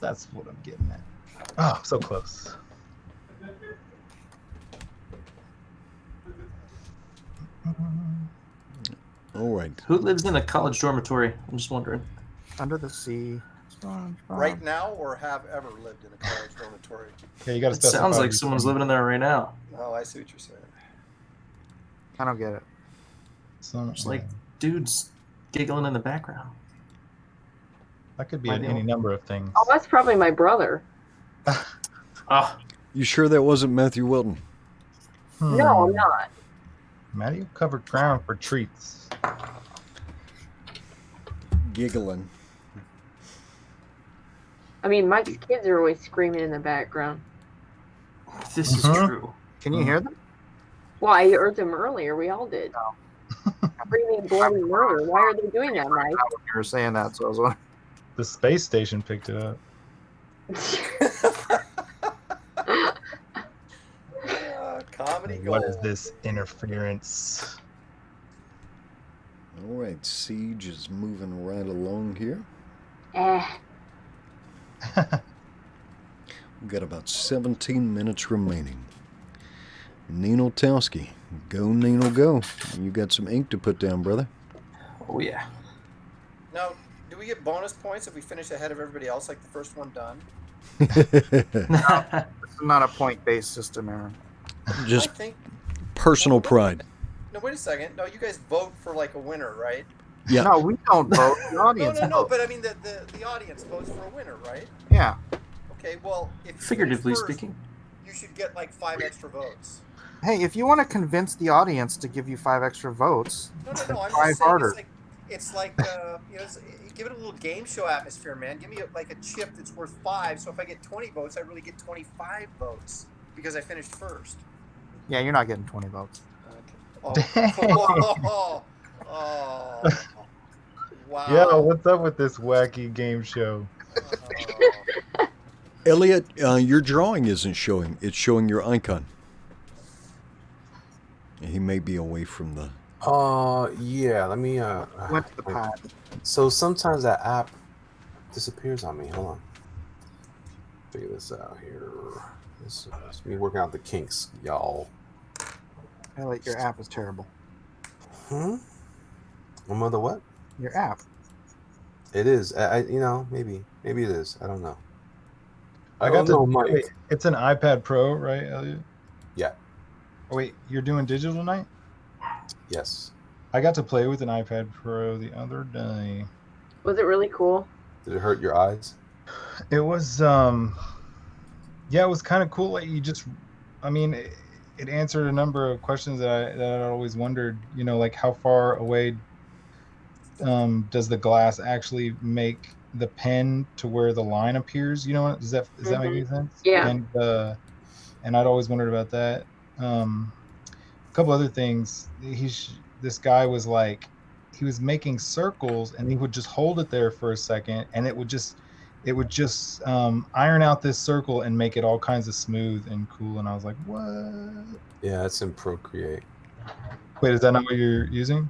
That's what I'm getting at. Oh, so close. All right. Who lives in a college dormitory? I'm just wondering. Under the Sea. Right now, or have ever lived in a college dormitory? Yeah, you got to It specify. sounds like someone's living in there right now. Oh, I see what you're saying. I don't get it. Just like dudes giggling in the background. That could be Might be any all- number of things. Oh, that's probably my brother. Ah, You sure that wasn't Matthew Weldon? No, I'm not. Matthew covered ground for treats. Giggling. I mean, Mike's kids are always screaming in the background. this is Mhm. true. Can you hear them? Well, I heard them earlier. We all did. Screaming bloody murder. Why are they doing that, Mike? You were saying that, so I was wondering. The space station picked it up. Comedy What gold. is this interference? All right, Ceage is moving right along here. We've got about 17 minutes remaining. Ninaltowski. Go, Nino, go. You got some ink to put down, brother. Oh yeah. Now, do we get bonus points if we finish ahead of everybody else, like the first one done? This is not a point-based system, Aaron. Just I think. personal pride. No, wait a second. No, you guys vote for like a winner, right? Yeah. No, we don't vote. The No, audience no, no. votes. But I mean, the audience votes for a winner, right? Yeah. Okay. Well, if you Figuratively finish first, speaking. you should get like 5 extra votes. Hey, if you want to convince the audience to give you 5 extra votes, No. I'm try just saying harder. it's like give it a little game show atmosphere, man. Give me like a chip that's worth 5. So if I get 20 votes, I really get 25 votes because I finished first. Yeah, you're not getting 20 votes. Okay. Oh, wow. Yeah, what's up with this wacky game show? Elliot, your drawing isn't showing. It's showing your icon. He may be away from the... Yeah, let me, Went to the pad. So sometimes that app disappears on me. Hold on. Figure this out here. This is me working out the kinks, y'all. Elliot, your app is terrible. I'm on the what? Your app. It is. Maybe it is. I don't know. I got know, to. Mike. Wait, it's an iPad Pro, right, Elliot? Yeah. Oh, wait, you're doing digital tonight? Yes. I got to play with an iPad Pro the other day. Was it really cool? Did it hurt your eyes? It was, yeah, it was kind of cool. Like it answered a number of questions that I always wondered. Like how far away does the glass actually make the pen to where the line appears? Does that make any sense? Yeah. And I'd always wondered about that. A couple other things. This guy was like, he was making circles, and he would just hold it there for a second, and it would just iron out this circle and make it all kinds of smooth and cool. And I was like, what? Yeah, it's in Procreate. Wait, is that not what you're using?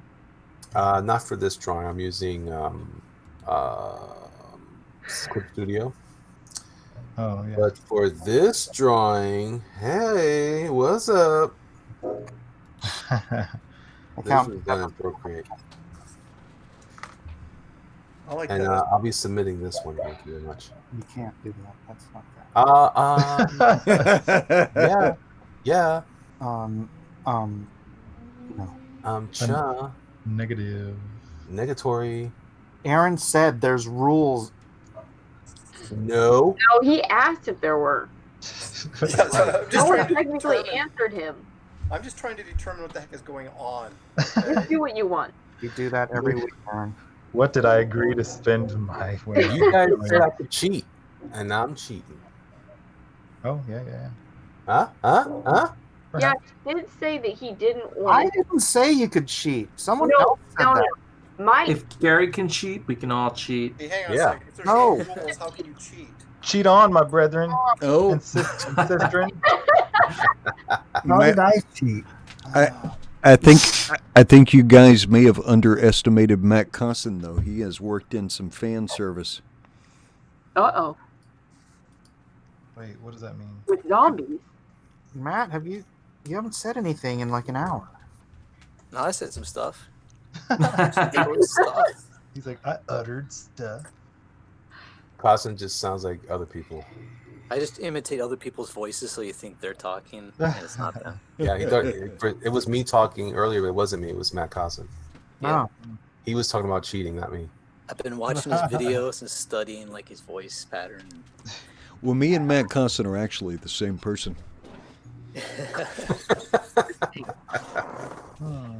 Not for this drawing. I'm using Script Studio. Oh, yeah. But for this drawing, hey, what's up? This is done in Procreate. I like And that. I'll be submitting this one. Thank you very much. You can't do that. That's not fair. Yeah. No. Cha. Negative. Negatory. Aaron said there's rules. No. No, he asked if there were. No one technically answered him. I'm just trying to determine what the heck is going on. Just do what you want. You do that every week, Aaron. What did I agree to spend my way? You guys said I could cheat, and I'm cheating. Oh, yeah. Huh? Yeah, he did say that he didn't I want to. didn't say you could cheat. Someone No, else said that. Mike. If Gary can cheat, we can all cheat. Hey, hang on a Yeah. second. If there's No. no rules, how can you cheat? Cheat on, my brethren. Oh. And sisterin. How did I cheat? I think you guys may have underestimated Matt Cossin, though. He has worked in some fan service. Uh-oh. Wait, what does that mean? With zombies. Matt, you haven't said anything in like an hour. No, I said some stuff. He's like, I uttered stuff. Cossin just sounds like other people. I just imitate other people's voices so you think they're talking, and it's not them. Yeah, he thought it was me talking earlier, but it wasn't me. It was Matt Cossin. Yeah. Oh. He was talking about cheating, not me. I've been watching his videos and studying like his voice pattern. Well, me and Matt Cossin are actually the same person.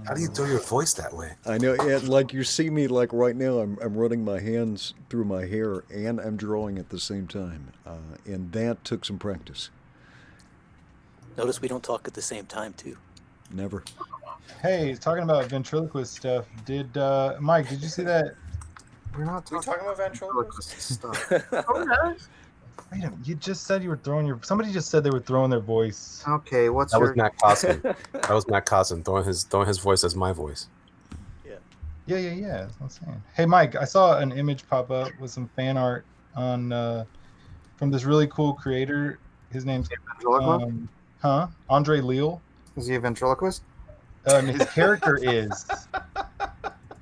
How do you do your voice that way? I know, yeah, like you see me like right now, I'm running my hands through my hair and I'm drawing at the same time. And that took some practice. Notice we don't talk at the same time, too. Never. Hey, talking about ventriloquist stuff, Mike, did you see that? We're not We talking about ventriloquist stuff. Wait a minute, you just said you were somebody just said they were throwing their voice. Okay, what's That your... was Matt Cossin. That was Matt Cossin throwing his voice as my voice. Yeah, that's what I'm saying. Hey, Mike, I saw an image pop up with some fan art on from this really cool creator. His name's Andre Leal. Is he a ventriloquist? His character is.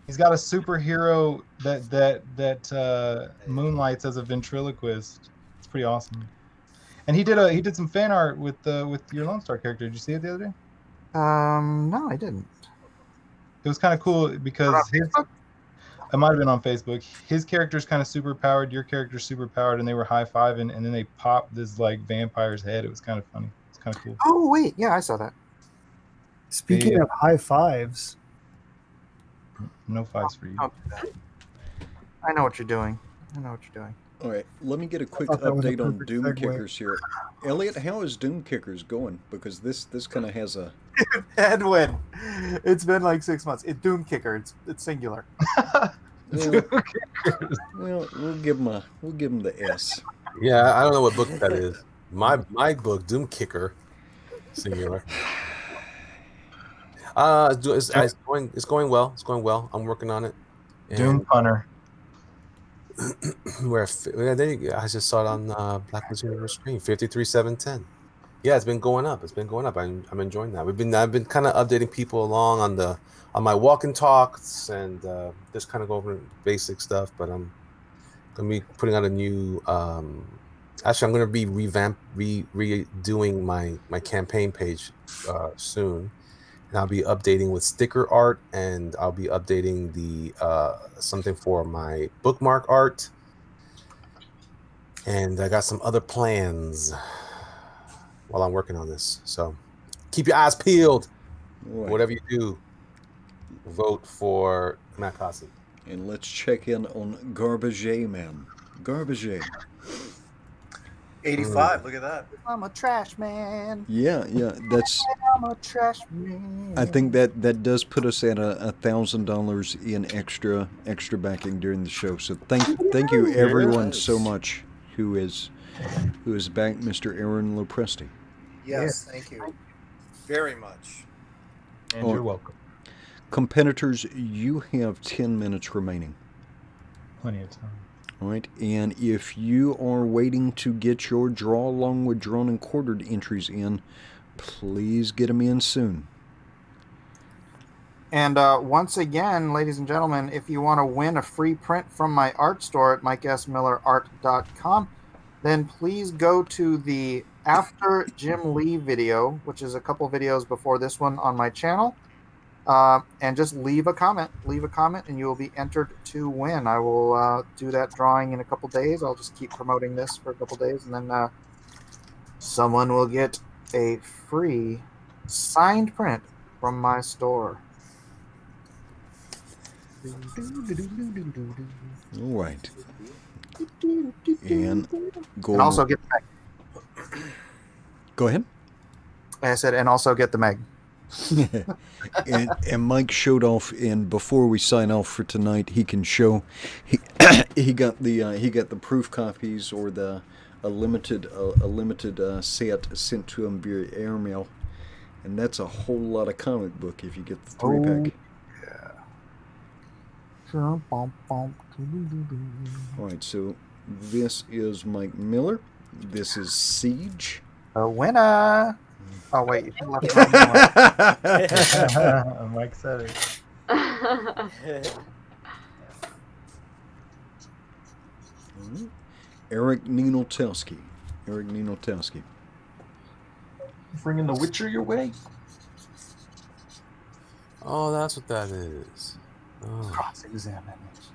He's got a superhero that moonlights as a ventriloquist. It's pretty awesome. And he did some fan art with your Lone Star character. Did you see it the other day? No, I didn't. It was kind of cool because it might have been on Facebook. His character's kind of super powered, your character's super powered, and they were high-fiving, and then they popped this like vampire's head. It was kind of funny. It's kind of cool. Oh wait, yeah, I saw that. Speaking Yeah. of high fives, No fives for you. Don't do that. I know what you're doing. I know what you're doing. All right, let me get a quick thought that was a update on perfect Doom segue. Kickers here. Elliot, how is Doom Kickers going? Because this kind of has a Edwin, it's been like 6 months. It's Doom Kicker. It's singular. well, we'll give him the S. Yeah, I don't know what book that is. My book, Doom Kicker, singular. It's going well. It's going well. I'm working on it. Doom Punter. There you go. I just saw it on Blacklist Universe screen, 53,710. Yeah, it's been going up. I'm enjoying that. I've been kind of updating people along on my walk and talks and just kind of go over basic stuff. But I'm gonna be putting out a new. Actually, I'm gonna be redoing my campaign page soon. And I'll be updating with sticker art, and I'll be updating the something for my bookmark art, and I got some other plans while I'm working on this. So keep your eyes peeled. Right. Whatever you do, vote for Matt Cossin. And let's check in on Garbage Man. Garbage. 85. Look at that. I'm a trash man. Yeah, that's. I'm a trash man. I think that does put us at $1,000 in extra backing during the show. So thank you everyone so much who has backed Mr. Aaron Lopresti. Yes, thank you very much. And you're welcome. Competitors, you have 10 minutes remaining. Plenty of time. All right, and if you are waiting to get your draw along with drawn and quartered entries in, please get them in soon. And once again, ladies and gentlemen, if you want to win a free print from my art store at mikesmillerart.com, then please go to the After Jim Lee video, which is a couple videos before this one on my channel, and just leave a comment. And you will be entered to win. I will do that drawing in a couple days. I'll just keep promoting this for a couple days, and then someone will get a free signed print from my store. All right. And also get the Meg. Go ahead. I said, and also get the Meg. and Mike showed off, and before we sign off for tonight, he can show he got the proof copies or a limited set sent to him via airmail, and that's a whole lot of comic book if you get the 3-pack. Yeah. All right, so this is Mike Miller. This is Ceage. A winner. Oh wait, you should left Mike said it. Eric Ninaltowski. Bringing the Witcher your way. Oh, that's what that is. Oh. Cross-examinations.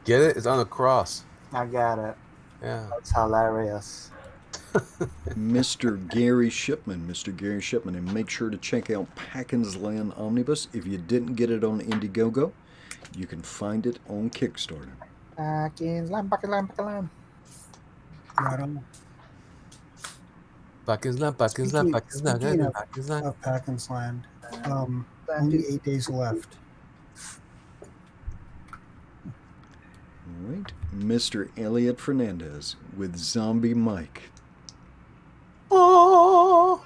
Get it? It's on the cross. I got it. Yeah. That's hilarious. Mr. Gary Shipman, and make sure to check out Packins Land Omnibus. If you didn't get it on Indiegogo, you can find it on Kickstarter. Packins Land. Right on. Packins Land. Speaking of Packins Land, only 8 days left. All right, Mr. Elliot Fernandez with Zombie Mike. Oh,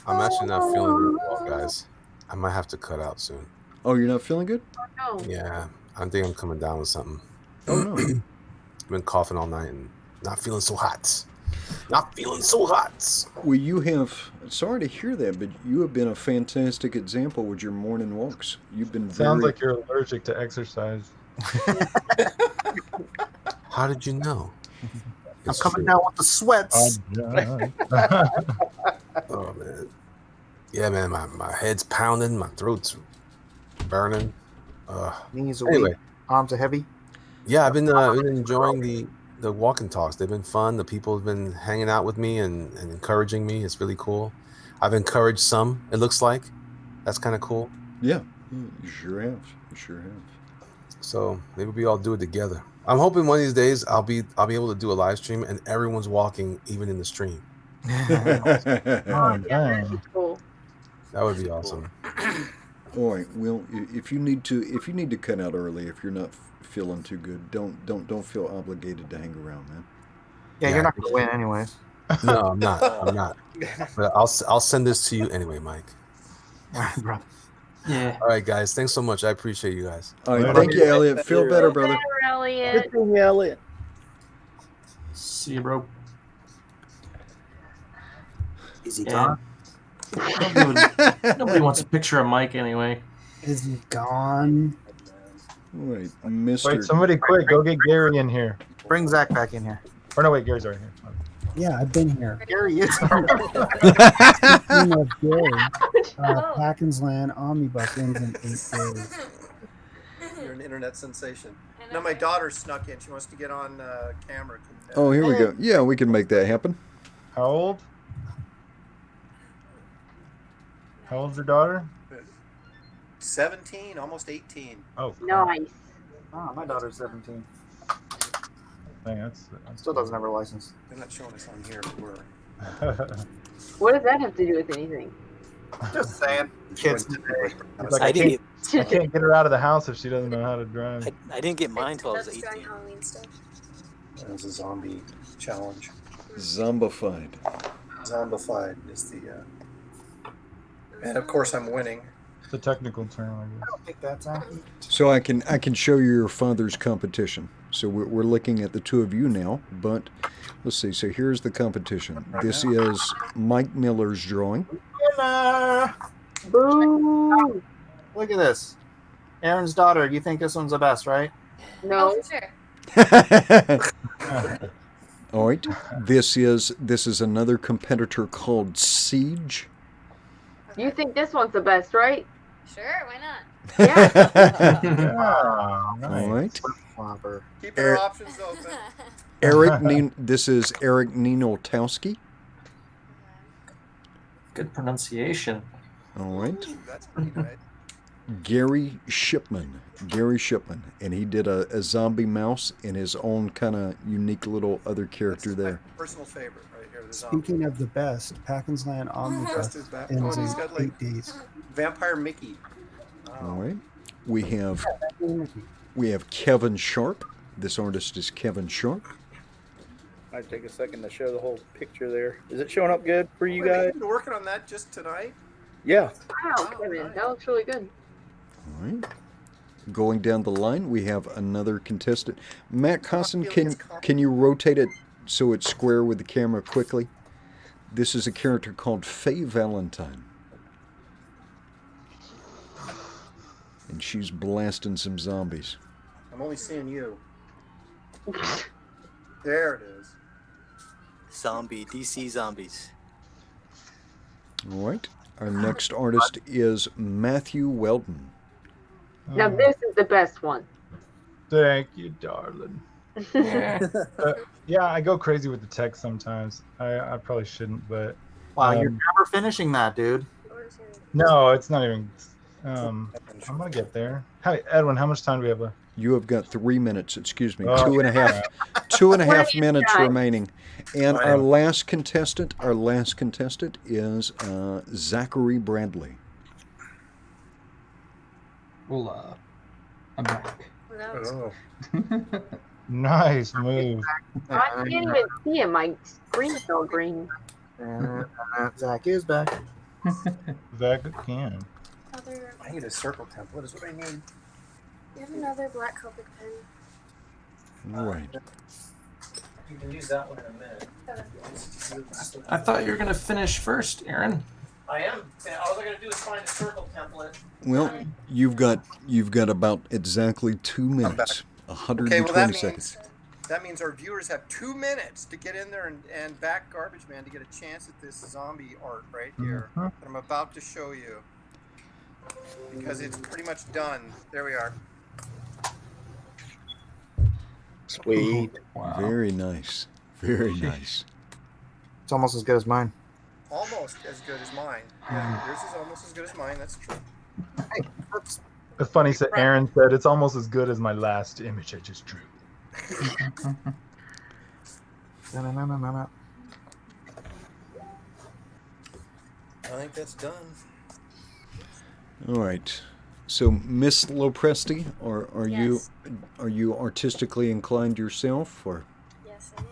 I'm actually not feeling very well, guys. I might have to cut out soon. Oh, you're not feeling good? No. Yeah, I think I'm coming down with something. Oh no. I've been coughing all night and not feeling so hot. Well, you have. Sorry to hear that, but you have been a fantastic example with your morning walks. You've been Sounds like you're allergic to exercise. How did you know? I'm coming down with the sweats. Oh man, yeah, man. My head's pounding, my throat's burning. Knees are Anyway. weak, arms are heavy. Yeah, I've been enjoying the the walk and talks. They've been fun. The people have been hanging out with me and encouraging me. It's really cool. I've encouraged some. It looks like that's kind of cool. Yeah, you sure have. You sure have. So maybe we all do it together. I'm hoping one of these days I'll be able to do a live stream and everyone's walking even in the stream. Oh, dang. Cool. That would be awesome. All right. Well, if you need to cut out early, if you're not feeling too good, don't feel obligated to hang around, man. Yeah, you're not gonna win anyways. No, I'm not. I'm not. But I'll send this to you anyway, Mike. All right, brother. Yeah. All right, guys. Thanks so much. I appreciate you guys. All right. Thank you, Elliot. Feel better, brother. Elliot. Good thing, Elliot. See you, bro. Is he Yeah. gone? Nobody wants a picture of Mike anyway. Is he gone? Wait, Mr. Wait, somebody quick, go get Gary in here. Bring Zach back in here. Or no, wait, Gary's already here. Yeah, I've been here. Gary is. Speaking of Gary, Packens Land Omnibus ends in 8 days. You're an internet sensation. No, my daughter snuck in. She wants to get on camera. Oh, here we go. Yeah, we can make that happen. How old? How old's your daughter? 17, almost 18. Oh, Nice. Ah, my daughter's 17. dang, that's Still doesn't have her license. They're not showing us on here, but we're. What does that have to do with anything? Just saying. Kids today. Like, I didn't I can't get her out of the house if she doesn't know how to drive. I didn't get mine till I was 18. That was a zombie challenge. Zombified. Zombified is the. And of course, I'm winning. It's a technical term, I I guess. don't think that's accurate. So I can show you your father's competition. So we're looking at the two of you now, but let's see. So here's the competition. This is Mike Miller's drawing. Winner! Boo! Look at this. Aaron's daughter. You think this one's the best, right? No. Oh, for sure. All right. This is another competitor called Ceage. You think this one's the best, right? Sure, why not? Yeah. Ah, nice. All right. Flopper. Keeping our options open. This is Eric Ninaltowski. Good pronunciation. All right. Ooh, that's pretty good. Gary Shipman, and he did a zombie mouse in his own kind of unique little other character That's my there. personal favorite right here. The zombie. Speaking of the best, Packens Land Omnibus Buster's back. Oh, ends and in he's got like 8 days. Vampire Mickey. All right. We have Kevin Sharpe. This artist is Kevin Sharpe. Might take a second to show the whole picture there. Is it showing up good for you Wait, guys? You've been working on that just tonight? Yeah. Wow, Kevin, that looks really good. All right. Going down the line, we have another contestant. Matt Cossin, can you rotate it so it's square with the camera quickly? This is a character called Faye Valentine. And she's blasting some zombies. I'm only seeing you. There it is. DC zombies. All right. Our next artist is Matthew Weldon. Now this is the best one. Thank you, darling. Yeah, I go crazy with the text sometimes. I probably shouldn't, but Wow, you're never finishing that, dude. no, it's not even. I'm gonna get there. Hi, Edwin. How much time do we have left? You have got 3 minutes. Excuse me, Oh, 2.5 minutes time. remaining. And our last contestant is Zachary Bradley. Well, I'm back. Oh. Nice move. I can't even see him. My screen's all green. Zach is back. That can. Other, I need a circle template. Is what I need. you have another black Copic pen. All right. You can use that one in a minute. I thought you were gonna finish first, Aaron. I am. All I gotta do is find a circle template. Well, you've got about exactly 2 minutes, 120 seconds. That means our viewers have 2 minutes to get in there and back Garbage Man to get a chance at this zombie art right here that I'm about to show you. Because it's pretty much done. There we are. Sweet. Wow. Very nice. Very nice. It's almost as good as mine. Almost as good as mine. Yeah, yours is almost as good as mine. That's true. Hey, that's It's funny. So Aaron said it's almost as good as my last image I just drew. na-na-na-na-na. I think that's done. All right. So, Miss Lopresti, are Yes. you artistically inclined yourself, or Yes, I am.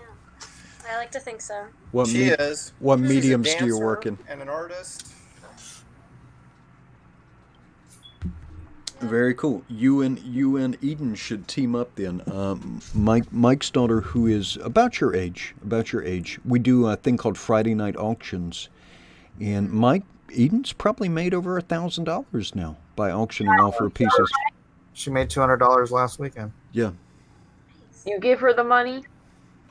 I like to think so. what? She is. What She's a mediums do you dancer work in? And an artist. Very cool. You and Eden should team up then. Mike's daughter, who is about your age. We do a thing called Friday night auctions, and Eden's probably made over $1,000 now by auctioning off her pieces. She made $200 last weekend. Yeah. You give her the money?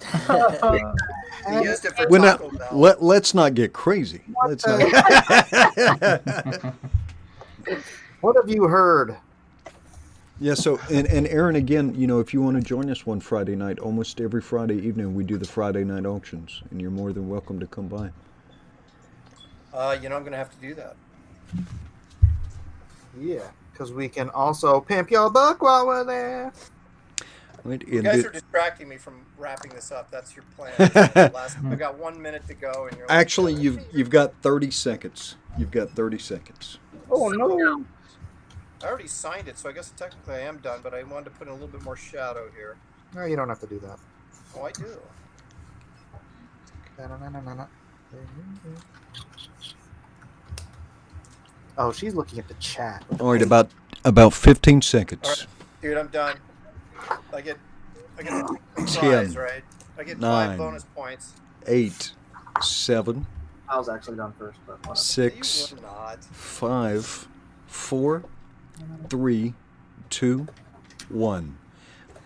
He used it for Well, now, Taco Bell. let's not get crazy. Let's not. What have you heard? Yeah, so, and Aaron, again, if you want to join us one Friday night, almost every Friday evening we do the Friday night auctions, and you're more than welcome to come by. I'm going to have to do that. Yeah, because we can also pimp your book while we're there. Right, You and guys the- are distracting me from wrapping this up. That's your plan. I've got 1 minute to go, and you're like, Actually, you've got 30 seconds. You've got 30 seconds. Oh, no. I already signed it, so I guess technically I am done, but I wanted to put in a little bit more shadow here. No, you don't have to do that. Oh, I do. Na-na-na-na-na. Oh, she's looking at the chat. All right, about 15 seconds. All right, dude, I'm done. I get a 10, prize, right? I get 9, 5 bonus points. 8, 7, I was actually done first, but whatever. 6, You would not. 5, 4, 3, 2, 1.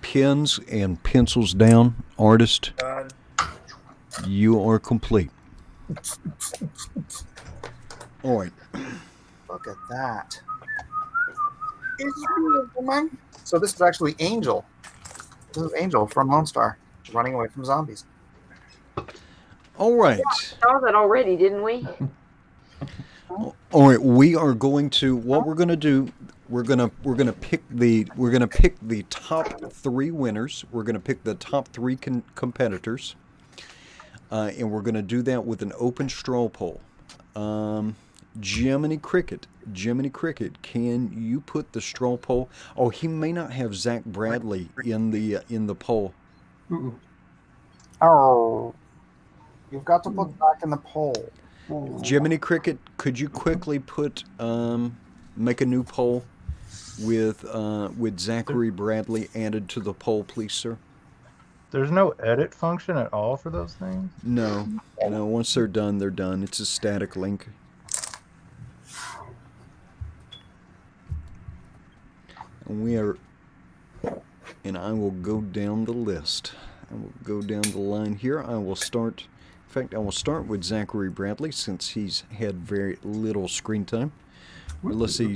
Pens and pencils down. Artist, Done. you are complete. All right. Look at that. It's beautiful, man. So this is actually Angel. This is Angel from Lone Star, running away from zombies. All right. Saw that already, didn't we? All right. We are going to. What we're going to do. We're gonna pick the top 3 winners. We're gonna pick the top 3 competitors, and we're gonna do that with an open straw poll. Jiminy Cricket, can you put the straw poll? Oh, he may not have Zach Bradley in the poll. Oh, you've got to put back in the poll. Jiminy Cricket, could you quickly put make a new poll with Zachary Bradley added to the poll, please, sir? There's no edit function at all for those things? No. Once they're done, they're done. It's a static link. And I will go down the list. I will go down the line here. I will start with Zachary Bradley since he's had very little screen time. Let's see,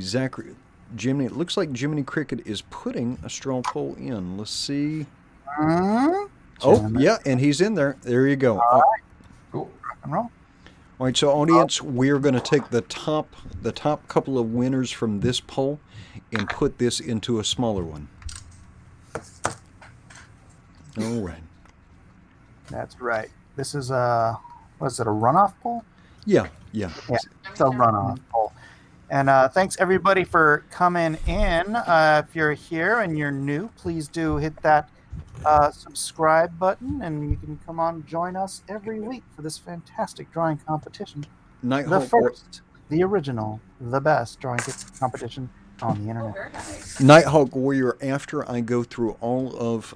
Jiminy. It looks like Jiminy Cricket is putting a straw poll in. Let's see. Oh, yeah, and he's in there. There you go. All right. Cool. Rock and roll. All right, so audience, we're going to take the top couple of winners from this poll and put this into a smaller one. All right. That's right. This is a runoff poll? Yeah. It's a runoff poll. And thanks everybody for coming in. If you're here and you're new, please do hit that subscribe button, and you can come on and join us every week for this fantastic drawing competition. The first, the original, the best drawing competition on the internet. Nighthawk Warrior. After I go through all of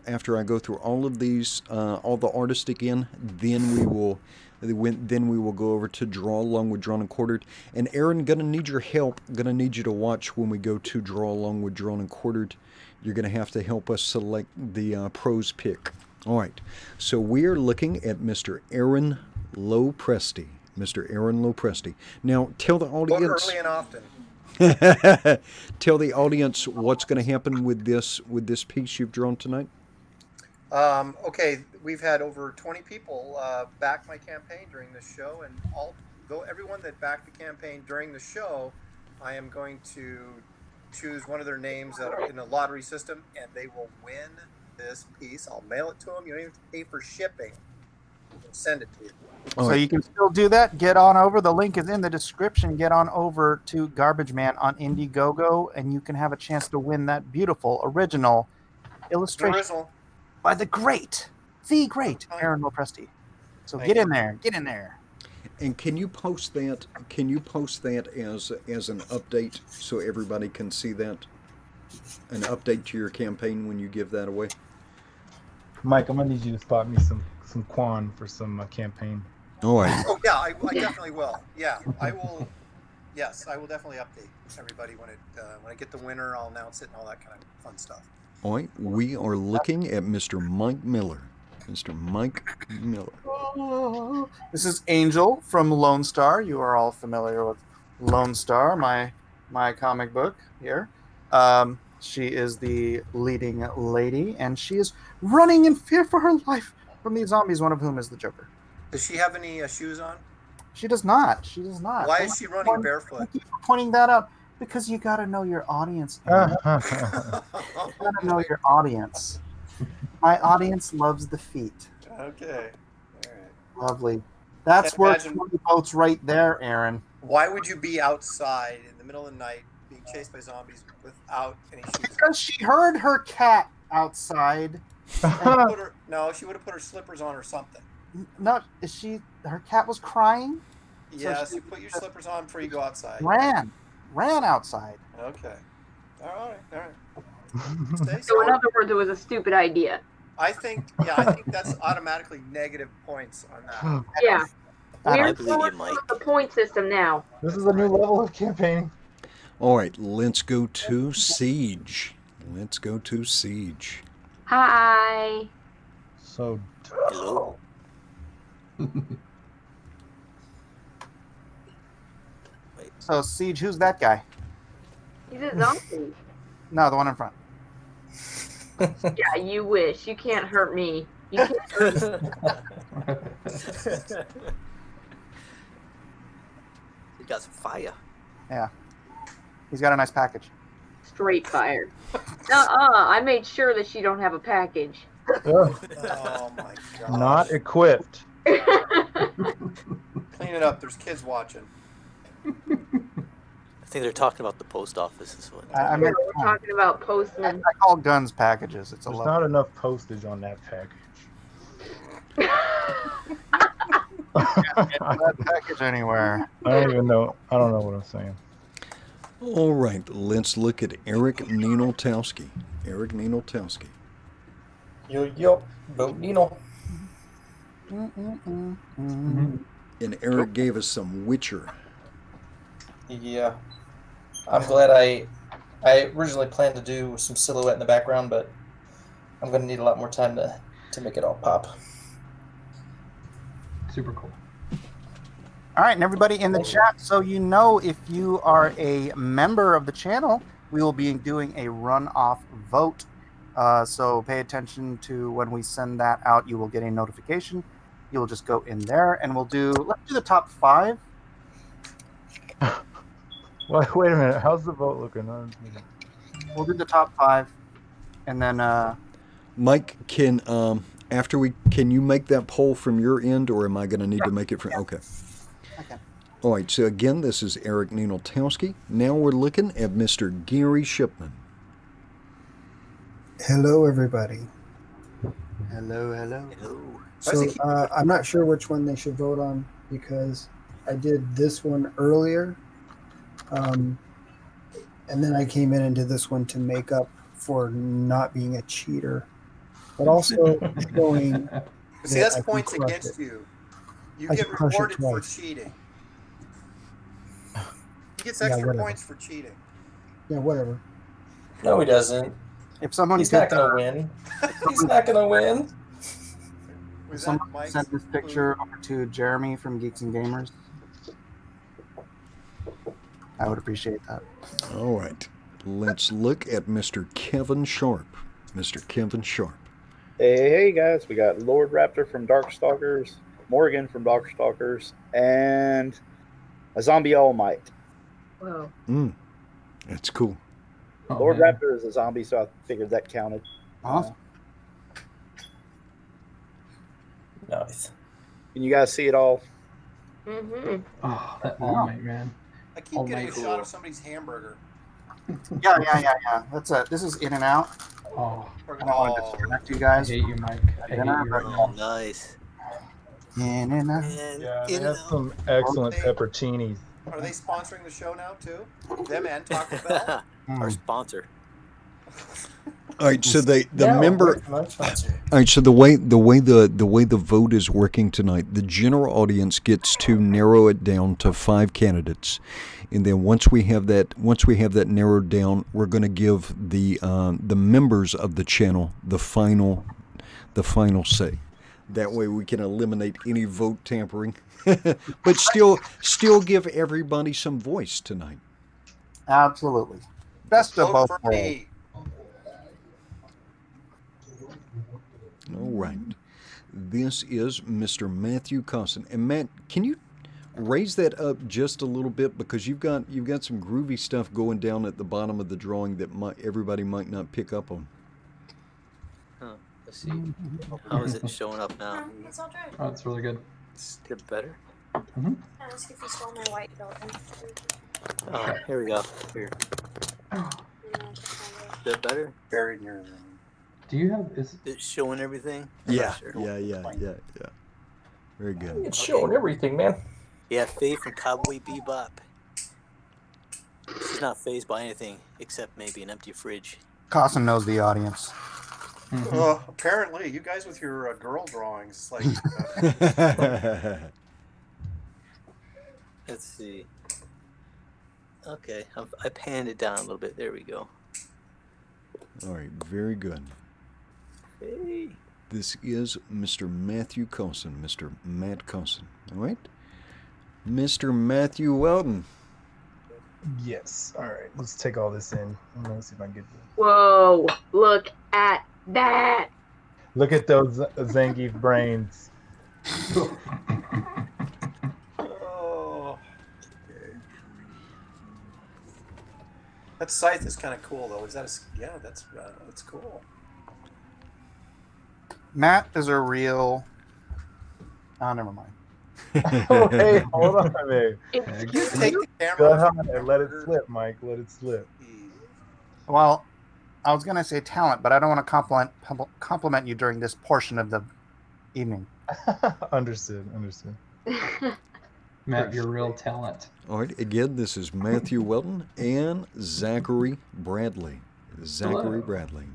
these, all the artists again, then we will go over to draw along with Drawn and Quartered. And Aaron, gonna need your help. Gonna need you to watch when we go to draw along with Drawn and Quartered. You're gonna have to help us select the pros pick. All right. So we are looking at Mr. Aaron Lopresti. Mr. Aaron Lopresti. Now tell the audience. Early and often. Tell the audience what's going to happen with this piece you've drawn tonight. Okay, we've had over 20 people back my campaign during this show, and everyone that backed the campaign during the show, I am going to choose one of their names that are in a lottery system, and they will win this piece. I'll mail it to them. You don't even have to pay for shipping. I'll send it to you. So you can still do that. Get on over. The link is in the description. Get on over to Garbage Man on Indiegogo, and you can have a chance to win that beautiful original illustration by the great Aaron Lopresti. So get in there. Get in there. And can you post that? Can you post that as an update so everybody can see that? An update to your campaign when you give that away. Mike, I'm gonna need you to spot me some Quan for some campaign. All right. Oh yeah, I definitely will. Yeah, I will. Yes, I will definitely update everybody when I get the winner. I'll announce it and all that kind of fun stuff. All right. We are looking at Mr. Mike Miller. Mr. Mike Miller. This is Angel from Lone Star. You are all familiar with Lone Star, my comic book here. She is the leading lady, and she is running in fear for her life from these zombies, one of whom is the Joker. Does she have any shoes on? She does not. She does not. Why is she running barefoot? Thank you for pointing that out, because you got to know your audience. You got to know your audience. My audience loves the feet. Okay. All right. Lovely. That's worth 20 votes right there, Aaron. Why would you be outside in the middle of the night being chased by zombies without any shoes? Because she heard her cat outside. She would have put her slippers on or something. No, her cat was crying? Yes, you put your slippers on before you go outside. Ran outside. Okay. All right. So in other words, it was a stupid idea. I think that's automatically negative points on that. Yeah. I We're believe you, going Mike. with the point system now. This is a new level of campaigning. All right, let's go to Ceage. Let's go to Ceage. Hi. So. Hello. So, Ceage, who's that guy? He's a zombie. No, the one in front. Yeah, you wish. You can't hurt me. You can't hurt me. You got some fire. Yeah. He's got a nice package. Straight fire. I made sure that she don't have a package. Oh my god. Not equipped. Clean it up. There's kids watching. I think they're talking about the post office. Is what. We're talking about postmen. I call guns packages. It's a There's level. not enough postage on that package. Get that package anywhere. I don't know what I'm saying. All right, let's look at Eric Ninaltowski. Eric Ninaltowski. Yo, vote Nino. And Eric gave us some Witcher. Yeah. I'm glad I originally planned to do some silhouette in the background, but I'm going to need a lot more time to make it all pop. Super cool. All right, and everybody in the chat, so you know if you are a member of the channel, we will be doing a runoff vote. So pay attention to when we send that out. You will get a notification. You will just go in there, and let's do the top 5. Wait a minute. How's the vote looking? We'll do the top 5, and then Mike, can you make that poll from your end, or am I going to need to make it from? Okay. All right. So again, this is Eric Ninaltowski. Now we're looking at Mr. Gary Shipman. Hello, everybody. Hello. So I'm not sure which one they should vote on because I did this one earlier. And then I came in and did this one to make up for not being a cheater, but also showing. See, that's points against you. You get rewarded for cheating. He gets extra points for cheating. Yeah, whatever. No, he doesn't. If someone He's not going to win. He's not going to win. If someone sent this picture over to Jeremy from Geeks and Gamers, I would appreciate that. All right. Let's look at Mr. Kevin Sharpe. Mr. Kevin Sharpe. Hey guys, we got Lord Raptor from Darkstalkers, Morgan from Darkstalkers, and a zombie All Might. Whoa. That's cool. Lord Raptor is a zombie, so I figured that counted. Awesome. Nice. Can you guys see it all? Mm-hmm. Oh, that All Might, man. I keep getting a shot of somebody's hamburger. Yeah. This is In and Out. Oh. I don't want to disconnect you guys. I hate you, Mike. I hate you right now. Nice. In and Out. Yeah, they have some excellent pepperoncinis. Are they sponsoring the show now too? Them and Taco Bell. Our sponsor. All right, so the No, member. we're not sponsored. All right, so the way the vote is working tonight, the general audience gets to narrow it down to 5 candidates, and then once we have that narrowed down, we're going to give the members of the channel the final say. That way we can eliminate any vote tampering, but still give everybody some voice tonight. Absolutely. Best of both worlds. All right. This is Mr. Matthew Cossin. And Matt, can you raise that up just a little bit, because you've got some groovy stuff going down at the bottom of the drawing that everybody might not pick up on. Let's see. How is it showing up now? It's all dry. Oh, it's really good. Is it better? Ask if you stole my white building. Oh, here we go. Here. Is that better? Buried near them. Do you have It's showing everything? Yeah. Sure. Yeah. Very good. It's showing everything, man. Yeah, Faye from Cowboy Bebop. She's not fazed by anything except maybe an empty fridge. Cossin knows the audience. Apparently, you guys with your girl drawings, like. Let's see. Okay, I panned it down a little bit. There we go. All right, very good. Hey. This is Mr. Matthew Cossin, Mr. Matt Cossin. All right? Mr. Matthew Weldon. Yes. All right. Let's take all this in. Let's see if I can get this. Whoa! Look at that. Look at those Zangief brains. Oh. That scythe is kind of cool, though. Is that yeah? That's cool. Matt is a real. Oh, never mind. Oh, hey, hold on there. Take the camera. Go ahead and let it slip, Mike. Let it slip. Well, I was going to say talent, but I don't want to compliment you during this portion of the evening. Understood. Matt, your real talent. All right, again, this is Matthew Weldon and Zachary Bradley. Zachary Bradley.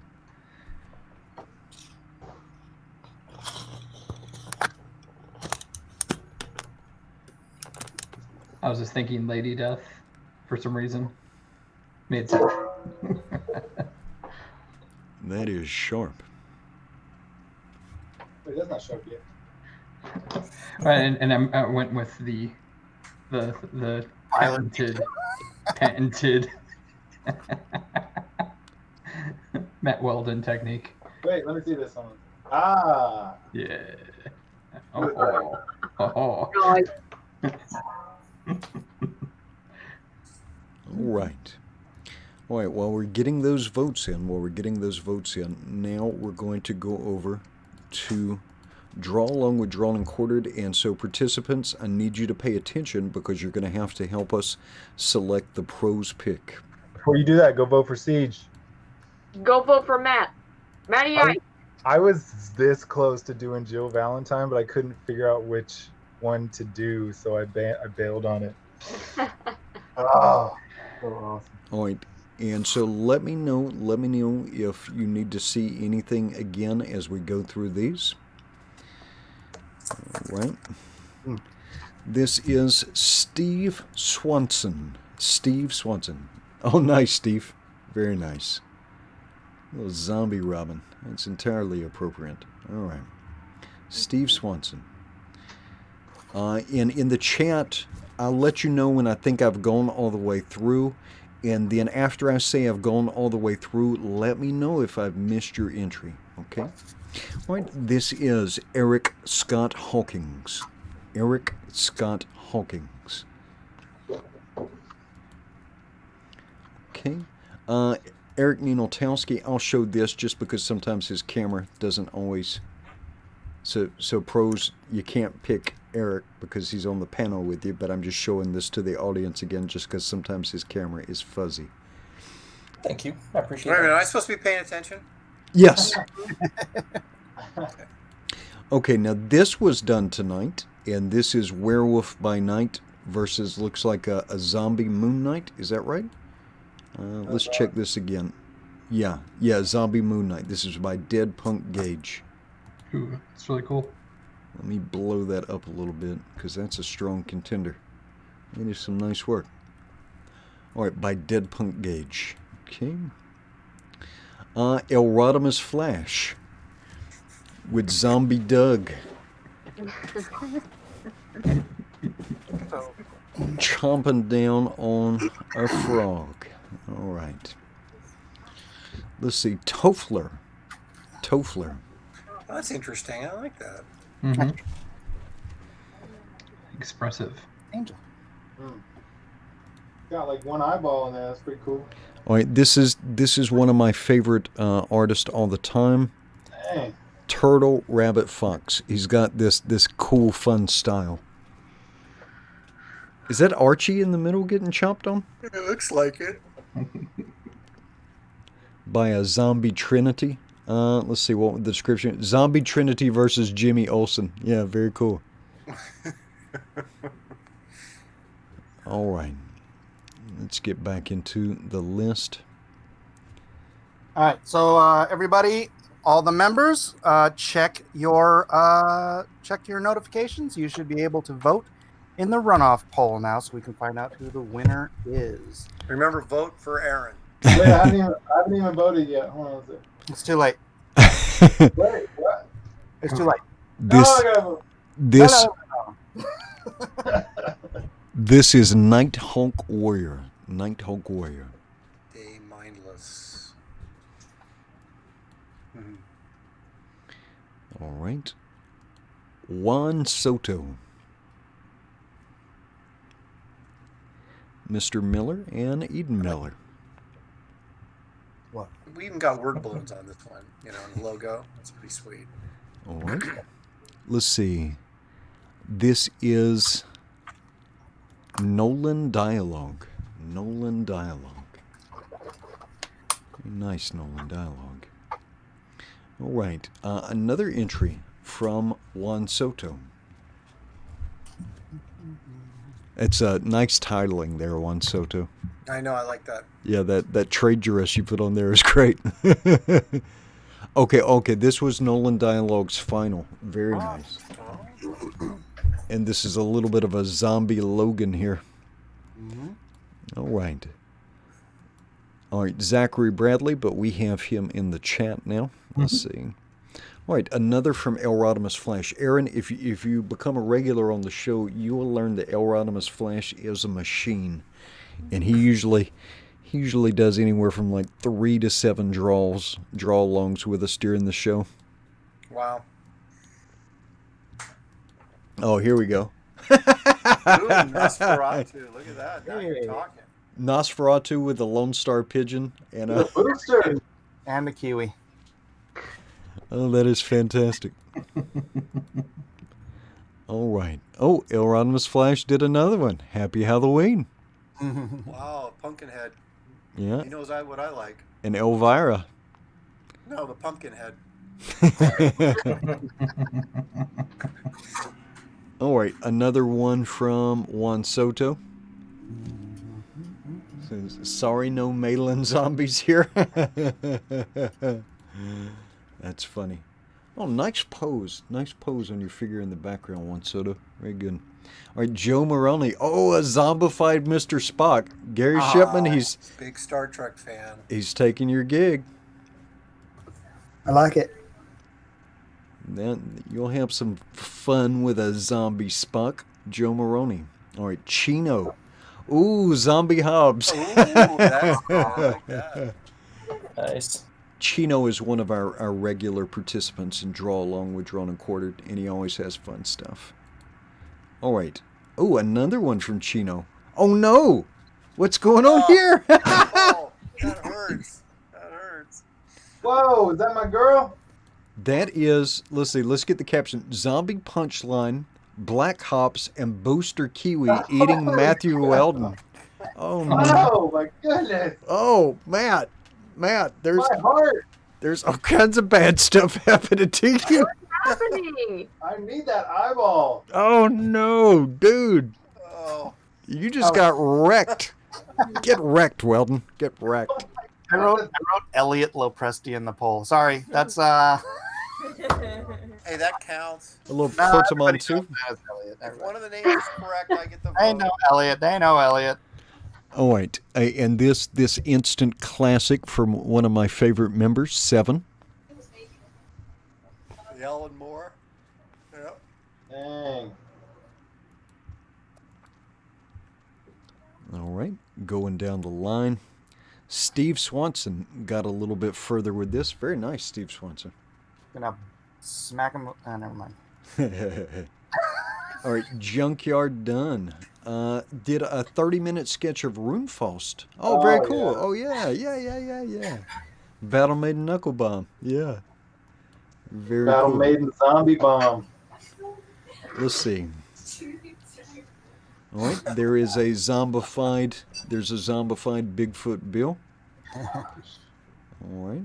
I was just thinking Lady Death for some reason. Made sense. That is Sharpe. Wait, that's not Sharpe yet. Right, and I went with the patented Matt Weldon technique. Wait, let me see this one. Ah. Yeah. Oh. All right. All right, while we're getting those votes in, now we're going to go over to draw along with drawn and quartered. And so participants, I need you to pay attention because you're going to have to help us select the pros pick. Before you do that, go vote for Ceage. Go vote for Matt. Matty, I was this close to doing Jill Valentine, but I couldn't figure out which one to do, so I bailed on it. Oh, so awesome. All right. And so let me know if you need to see anything again as we go through these. All right. This is Steve Swanson. Steve Swanson. Oh, nice, Steve. Very nice. A little zombie Robin. That's entirely appropriate. All right. Steve Swanson. In the chat, I'll let you know when I think I've gone all the way through. And then after I say I've gone all the way through, let me know if I've missed your entry. Okay? All right, this is Eric Scott Hawkins. Eric Scott Hawkins. Okay. Eric Ninaltowski, I'll show this just because sometimes his camera doesn't always... So pros, you can't pick Eric because he's on the panel with you, but I'm just showing this to the audience again just because sometimes his camera is fuzzy. Thank you. I appreciate Wait a it. minute, am I supposed to be paying attention? Yes. Okay, now this was done tonight, and this is Werewolf by Night versus looks like a zombie Moon Knight. Is that right? Let's check this again. Yeah, Zombie Moon Knight. This is by Dead Punk Gage. Ooh, it's really cool. Let me blow that up a little bit, because that's a strong contender. It is some nice work. Alright, by Dead Punk Gage. Okay. Elrodimus Flash. With Zombie Doug. Chomping down on a frog. Alright. Let's see. Toffler. Oh, that's interesting. I like that. Mm-hmm. Expressive. Angel. Got like one eyeball in there. That's pretty cool. All right, this is one of my favorite artists all the time. Dang. Turtle Rabbit Fox. He's got this cool, fun style. Is that Archie in the middle getting chopped on? It looks like it. By a Zombie Trinity. Let's see what the description. Zombie Trinity versus Jimmy Olsen. Yeah, very cool. All right. Let's get back into the list. All right, so everybody, all the members, check your notifications. You should be able to vote in the runoff poll now, so we can find out who the winner is. Remember, vote for Aaron. Wait, I haven't even voted yet. Hold on a second. It's too late. Wait, what? It's too late. This Oh, I gotta vote. this No. this is Nighthawk Warrior. Nighthawk Warrior. Day mindless. All right. Juan Soto. Mr. Miller and Eden Miller. What? We even got word balloons on this one. You know, the logo. That's pretty sweet. All right. Let's see. This is Nolan Dialogue. Nolan Dialogue. Nice Nolan Dialogue. All right. Another entry from Juan Soto. It's a nice titling there, Juan Soto. I know, I like that. Yeah, that trade dress you put on there is great. Okay, this was Nolan Dialogue's final. Very nice. And this is a little bit of a zombie Logan here. All right. All right, Zachary Bradley, but we have him in the chat now. Let's see. All right, another from Elrodimus Flash. Aaron, if you become a regular on the show, you will learn that Elrodimus Flash is a machine. And he usually does anywhere from like 3 to 7 draw-alongs with us during the show. Wow. Oh, here we go. Ooh, Nosferatu. Look at that. Now you're talking. Nosferatu with the Lone Star Pigeon and a and the Kiwi. Oh, that is fantastic. All right. Oh, Elrodimus Flash did another one. Happy Halloween. Wow, Pumpkinhead. Yeah. He knows what I like. And Elvira. No, the Pumpkinhead. All right, another one from Juan Soto. Says, sorry, no Malin zombies here. That's funny. Oh, nice pose. Nice pose on your figure in the background, Juan Soto. Very good. All right, Joe Moroni. Oh, a zombified Mr. Spock. Gary Shipman, he's big Star Trek fan. He's taking your gig. I like it. Then you'll have some fun with a zombie Spock, Joe Moroni. All right, Chino. Ooh, zombie Hobbs. Ooh, that's cool. I like that. Nice. Chino is one of our regular participants in Draw Along with Drawn and Quartered, and he always has fun stuff. All right. Oh, another one from Chino. Oh, no. What's going on here? Oh, that hurts. That hurts. Whoa, is that my girl? That is, let's see, let's get the caption. Zombie Punchline, Black Hops, and Booster Kiwi eating Matthew Weldon. Oh, no. Oh, my goodness. Oh, Matt, there's My heart. there's all kinds of bad stuff happening to you. What's happening? I need that eyeball. Oh, no, dude. Oh. You just got wrecked. Get wrecked, Weldon. Get wrecked. I wrote Elliot Lopresti in the poll. Sorry, that's Hey, that counts. A little Portamon too. If one of the names is correct, I get the vote. They know Elliot. They know Elliot. All right, and this instant classic from one of my favorite members, 7. The Ellen Moore. Yep. Dang. All right, going down the line. Steve Swanson got a little bit further with this. Very nice, Steve Swanson. Gonna smack him. Never mind. All right, Junkyard Done. Did a 30-minute sketch of Runefaust. Oh, very cool. Yeah. Oh, yeah. Battle Maiden Knuckle Bomb. Yeah. Very Battle cool. Maiden Zombie Bomb. Let's see. All right, there's a zombified Bigfoot Bill. All right.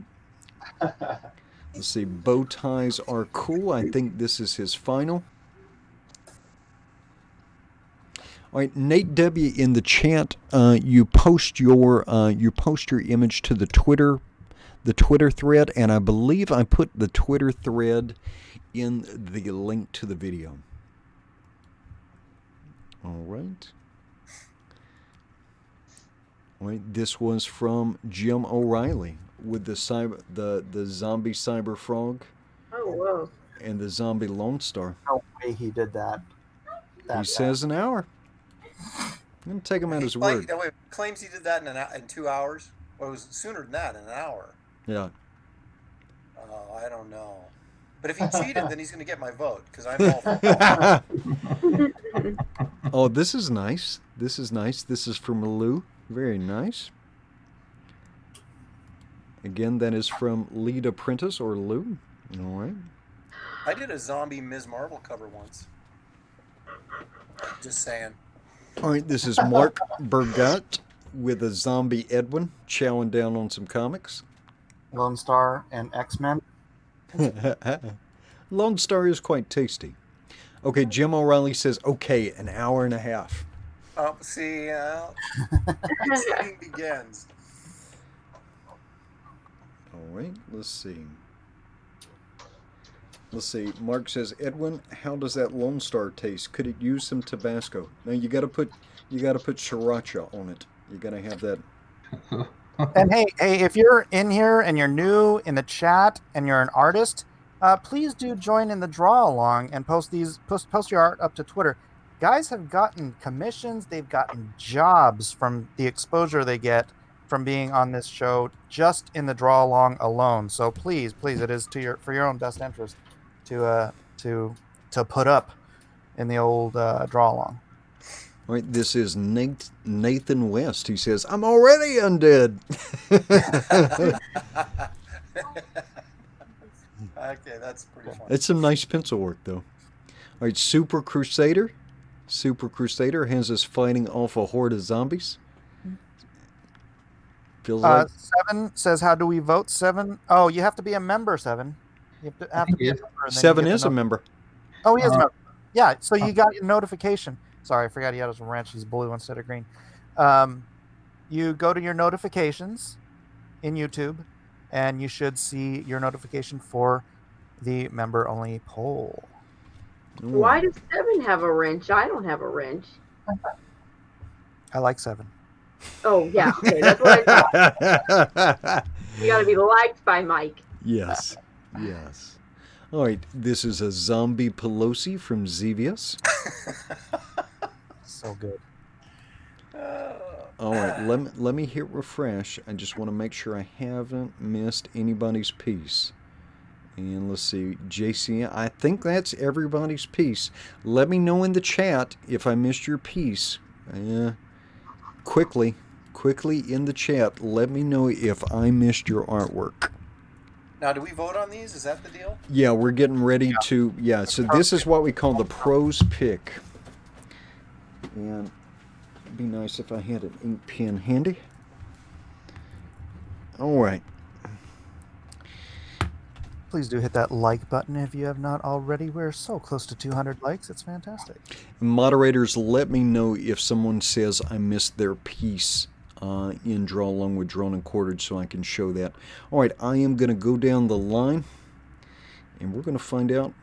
Let's see, bow ties are cool. I think this is his final. All right, Nate W. in the chat, you post your image to the Twitter thread, and I believe I put the Twitter thread in the link to the video. All right. All right. This was from Jim O'Reilly with the zombie cyber frog. Oh, whoa. And the zombie Lone Star. No way he did that. He says an hour. I'm gonna take him at his word. Wait, claims he did that in 2 hours. Well, it was sooner than that, in an hour. Yeah. Oh, I don't know. But if he cheated, then he's going to get my vote because I'm all for Oh, this is nice. This is nice. This is from Lou. Very nice. Again, that is from Lead Apprentice or Lou. All right. I did a zombie Ms. Marvel cover once. Just saying. All right, this is Mark Burgott with a zombie Edwin chowing down on some comics. Lone Star and X-Men. Lone Star is quite tasty. Okay, Jim O'Reilly says, okay, an hour and a half. Oh, see, cheating begins. All right, let's see. Let's see. Mark says, Edwin, how does that Lone Star taste? Could it use some Tabasco? Now you got to put sriracha on it. You got to have that. And hey, if you're in here and you're new in the chat and you're an artist, please do join in the draw along and post your art up to Twitter. Guys have gotten commissions, they've gotten jobs from the exposure they get from being on this show just in the draw along alone. So please, it is for your own best interest to put up in the old draw along. All right, this is Nathan West. He says, I'm already undead. Okay, that's pretty funny. It's some nice pencil work, though. All right, Super Crusader. Super Crusader has us fighting off a horde of zombies. Feels like... 7 says, how do we vote? 7? Oh, you have to be a member, 7. You have to be a member. 7 is a member. Oh, he is a member. Yeah, so you got your notification. Sorry, I forgot he had his wrench. He's blue instead of green. You go to your notifications in YouTube, and you should see your notification for the member-only poll. Why does 7 have a wrench? I don't have a wrench. I like 7. Oh, yeah. Okay, that's what I thought. You got to be liked by Mike. Yes. All right, this is a zombie Pelosi from Xevious. So good. All right, let me hit refresh. I just want to make sure I haven't missed anybody's piece. And let's see, JC, I think that's everybody's piece. Let me know in the chat if I missed your piece. Quickly in the chat, let me know if I missed your artwork. Now, do we vote on these? Is that the deal? Yeah, we're getting ready to, so this is what we call the pros pick. And it'd be nice if I had an ink pen handy. All right. Please do hit that like button if you have not already. We're so close to 200 likes. It's fantastic. Moderators, let me know if someone says I missed their piece in Draw Along with Drawn and Quartered so I can show that. All right, I am going to go down the line, and we're going to find out.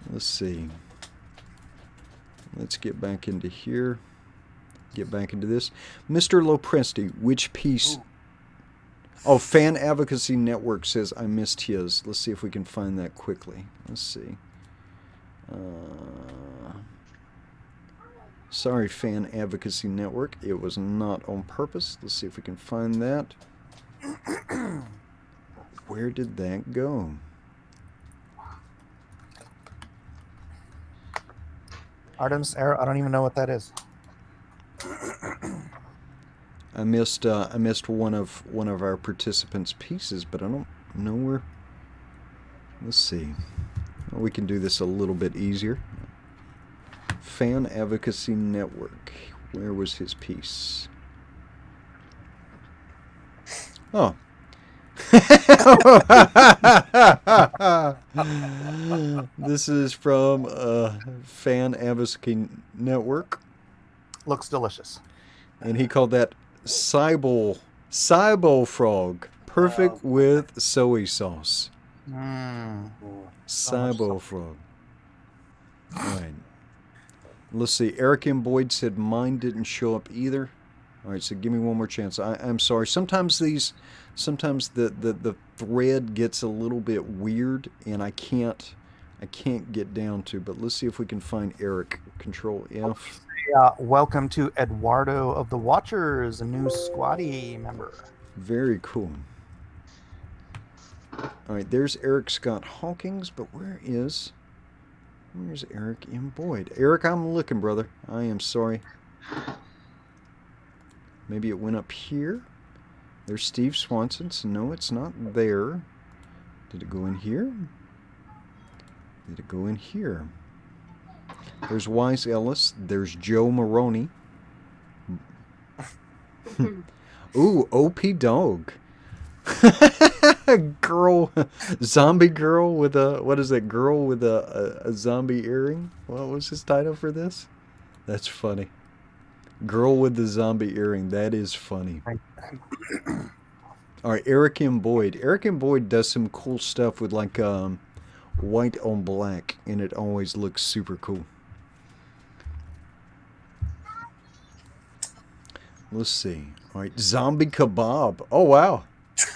Let's see. Let's get back into here. Get back into this. Mr. Lopresti, which piece... Ooh. Oh, Fan Advocacy Network says I missed his. Let's see if we can find that quickly. Let's see. Sorry, Fan Advocacy Network. It was not on purpose. Let's see if we can find that. Where did that go? Artemis Arrow, I don't even know what that is. I missed one of our participants' pieces, but I don't know where. Let's see. Well, we can do this a little bit easier. Fan Advocacy Network. Where was his piece? Oh. This is from Fan Advocacy Network. Looks delicious. And he called that Cybo frog, perfect with soy sauce. Cybo frog. All right. Let's see. Eric M. Boyd said mine didn't show up either. All right, so give me one more chance. I'm sorry. Sometimes the thread gets a little bit weird, and I can't get down to. But let's see if we can find Eric. Control F. Welcome to Eduardo of the Watchers, a new squatty member. Very cool. All right, there's Eric Scott Hawkins, but where's Eric M. Boyd? Eric, I'm looking, brother. I am sorry. Maybe it went up here. There's Steve Swanson, so no, it's not there. Did it go in here? Did it go in here? There's Wise Ellis. There's Joe Maroney. Ooh, OP Dog. Girl, zombie girl with a, what is that? Girl with a zombie earring? What was his title for this? That's funny. Girl with the zombie earring. That is funny. All right, Eric M. Boyd. Eric M. Boyd does some cool stuff with like white on black, and it always looks super cool. Let's see. All right, Zombie Kebab. Oh, wow.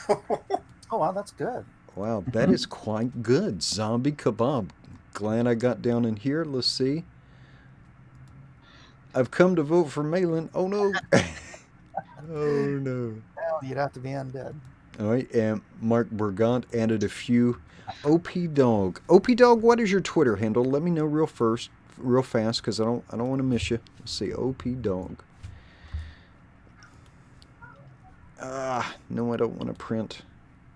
Oh, wow, that's good. Wow, that is quite good. Zombie Kebab. Glad I got down in here. Let's see. I've come to vote for Malin. Oh, no. Oh, no. Well, you'd have to be undead. All right, and Mark Burgant added a few. OP Dog. OP Dog, what is your Twitter handle? Let me know real fast, because I don't want to miss you. Let's see, OP Dog. No, I don't want to print.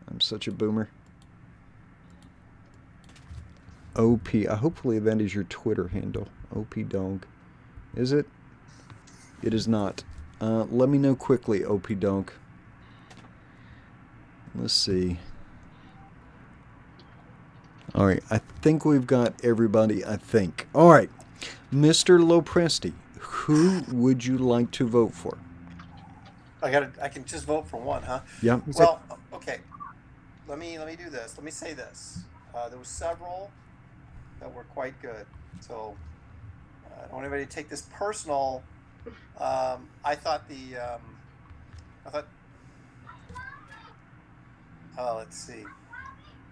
I'm such a boomer. OP. Hopefully that is your Twitter handle. OP Dog. Is it? It is not. Let me know quickly, OP Dog. Let's see. All right. I think we've got everybody, I think. All right. Mr. Lopresti, who would you like to vote for? I can just vote for one, huh? Yeah. Well, okay. Let me do this. Let me say this. There were several that were quite good. So I don't want anybody to take this personal. I thought let's see.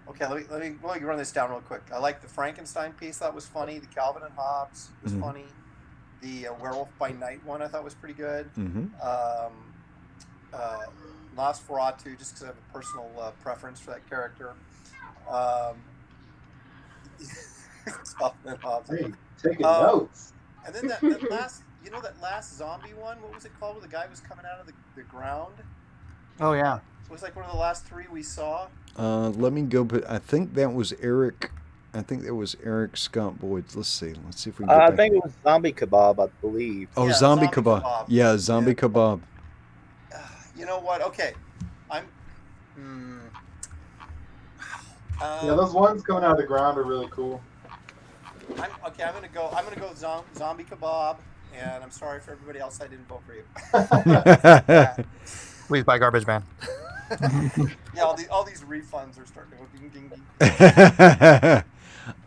Okay, let me run this down real quick. I like the Frankenstein piece. That was funny. The Calvin and Hobbes was funny. The Werewolf by Night one I thought was pretty good. Mm-hmm. Nosferatu, just because I have a personal preference for that character. Taking notes. And then that last, that last zombie one. What was it called? Where the guy was coming out of the ground. Oh yeah. It was like one of the last three we saw. Let me go. But I think that was Eric. I think that was Eric Scott Boyd. Let's see if we can get I back. think it was Zombie Kebab, I believe. Oh, Yeah, Zombie Zombie Kebab. Kebab. Yeah, Zombie Kebab. You know what? Okay, I'm. Yeah, those ones coming out of the ground are really cool. I'm gonna go with Zombie Kebab, and I'm sorry for everybody else I didn't vote for you. Please buy Garbage Man. Yeah, all these refunds are starting to go ding ding ding.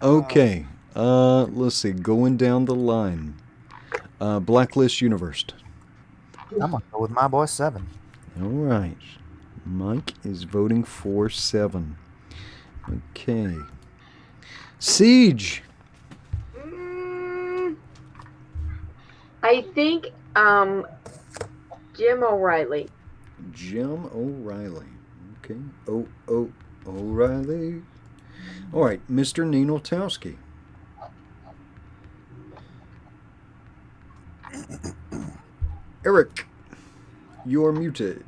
Okay. Let's see. Going down the line. Blacklist Universe. I'm gonna go with my boy 7. All right. Mike is voting for 7. Okay. Ceage. I think Jim O'Reilly. Jim O'Reilly. Okay. O'Reilly. All right. Mr. Ninaltowski. Eric, you're muted.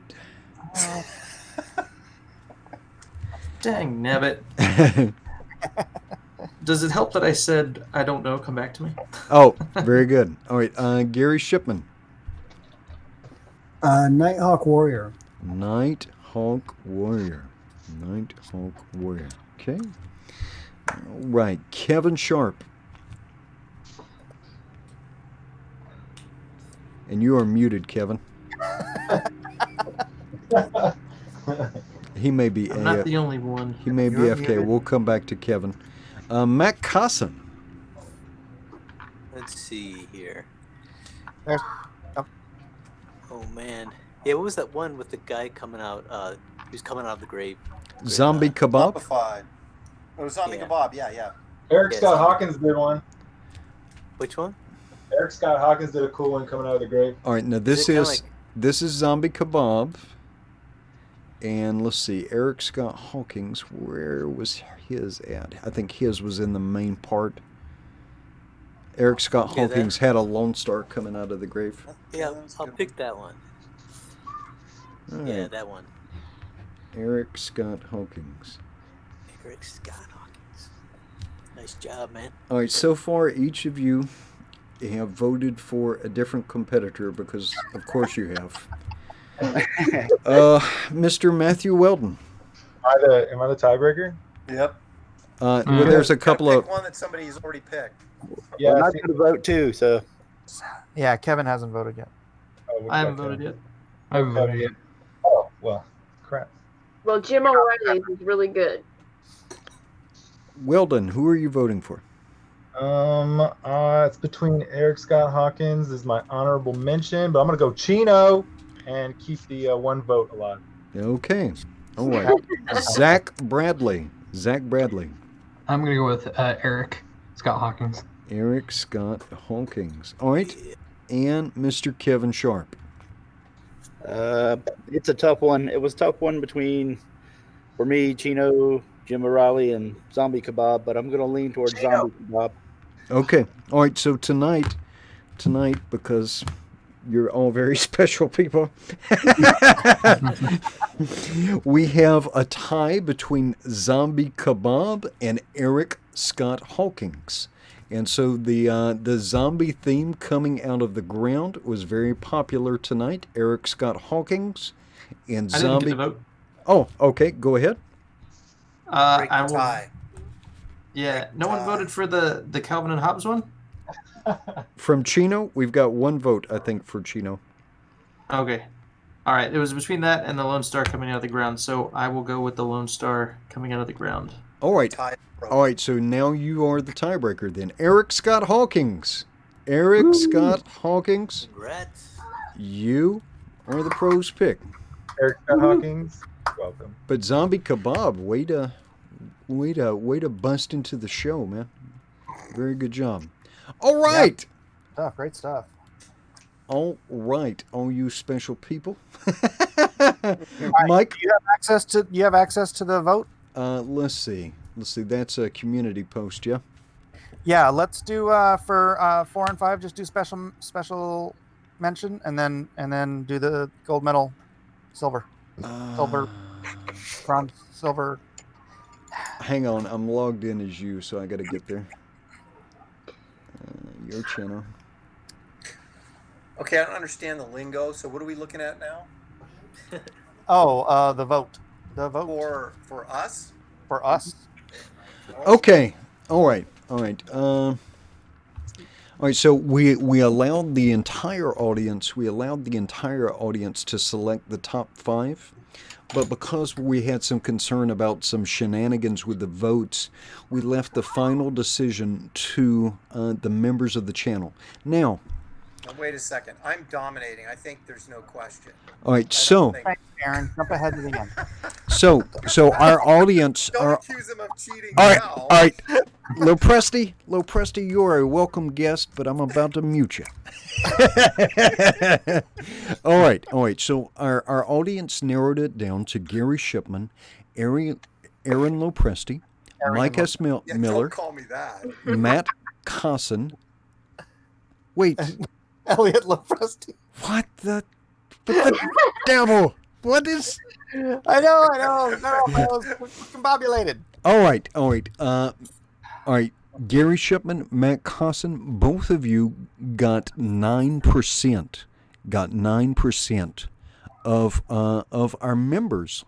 Dang nabbit. Does it help that I said I don't know? Come back to me. Oh, very good. All right. Gary Shipman. Nighthawk Warrior. Nighthawk Warrior. Nighthawk Warrior. Okay. All right. Kevin Sharpe. And you are muted, Kevin. He may be. I'm not the only one. He may be You're AFK. muted. We'll come back to Kevin. Matt Cossin. Let's see here. There's, Oh man. Yeah, what was that one with the guy coming out? He was coming out of the grave. Zombie Kebab. Zombified. Oh, Zombie Yeah. Kebab. Yeah. Eric Yeah, Scott Zombie. Hawkins did one. Which one? Eric Scott Hawkins did a cool one coming out of the grave. All right. Now this it kinda is like- this is Zombie Kebab. And let's see, Eric Scott Hawkins. Where was his at? I think his was in the main part. Eric Scott Yeah, that- Hawkins had a Lone Star coming out of the grave. Yeah, I'll pick that one. All Yeah, right. that one. Eric Scott Hawkins. Eric Scott Hawkins. Nice job, man. All right, so far each of you have voted for a different competitor because, of course, you have. Mr. Matthew Weldon. Am I the tiebreaker? Yep. Well, there's a couple Pick of. one that somebody's already picked. Yeah. I'm I not think- going to vote too, so. yeah, Kevin hasn't voted yet. oh, what I haven't about voted Kevin? yet. I haven't voted yet. Oh, well, crap. Well, Jim O'Reilly is really good. Weldon, who are you voting for? It's between Eric Scott Hawkins is my honorable mention, but I'm gonna go Chino and keep the one vote alive. Okay. All right. Zach Bradley. Zach Bradley. I'm gonna go with Eric Scott Hawkins. Eric Scott Hawkins. All right. And Mr. Kevin Sharpe. It's a tough one. It was a tough one between, for me, Chino, Jim O'Reilly, and Zombie Kebab, but I'm going to lean towards Zombie Kebab. Okay. All right. So tonight, because you're all very special people, we have a tie between Zombie Kebab and Eric Scott Hawkins. And so the zombie theme coming out of the ground was very popular tonight. Eric Scott Hawkins and I didn't zombie. get to vote. Oh, okay. Go ahead. I will. Tie. Yeah, no one voted for the Calvin and Hobbes one. From Chino, we've got one vote, I think, for Chino. Okay. All right. It was between that and the Lone Star coming out of the ground, so I will go with the Lone Star coming out of the ground. All right. Tie. All right. So now you are the tiebreaker then. Eric Scott Hawkins. Eric Scott Hawkins, Congrats. you are the pros pick. Eric Scott Hawkins, welcome. But Zombie Kebab, way to bust into the show, man. Very good job. All right. stuff. Great stuff. All right, all you special people. Right, Mike, you have access to the vote. Let's see. That's a community post, yeah. Yeah, let's do for 4 and 5. Just do special mention, and then do the gold medal, silver, bronze, silver. Hang on, I'm logged in as you, so I got to get there. Your channel. Okay, I don't understand the lingo. So what are we looking at now? Oh, the vote. The vote for us. For us. Okay. All right. All right. So we allowed the entire audience. To select the top 5, but because we had some concern about some shenanigans with the votes, we left the final decision to the members of the channel. Now, wait a second. I'm dominating. I think there's no question. all right. So, Thanks, Aaron. Jump ahead to the end. so our audience. Don't accuse him of cheating All right. now. All right. Lopresti, you are a welcome guest, but I'm about to mute you. All right. So our audience narrowed it down to Gary Shipman, Aaron Lopresti, Mike S. Miller, Don't call me that. Matt Cossin. Wait, Elliot Lopresti. what the devil? What is? I know. No, I was combobulated. All right. All right, Gary Shipman, Matt Cossin, both of you got 9%. Got 9% of our members'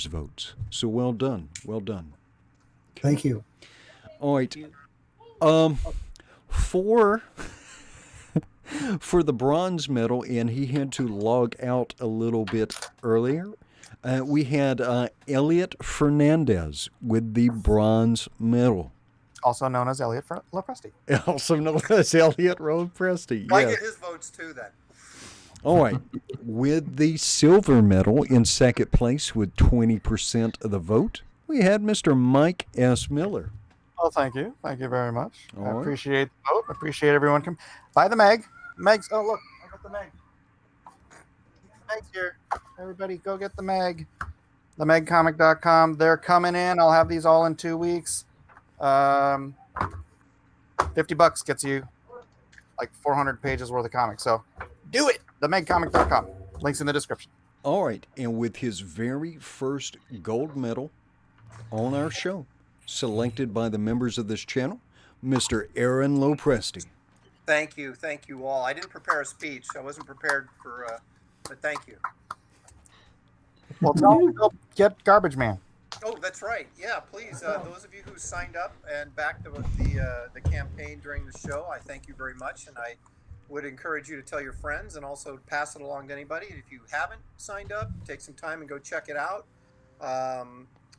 votes. So well done. Thank you. All right. For the bronze medal, and he had to log out a little bit earlier. We had Elliot Fernandez with the bronze medal. Also known as Elliot Lopresti. Also known as Elliot Lopresti. I get his votes too then. All right. With the silver medal in second place with 20% of the vote, we had Mr. Mike S. Miller. Oh, thank you. Thank you very much. All I right. appreciate the vote. Appreciate everyone coming. Buy the Meg. Meg's. Oh, look. I got the Meg. Meg's here. Everybody go get the Meg. TheMegComic.com. They're coming in. I'll have these all in 2 weeks. $50 gets you like 400 pages worth of comics. So do it. TheMegComic.com. Links in the description. All right. And with his very first gold medal on our show, selected by the members of this channel, Mr. Aaron Lopresti. Thank you all. I didn't prepare a speech. I wasn't prepared for, but thank you. Well, tell them to go get Garbage Man. Oh, that's right. Yeah, please. Those of you who signed up and backed the campaign during the show, I thank you very much, and I would encourage you to tell your friends and also pass it along to anybody. If you haven't signed up, take some time and go check it out.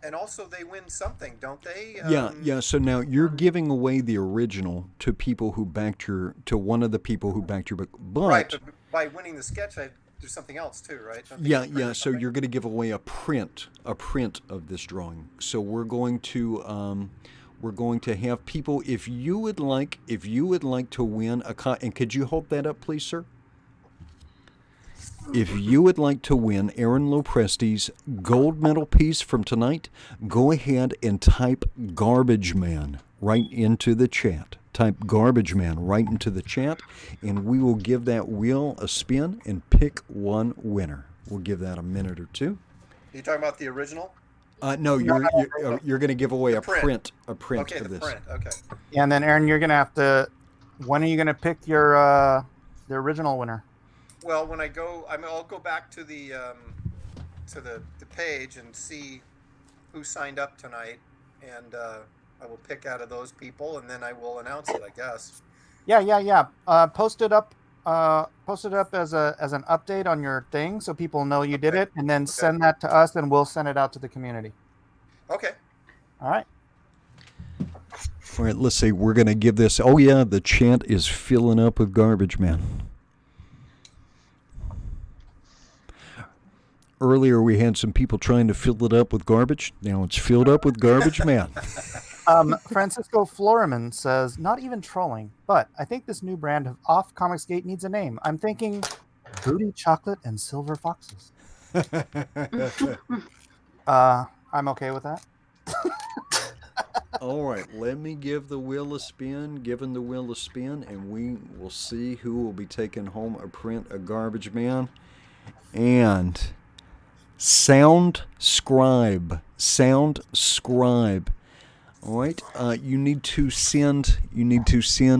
And also, they win something, don't they? Yeah. So now you're giving away the original to people who backed to one of the people who backed your book. Right, but by winning the sketch, there's something else too, right? Yeah. So you're going to give away a print of this drawing. So we're going to have people. If you would like to win and could you hold that up, please, sir? If you would like to win Aaron Lopresti's gold medal piece from tonight, go ahead and type Garbage Man right into the chat. Type Garbage Man right into the chat, and we will give that wheel a spin and pick one winner. We'll give that a minute or two. Are you talking about the original? No, you're going to give away a print okay, of the this. print. Okay. Yeah, and then Aaron, you're going to have to. When are you going to pick your the original winner? Well, when I'll go back to the page and see who signed up tonight, and I will pick out of those people, and then I will announce it, I guess. Yeah. Post it up as an update on your thing so people know you did it, and then send that to us, and we'll send it out to the community. Okay. All right. All right. Let's see. We're going to give this. Oh yeah, the chat is filling up with Garbage Man. Earlier, we had some people trying to fill it up with garbage. Now it's filled up with Garbage Man. Francisco Floreman says, not even trolling, but I think this new brand of off Comicsgate needs a name. I'm thinking Booty Chocolate and Silver Foxes. I'm okay with that. All right, let me give the wheel a spin, and we will see who will be taking home a print of Garbage Man. And Sound Scribe. All right, you need to send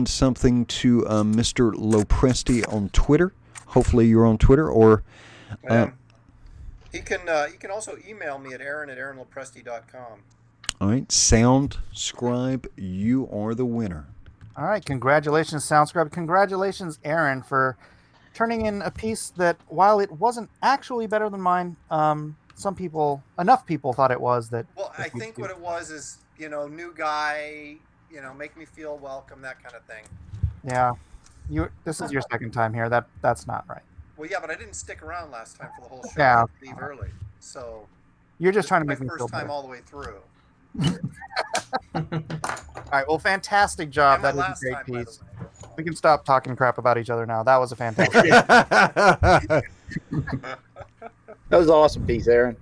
something to Mr. Lopresti on Twitter. Hopefully, you're on Twitter, or you can also email me at aaron@aaronlopresti.com. All right, Sound Scribe, you are the winner. All right, congratulations, Sound Scribe. Congratulations, Aaron, for turning in a piece that, while it wasn't actually better than mine, enough people thought it was that. Well, I think what it was is, new guy, make me feel welcome, that kind of thing. Yeah, this is your second time here. That's not right. Well, yeah, but I didn't stick around last time for the whole show. Yeah. I had to leave early, so you're just trying to make me feel first time better. all the way through. All right, well, fantastic job. That was a great piece. We can stop talking crap about each other now. That was a fantastic. That was an awesome piece, Aaron.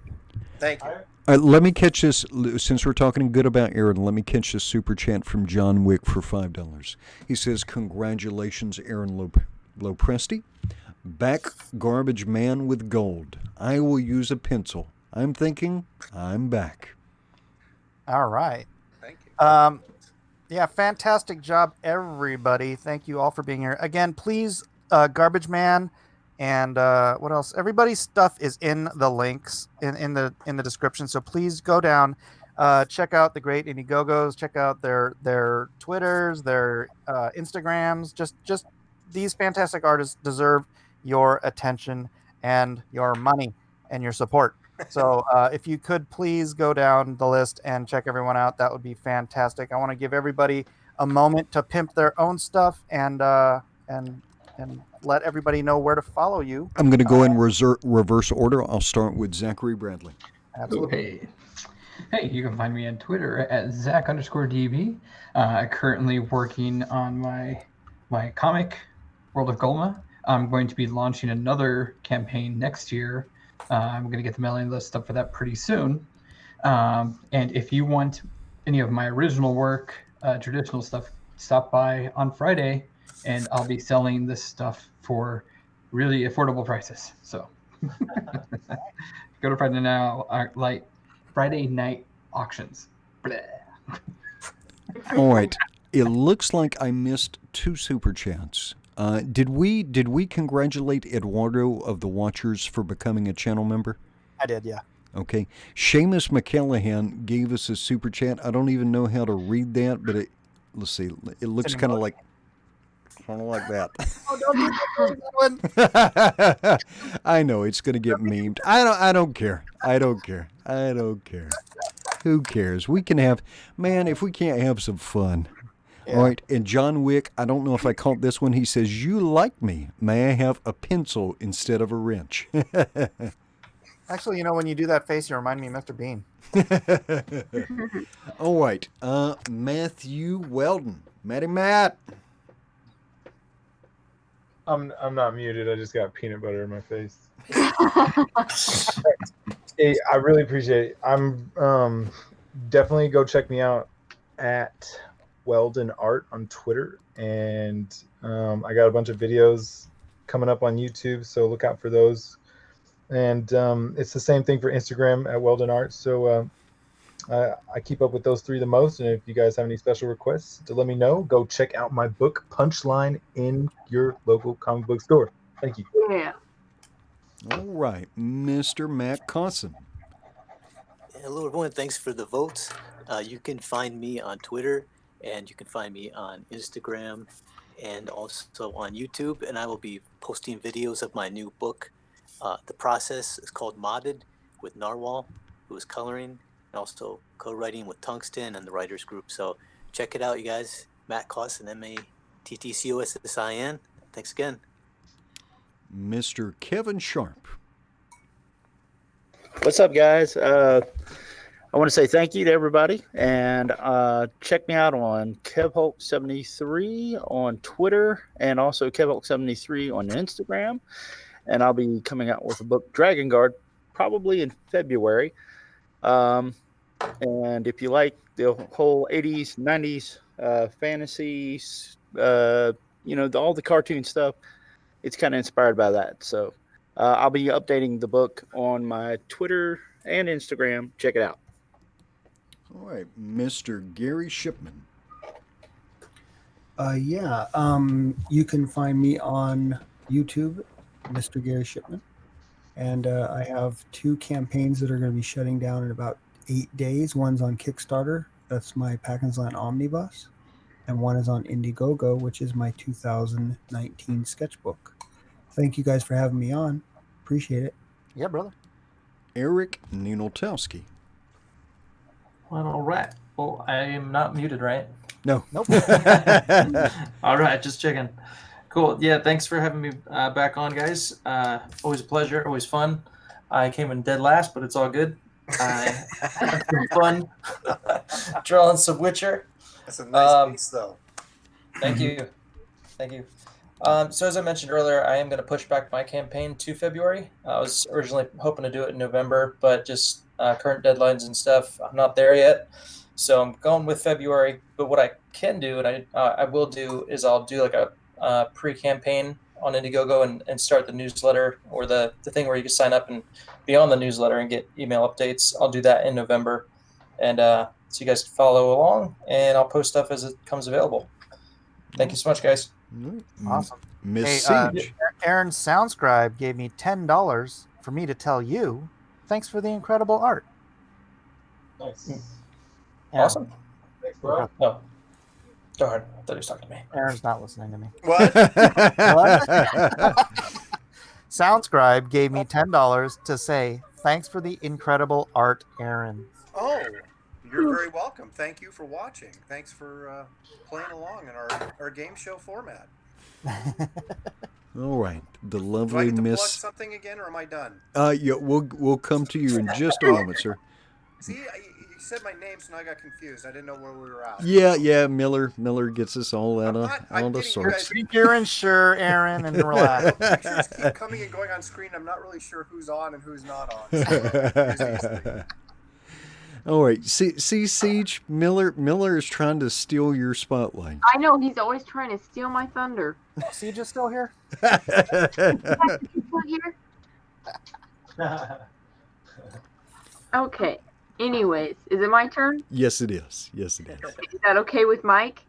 Thank you. All right, let me catch this. Since we're talking good about Aaron, let me catch this super chat from John Wick for $5. He says, "Congratulations, Aaron Lopresti. Back Garbage Man with gold. I will use a pencil. I'm thinking I'm back." All right. Thank you. Yeah, fantastic job, everybody. Thank you all for being here. Again, please, Garbage Man and what else? Everybody's stuff is in the links in the description. So please go down, check out the Great Indiegogos, check out their Twitters, their Instagrams. Just these fantastic artists deserve your attention and your money and your support. So if you could please go down the list and check everyone out, that would be fantastic. I want to give everybody a moment to pimp their own stuff and let everybody know where to follow you. I'm going to go in reverse order. I'll start with Zachary Bradley. Absolutely. Hey, you can find me on Twitter at Zach_DB. Currently working on my comic, World of Golma. I'm going to be launching another campaign next year. I'm going to get the mailing list up for that pretty soon. And if you want any of my original work, traditional stuff, stop by on Friday, and I'll be selling this stuff for really affordable prices. So go to Friday night auctions. Blah. All right. It looks like I missed 2 super chats. Did we congratulate Eduardo of the Watchers for becoming a channel member? I did, yeah. Okay. Seamus McCallahan gave us a super chat. I don't even know how to read that, but let's see. It looks kind of like that. Oh, don't do that. I know it's going to get memed. I don't care. Who cares? We can have, man, if we can't have some fun. Yeah. All right, and John Wick, I don't know if I caught this one. He says, "You like me. May I have a pencil instead of a wrench?" Actually, when you do that face, you remind me of Mr. Bean. All right, Matthew Weldon. Matt. I'm not muted. I just got peanut butter in my face. Hey, I really appreciate it. I'm definitely go check me out at Weldon Art on Twitter, and I got a bunch of videos coming up on YouTube, so look out for those. And it's the same thing for Instagram at Weldon Art. So I keep up with those 3 the most. And if you guys have any special requests, to let me know. Go check out my book Punchline in your local comic book store. Thank you. Yeah. All right, Mr. Matt Cossin. Hello, everyone. Thanks for the votes. You can find me on Twitter, and you can find me on Instagram, and also on YouTube. And I will be posting videos of my new book. The process is called Modded with Narwhal, who is coloring, and also co-writing with Tungsten and the writers group. So check it out, you guys. Matt Cossin, MATTCOSSIN. Thanks again. Mr. Kevin Sharpe. What's up, guys? I want to say thank you to everybody, and check me out on KevHulk73 on Twitter, and also KevHulk73 on Instagram. And I'll be coming out with a book, Dragon Guard, probably in February. And if you like the whole 80s, 90s fantasy, all the cartoon stuff, it's kind of inspired by that. So I'll be updating the book on my Twitter and Instagram. Check it out. All right, Mr. Gary Shipman. You can find me on YouTube, Mr. Gary Shipman. And I have 2 campaigns that are going to be shutting down in about 8 days. One's on Kickstarter. That's my Packens Land Omnibus. And one is on Indiegogo, which is my 2019 sketchbook. Thank you guys for having me on. Appreciate it. Yeah, brother. Eric Ninaltowski. Well, all right. Well, I am not muted, right? No. Nope. All right, just checking. Cool. Yeah, thanks for having me back on, guys. Always a pleasure. Always fun. I came in dead last, but it's all good. I had some fun drawing some Witcher. That's a nice piece, though. Thank you. Thank you. So as I mentioned earlier, I am going to push back my campaign to February. I was originally hoping to do it in November, but just current deadlines and stuff, I'm not there yet. So I'm going with February. But what I can do, and I will do, is I'll do like a pre-campaign on Indiegogo and start the newsletter, or the thing where you can sign up and be on the newsletter and get email updates. I'll do that in November. And so you guys can follow along, and I'll post stuff as it comes available. Thank you so much, guys. Awesome. Miss Hey, Ceage. Aaron Soundscribe gave me $10 for me to tell you, thanks for the incredible art. Nice. Aaron. Awesome. Thanks, bro. No. Go ahead. I thought he was talking to me. Aaron's not listening to me. What? Soundscribe gave me $10 to say, thanks for the incredible art, Aaron. Oh, you're very welcome. Thank you for watching. Thanks for playing along in our game show format. All right, the Do I lovely get to plug Miss. something again, or am I done? Yeah, we'll come to you in just a moment, sir. See, you said my name, so now I got confused. I didn't know where we were at. Yeah. Miller gets us all out of I'm getting sorts. you guys- You're unsure, Aaron, and relax. Pictures keep coming and going on screen. I'm not really sure who's on and who's not on. So All right, see, Ceage, Miller is trying to steal your spotlight. I know he's always trying to steal my thunder. Siege is still here? Okay. Anyways, is it my turn? Yes, it is. Is that okay with Mike?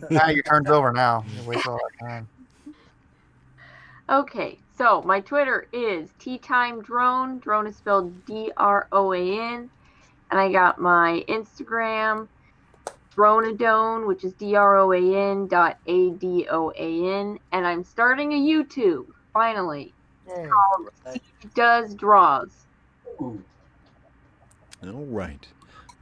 Now your turn's over now. You wasted all that time. Okay, so my Twitter is TeaTimeDrone. Drone is spelled DROAN. And I got my Instagram, Dronadone, which is DROAN.ADOAN. And I'm starting a YouTube, finally. It's called Ceage Does Draws. All right,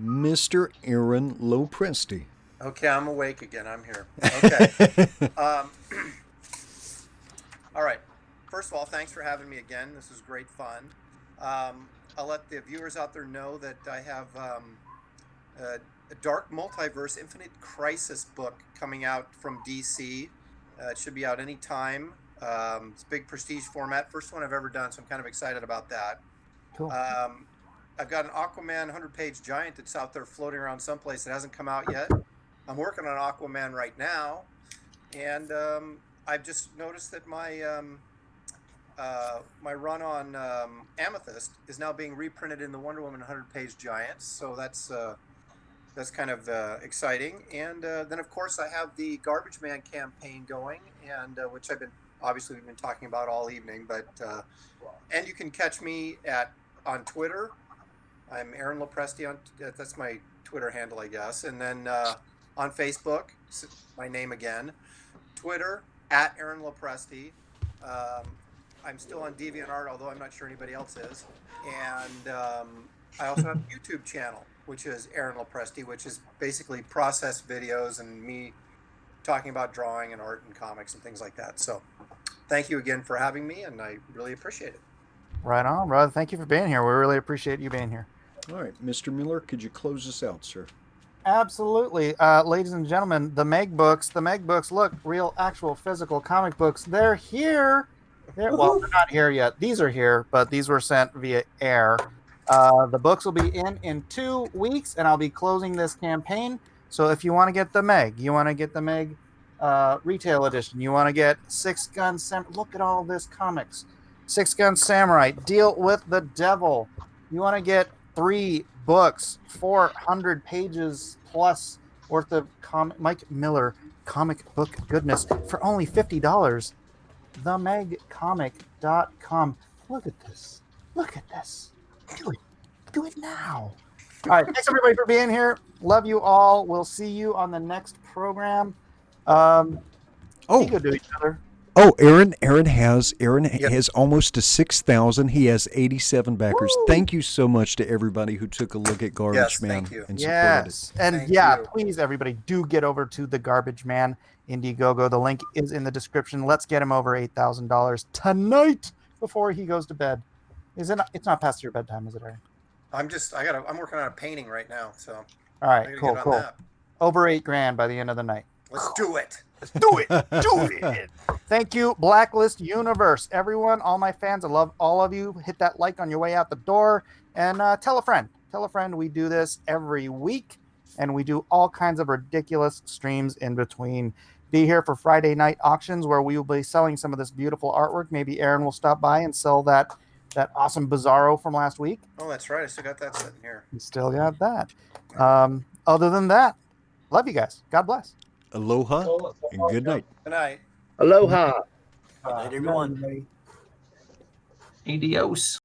Mr. Aaron Lopresti. Okay, I'm awake again. I'm here. Okay. All right. First of all, thanks for having me again. This is great fun. I'll let the viewers out there know that I have a Dark Multiverse Infinite Crisis book coming out from DC. It should be out any time. It's big prestige format. First one I've ever done, so I'm kind of excited about that. Cool. I've got an Aquaman 100-page giant that's out there floating around someplace that hasn't come out yet. I'm working on Aquaman right now, and I've just noticed that my my run on Amethyst is now being reprinted in the Wonder Woman 100-page giants, so that's kind of exciting. And then, of course, I have the Garbage Man campaign going, and which we've been talking about all evening. But and you can catch me on Twitter. I'm Aaron Lopresti that's my Twitter handle, I guess. And then on Facebook, my name again. Twitter @Aaron Lopresti. I'm still on DeviantArt, although I'm not sure anybody else is. And I also have a YouTube channel, which is Aaron Lopresti, which is basically process videos and me talking about drawing and art and comics and things like that. So thank you again for having me, and I really appreciate it. Right on, brother. Thank you for being here. We really appreciate you being here. All right, Mr. Miller, could you close us out, sir? Absolutely. Ladies and gentlemen, the Meg books, look, real, actual, physical comic books. They're here. Well, they're not here yet. These are here, but these were sent via air. The books will be in 2 weeks, and I'll be closing this campaign. So if you want to get the Meg, retail edition, you want to get Six Gun Samurai. Look at all this comics. Six Gun Samurai, Deal with the Devil. You want to get 3 books, 400 pages plus worth of Mike Miller comic book goodness for only $50. TheMegComic.com. Look at this. Look at this. Do it. Do it now. All right. Thanks everybody for being here. Love you all. We'll see you on the next program. Be good to each other. Oh, Aaron has almost to 6,000. He has 87 backers. Woo! Thank you so much to everybody who took a look at Garbage Man and supported it. And please, everybody, do get over to the Garbage Man Indiegogo. The link is in the description. Let's get him over $8,000 tonight before he goes to bed. It's not past your bedtime, is it, Aaron? I'm working on a painting right now, so. All right, cool. Over $8,000 by the end of the night. Let's do it. Let's do it. Do it. Thank you, Blacklist Universe. Everyone, all my fans, I love all of you. Hit that like on your way out the door and tell a friend. Tell a friend. We do this every week, and we do all kinds of ridiculous streams in between. Be here for Friday night auctions where we will be selling some of this beautiful artwork. Maybe Aaron will stop by and sell that awesome Bizarro from last week. Oh, that's right. I still got that sitting here. You still got that. Other than that, love you guys. God bless. Aloha and good night. Good night. Aloha. Good night, everyone. Adios.